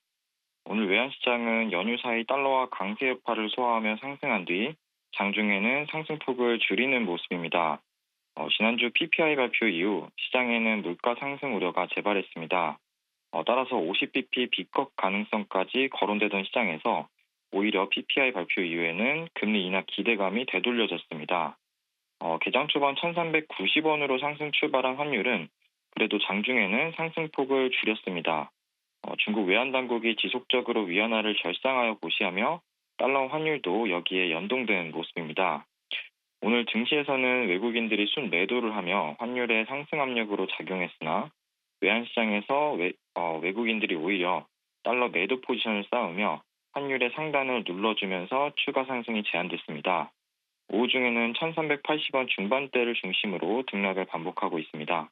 오늘 외환시장은 연휴 사이 달러와 강세 여파를 소화하며 상승한 뒤 장중에는 상승폭을 줄이는 모습입니다. 지난주 PPI 발표 이후 시장에는 물가 상승 우려가 재발했습니다. 따라서 50bp 비컷 가능성까지 거론되던 시장에서 오히려 PPI 발표 이후에는 금리 인하 기대감이 되돌려졌습니다. 개장 초반 1,390원으로 상승 출발한 환율은 그래도 장중에는 상승폭을 줄였습니다. 중국 외환당국이 지속적으로 위안화를 절상하여 고시하며 달러 환율도 여기에 연동되는 모습입니다. 오늘 증시에서는 외국인들이 순매도를 하며 환율의 상승 압력으로 작용했으나 외환시장에서 외국인들이 오히려 달러 매도 포지션을 쌓으며 환율의 상단을 눌러주면서 추가 상승이 제한됐습니다. 오후 중에는 1,380원 중반대를 중심으로 등락을 반복하고 있습니다.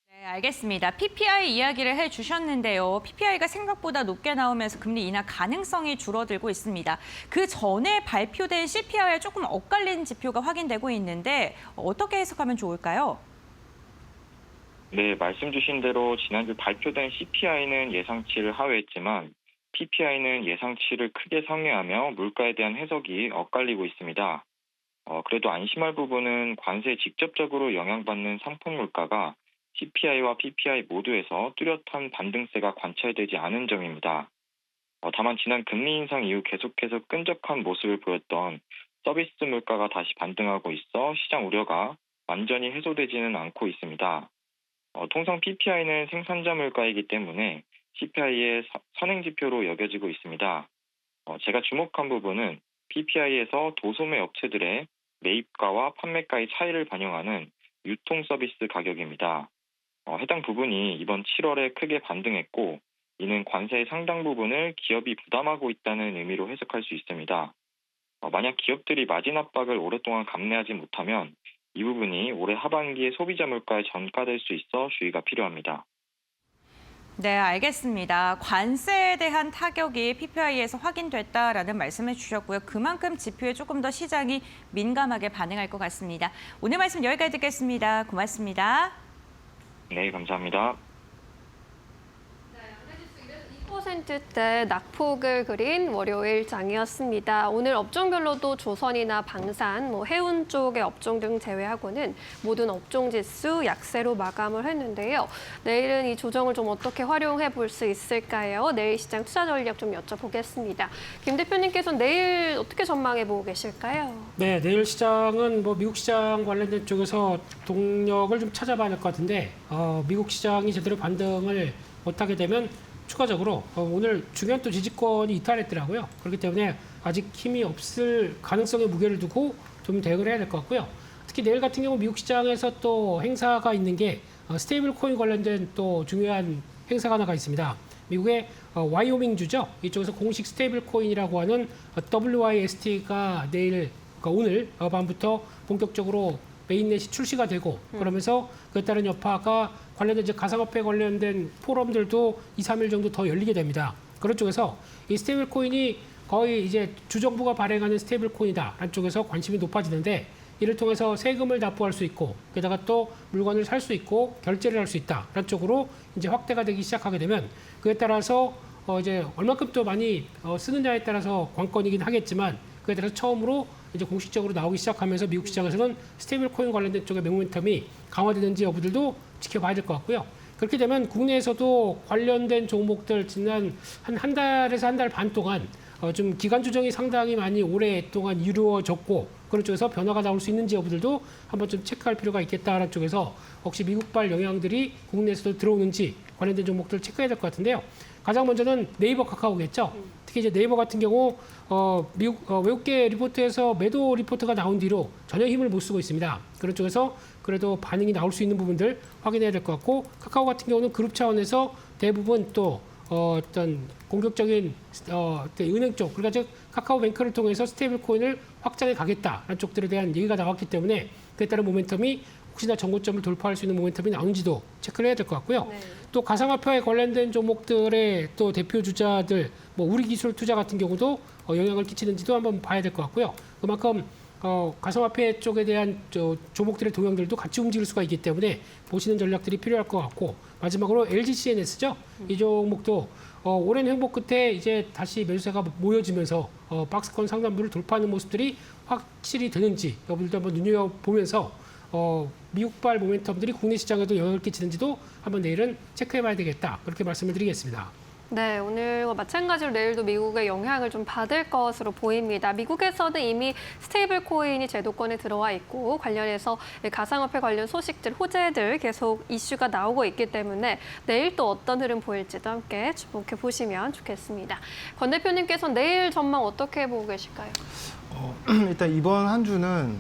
네, 알겠습니다. PPI 이야기를 해주셨는데요. PPI가 생각보다 높게 나오면서 금리 인하 가능성이 줄어들고 있습니다. 그 전에 발표된 CPI와 조금 엇갈린 지표가 확인되고 있는데 어떻게 해석하면 좋을까요? 네, 말씀 주신 대로 지난주 발표된 CPI는 예상치를 하회했지만 PPI는 예상치를 크게 상회하며 물가에 대한 해석이 엇갈리고 있습니다. 그래도 안심할 부분은 관세에 직접적으로 영향받는 상품 물가가 CPI와 PPI 모두에서 뚜렷한 반등세가 관찰되지 않은 점입니다. 다만 지난 금리 인상 이후 계속해서 끈적한 모습을 보였던 서비스 물가가 다시 반등하고 있어 시장 우려가 완전히 해소되지는 않고 있습니다. 통상 PPI는 생산자 물가이기 때문에 CPI의 선행지표로 여겨지고 있습니다. 제가 주목한 부분은 PPI에서 도소매 업체들의 매입가와 판매가의 차이를 반영하는 유통 서비스 가격입니다. 해당 부분이 이번 7월에 크게 반등했고 이는 관세의 상당 부분을 기업이 부담하고 있다는 의미로 해석할 수 있습니다. 만약 기업들이 마진 압박을 오랫동안 감내하지 못하면 이 부분이 올해 하반기에 소비자 물가에 전가될 수 있어 주의가 필요합니다. 네, 알겠습니다. 관세에 대한 타격이 PPI에서 확인됐다라는 말씀을 주셨고요. 그만큼 지표에 조금 더 시장이 민감하게 반응할 것 같습니다. 오늘 말씀 여기까지 듣겠습니다. 고맙습니다. 네, 감사합니다. 2%대 낙폭을 그린 월요일 장이었습니다. 오늘 업종별로도 조선이나 방산, 해운 쪽의 업종 등 제외하고는 모든 업종 지수 약세로 마감을 했는데요. 내일은 이 조정을 좀 어떻게 활용해 볼 수 있을까요? 내일 시장 투자 전략 좀 여쭤보겠습니다. 김 대표님께서 내일 어떻게 전망해 보고 계실까요? 네, 내일 시장은 미국 시장 관련된 쪽에서 동력을 좀 찾아봐야 될 것 같은데 미국 시장이 제대로 반등을 못하게 되면 추가적으로 오늘 중요한 또 지지권이 이탈했더라고요. 그렇기 때문에 아직 힘이 없을 가능성에 무게를 두고 좀 대응을 해야 될 것 같고요. 특히 내일 같은 경우 미국 시장에서 또 행사가 있는 게 스테이블 코인 관련된 또 중요한 행사가 하나가 있습니다. 미국의 와이오밍주죠. 이쪽에서 공식 스테이블 코인이라고 하는 WYST가 내일, 그러니까 오늘 밤부터 본격적으로 메인넷이 출시가 되고 그러면서 그에 따른 여파가 관련된 이제 가상화폐 관련된 포럼들도 2, 3일 정도 더 열리게 됩니다. 그런 쪽에서 이 스테이블 코인이 거의 이제 주정부가 발행하는 스테이블 코인이다라는 쪽에서 관심이 높아지는데 이를 통해서 세금을 납부할 수 있고 게다가 또 물건을 살 수 있고 결제를 할 수 있다라는 쪽으로 이제 확대가 되기 시작하게 되면 그에 따라서 이제 얼마큼 또 많이 쓰느냐에 따라서 관건이긴 하겠지만 그에 따라서 처음으로 이제 공식적으로 나오기 시작하면서 미국 시장에서는 스테이블 코인 관련된 쪽의 모멘텀이 강화되는지 여부들도 지켜봐야 될 것 같고요. 그렇게 되면 국내에서도 관련된 종목들 지난 한 달에서 한 달 반 동안 좀 기간 조정이 상당히 많이 오랫동안 이루어졌고 그런 쪽에서 변화가 나올 수 있는지 여부들도 한번 좀 체크할 필요가 있겠다라는 쪽에서 혹시 미국발 영향들이 국내에서도 들어오는지 관련된 종목들을 체크해야 될 것 같은데요. 가장 먼저는 네이버 카카오겠죠. 특히 이제 네이버 같은 경우 미국 외국계 리포트에서 매도 리포트가 나온 뒤로 전혀 힘을 못 쓰고 있습니다. 그런 쪽에서 그래도 반응이 나올 수 있는 부분들 확인해야 될 것 같고 카카오 같은 경우는 그룹 차원에서 대부분 또 어떤 공격적인 은행 쪽, 그러니까 즉 카카오뱅크를 통해서 스테이블 코인을 확장해 가겠다라는 쪽들에 대한 얘기가 나왔기 때문에 그에 따른 모멘텀이 혹시나 전고점을 돌파할 수 있는 모멘텀이 나오는지도 체크를 해야 될 것 같고요. 네. 또 가상화폐에 관련된 종목들의 또 대표 주자들, 뭐 우리기술 투자 같은 경우도 영향을 끼치는지도 한번 봐야 될 것 같고요. 그만큼 가상화폐 쪽에 대한 종목들의 동향들도 같이 움직일 수가 있기 때문에 보시는 전략들이 필요할 것 같고, 마지막으로 LGCNS죠. 이 종목도 오랜 행보 끝에 이제 다시 매수세가 모여지면서 박스권 상단부를 돌파하는 모습들이 확실히 되는지 여러분들도 한번 눈여겨보면서 미국발 모멘텀들이 국내 시장에도 영향을 끼치는지도 한번 내일은 체크해봐야 되겠다, 그렇게 말씀을 드리겠습니다. 네, 오늘과 마찬가지로 내일도 미국의 영향을 좀 받을 것으로 보입니다. 미국에서는 이미 스테이블 코인이 제도권에 들어와 있고 관련해서 가상화폐 관련 소식들, 호재들 계속 이슈가 나오고 있기 때문에 내일 또 어떤 흐름 보일지도 함께 주목해 보시면 좋겠습니다. 권 대표님께서 내일 전망 어떻게 보고 계실까요? 일단 이번 한 주는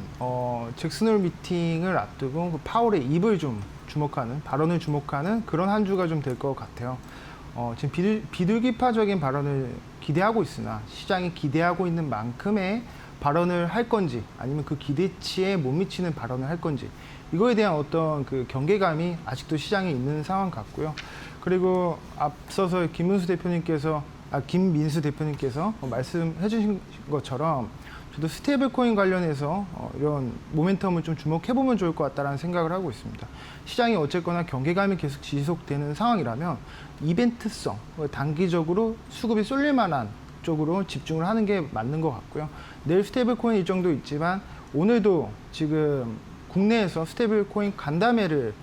잭슨홀 미팅을 앞두고 그 파월의 입을 좀 주목하는, 발언을 주목하는 그런 한 주가 좀 될 것 같아요. 지금 비둘기파적인 발언을 기대하고 있으나 시장이 기대하고 있는 만큼의 발언을 할 건지, 아니면 그 기대치에 못 미치는 발언을 할 건지, 이거에 대한 어떤 그 경계감이 아직도 시장에 있는 상황 같고요. 그리고 앞서서 김민수 대표님께서 말씀해 주신 것처럼 저도 스테이블 코인 관련해서 이런 모멘텀을 좀 주목해보면 좋을 것 같다는 생각을 하고 있습니다. 시장이 어쨌거나 경계감이 계속 지속되는 상황이라면 이벤트성, 단기적으로 수급이 쏠릴 만한 쪽으로 집중을 하는 게 맞는 것 같고요. 내일 스테이블 코인 일정도 있지만 오늘도 지금 국내에서 스테이블 코인 간담회를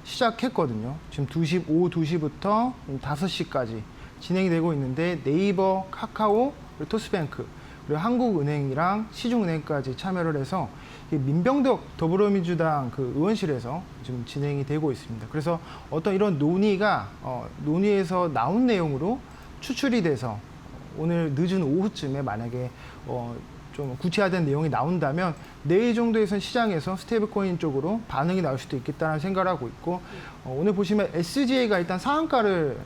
시작했거든요. 지금 오후 2시부터 5시까지 진행이 되고 있는데 네이버, 카카오, 그리고 토스뱅크, 그리고 한국은행이랑 시중은행까지 참여를 해서 민병덕 더불어민주당 그 의원실에서 지금 진행이 되고 있습니다. 그래서 어떤 이런 논의에서 나온 내용으로 추출이 돼서 오늘 늦은 오후쯤에 만약에 좀 구체화된 내용이 나온다면 내일 정도에선 시장에서 스테이블 코인 쪽으로 반응이 나올 수도 있겠다는 생각을 하고 있고, 오늘 보시면 SGA가 일단 상한가를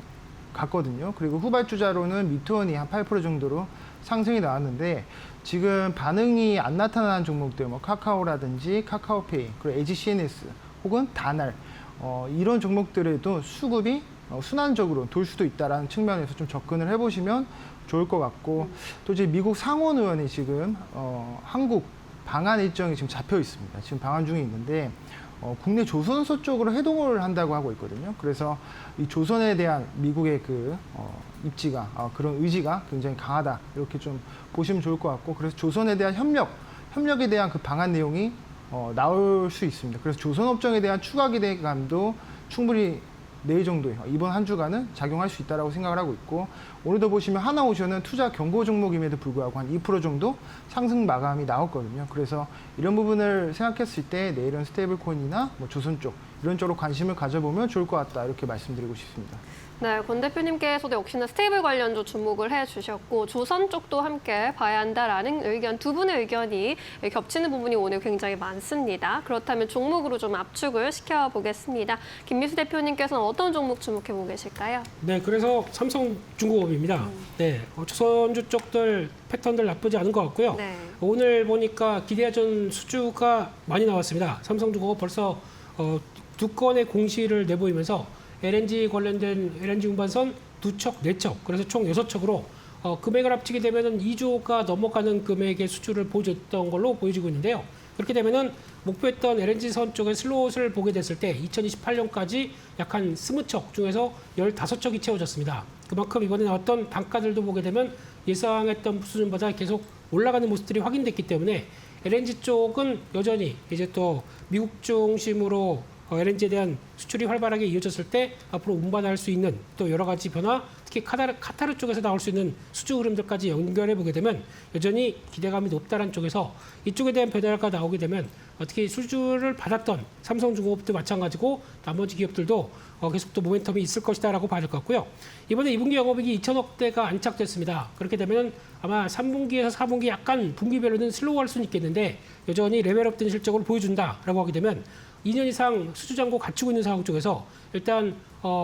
갔거든요. 그리고 후발주자로는 미투원이 한 8% 정도로 상승이 나왔는데, 지금 반응이 안 나타나는 종목들, 뭐 카카오라든지 카카오페이, 그리고 LGCNS 혹은 다날, 이런 종목들에도 수급이 순환적으로 돌 수도 있다는 측면에서 좀 접근을 해보시면 좋을 것 같고, 또 이제 미국 상원 의원이 지금 한국 방한 일정이 지금 잡혀 있습니다. 지금 방한 중에 있는데 국내 조선소 쪽으로 해동을 한다고 하고 있거든요. 그래서 이 조선에 대한 미국의 그 입지가, 그런 의지가 굉장히 강하다, 이렇게 좀 보시면 좋을 것 같고, 그래서 조선에 대한 협력에 대한 그 방한 내용이 나올 수 있습니다. 그래서 조선업종에 대한 추가 기대감도 충분히 내일 정도에 이번 한 주간은 작용할 수 있다고 생각을 하고 있고, 오늘도 보시면 하나오션은 투자 경고 종목임에도 불구하고 한 2% 정도 상승 마감이 나왔거든요. 그래서 이런 부분을 생각했을 때 내일은 스테이블 코인이나 뭐 조선 쪽, 이런 쪽으로 관심을 가져보면 좋을 것 같다, 이렇게 말씀드리고 싶습니다. 네, 권 대표님께서도 역시나 스테이블 관련주 주목을 해주셨고 조선 쪽도 함께 봐야 한다라는 의견, 두 분의 의견이 겹치는 부분이 오늘 굉장히 많습니다. 그렇다면 종목으로 좀 압축을 시켜보겠습니다. 김미수 대표님께서는 어떤 종목 주목해보고 계실까요? 네, 그래서 삼성중공업입니다. 네, 조선주 쪽들 패턴들 나쁘지 않은 것 같고요. 네. 오늘 보니까 기대하던 수주가 많이 나왔습니다. 삼성중공업 벌써 2건의 공시를 내보이면서 LNG 관련된 LNG 운반선 2척, 4척, 그래서 총 6척으로 금액을 합치게 되면 2조가 넘어가는 금액의 수주를 보여줬던 걸로 보여지고 있는데요. 그렇게 되면은 목표했던 LNG선 쪽의 슬롯을 보게 됐을 때 2028년까지 약 한 20척 중에서 15척이 채워졌습니다. 그만큼 이번에 나왔던 단가들도 보게 되면 예상했던 수준보다 계속 올라가는 모습들이 확인됐기 때문에 LNG 쪽은 여전히 이제 또 미국 중심으로 LNG에 대한 수출이 활발하게 이어졌을 때 앞으로 운반할 수 있는 또 여러 가지 변화, 특히 카타르 쪽에서 나올 수 있는 수주 흐름들까지 연결해 보게 되면 여전히 기대감이 높다는 쪽에서 이쪽에 대한 변화가 나오게 되면 특히 수주를 받았던 삼성중공업도 마찬가지고 나머지 기업들도 계속 또 모멘텀이 있을 것이다라고 봐야 될 것 같고요. 이번에 2분기 영업이익이 2천억대가 안착됐습니다. 그렇게 되면 아마 3분기에서 4분기 약간 분기별로는 슬로우할 수는 있겠는데 여전히 레벨업된 실적을 보여준다라고 하게 되면 2년 이상 수주 잔고 갖추고 있는 상황 쪽에서 일단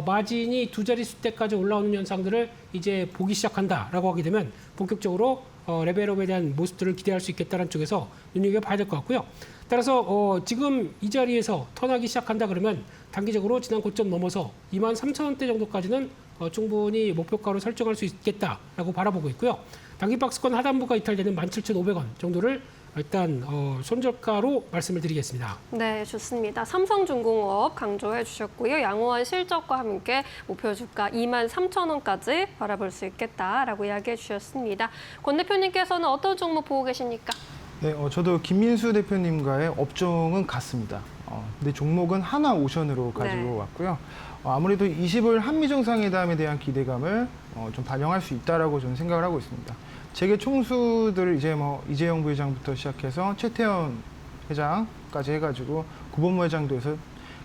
마진이 2자릿수 대까지 올라오는 현상들을 이제 보기 시작한다라고 하게 되면 본격적으로 레벨업에 대한 모습들을 기대할 수 있겠다는 쪽에서 눈여겨봐야 될 것 같고요. 따라서 지금 이 자리에서 턴하기 시작한다 그러면 단기적으로 지난 고점 넘어서 23,000원대 정도까지는 충분히 목표가로 설정할 수 있겠다라고 바라보고 있고요. 단기 박스권 하단부가 이탈되는 17,500원 정도를 일단 손절가로 말씀을 드리겠습니다. 네, 좋습니다. 삼성중공업 강조해 주셨고요. 양호한 실적과 함께 목표 주가 23,000원까지 바라볼 수 있겠다라고 이야기해 주셨습니다. 권 대표님께서는 어떤 종목 보고 계십니까? 네, 저도 김민수 대표님과의 업종은 같습니다. 근데 종목은 하나오션으로 가지고 네. 왔고요. 아무래도 20일 한미정상회담에 대한 기대감을 좀 반영할 수 있다라고 저는 생각을 하고 있습니다. 재계 총수들 이제 이재용 부회장부터 시작해서 최태원 회장까지 해가지고 구본모 회장도 해서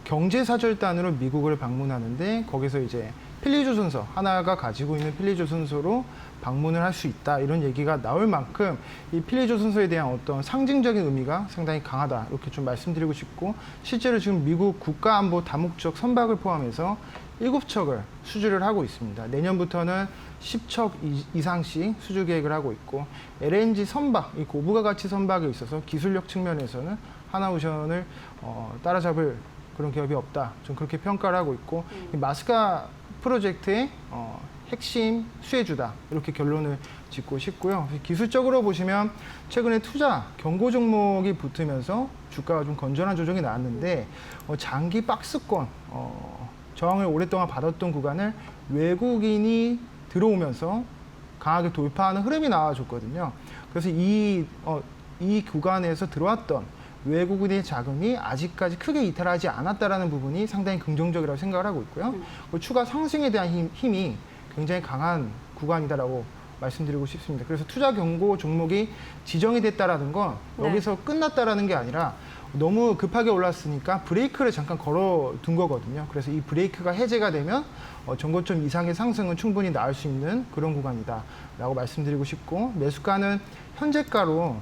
경제사절단으로 미국을 방문하는데 거기서 이제 필리조선소 하나가 가지고 있는 필리조선소로 방문을 할 수 있다 이런 얘기가 나올 만큼 이 필리조선소에 대한 어떤 상징적인 의미가 상당히 강하다 이렇게 좀 말씀드리고 싶고 실제로 지금 미국 국가안보 다목적 선박을 포함해서 7척을 수주를 하고 있습니다. 내년부터는 10척 이상씩 수주 계획을 하고 있고 LNG 선박, 이 고부가 가치 선박에 있어서 기술력 측면에서는 하나오션을 따라잡을 그런 기업이 없다. 좀 그렇게 평가를 하고 있고 이 마스카 프로젝트의 핵심 수혜주다. 이렇게 결론을 짓고 싶고요. 기술적으로 보시면 최근에 투자 경고 종목이 붙으면서 주가가 좀 건전한 조정이 나왔는데 장기 박스권 저항을 오랫동안 받았던 구간을 외국인이 들어오면서 강하게 돌파하는 흐름이 나와줬거든요. 그래서 이 구간에서 들어왔던 외국인의 자금이 아직까지 크게 이탈하지 않았다라는 부분이 상당히 긍정적이라고 생각을 하고 있고요. 추가 상승에 대한 힘이 굉장히 강한 구간이다라고 말씀드리고 싶습니다. 그래서 투자 경고 종목이 지정이 됐다라는 건 여기서 끝났다라는 게 아니라 너무 급하게 올랐으니까 브레이크를 잠깐 걸어둔 거거든요. 그래서 이 브레이크가 해제가 되면 전고점 이상의 상승은 충분히 나올 수 있는 그런 구간이다라고 말씀드리고 싶고 매수가는 현재가로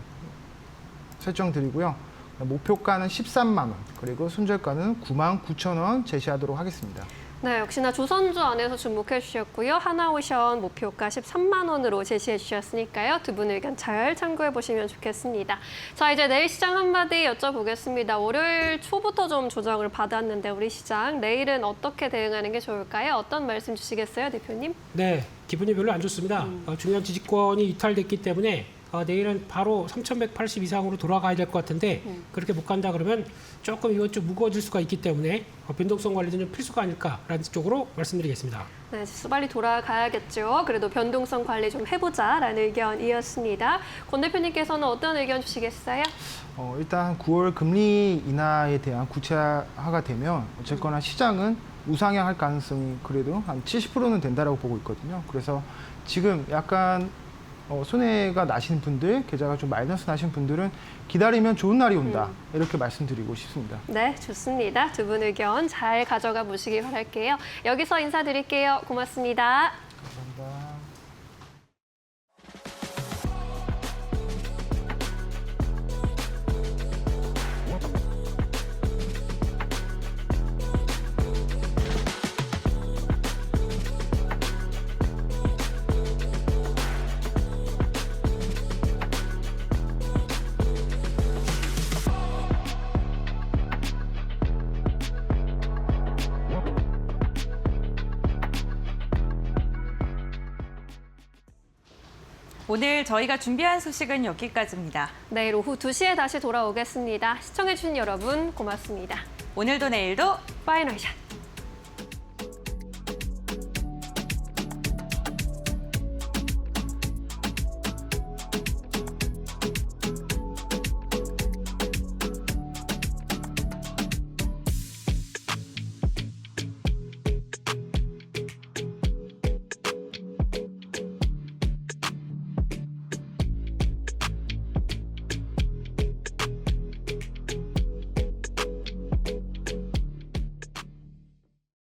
설정드리고요. 목표가는 13만 원, 그리고 손절가는 99,000원 제시하도록 하겠습니다. 네, 역시나 조선주 안에서 주목해 주셨고요. 하나오션 목표가 13만 원으로 제시해 주셨으니까요. 두 분 의견 잘 참고해 보시면 좋겠습니다. 자, 이제 내일 시장 한마디 여쭤보겠습니다. 월요일 초부터 좀 조정을 받았는데 우리 시장 내일은 어떻게 대응하는 게 좋을까요? 어떤 말씀 주시겠어요, 대표님? 네, 기분이 별로 안 좋습니다. 중요한 지지권이 이탈됐기 때문에 내일은 바로 3,180 이상으로 돌아가야 될 것 같은데 그렇게 못 간다 그러면 조금 이건 좀 무거워질 수가 있기 때문에 변동성 관리는 좀 필수가 아닐까라는 쪽으로 말씀드리겠습니다. 네, 지수 빨리 돌아가야겠죠. 그래도 변동성 관리 좀 해보자라는 의견이었습니다. 권 대표님께서는 어떤 의견 주시겠어요? 일단 9월 금리 인하에 대한 구체화가 되면 어쨌거나 시장은 우상향할 가능성이 그래도 한 70%는 된다라고 보고 있거든요. 그래서 지금 약간 손해가 나시는 분들, 계좌가 좀 마이너스 나신 분들은 기다리면 좋은 날이 온다. 이렇게 말씀드리고 싶습니다. 네, 좋습니다. 두 분 의견 잘 가져가 보시기 바랄게요. 여기서 인사드릴게요. 고맙습니다. 감사합니다. 오늘 저희가 준비한 소식은 여기까지입니다. 내일 오후 2시에 다시 돌아오겠습니다. 시청해주신 여러분 고맙습니다. 오늘도 내일도 파이널 샷.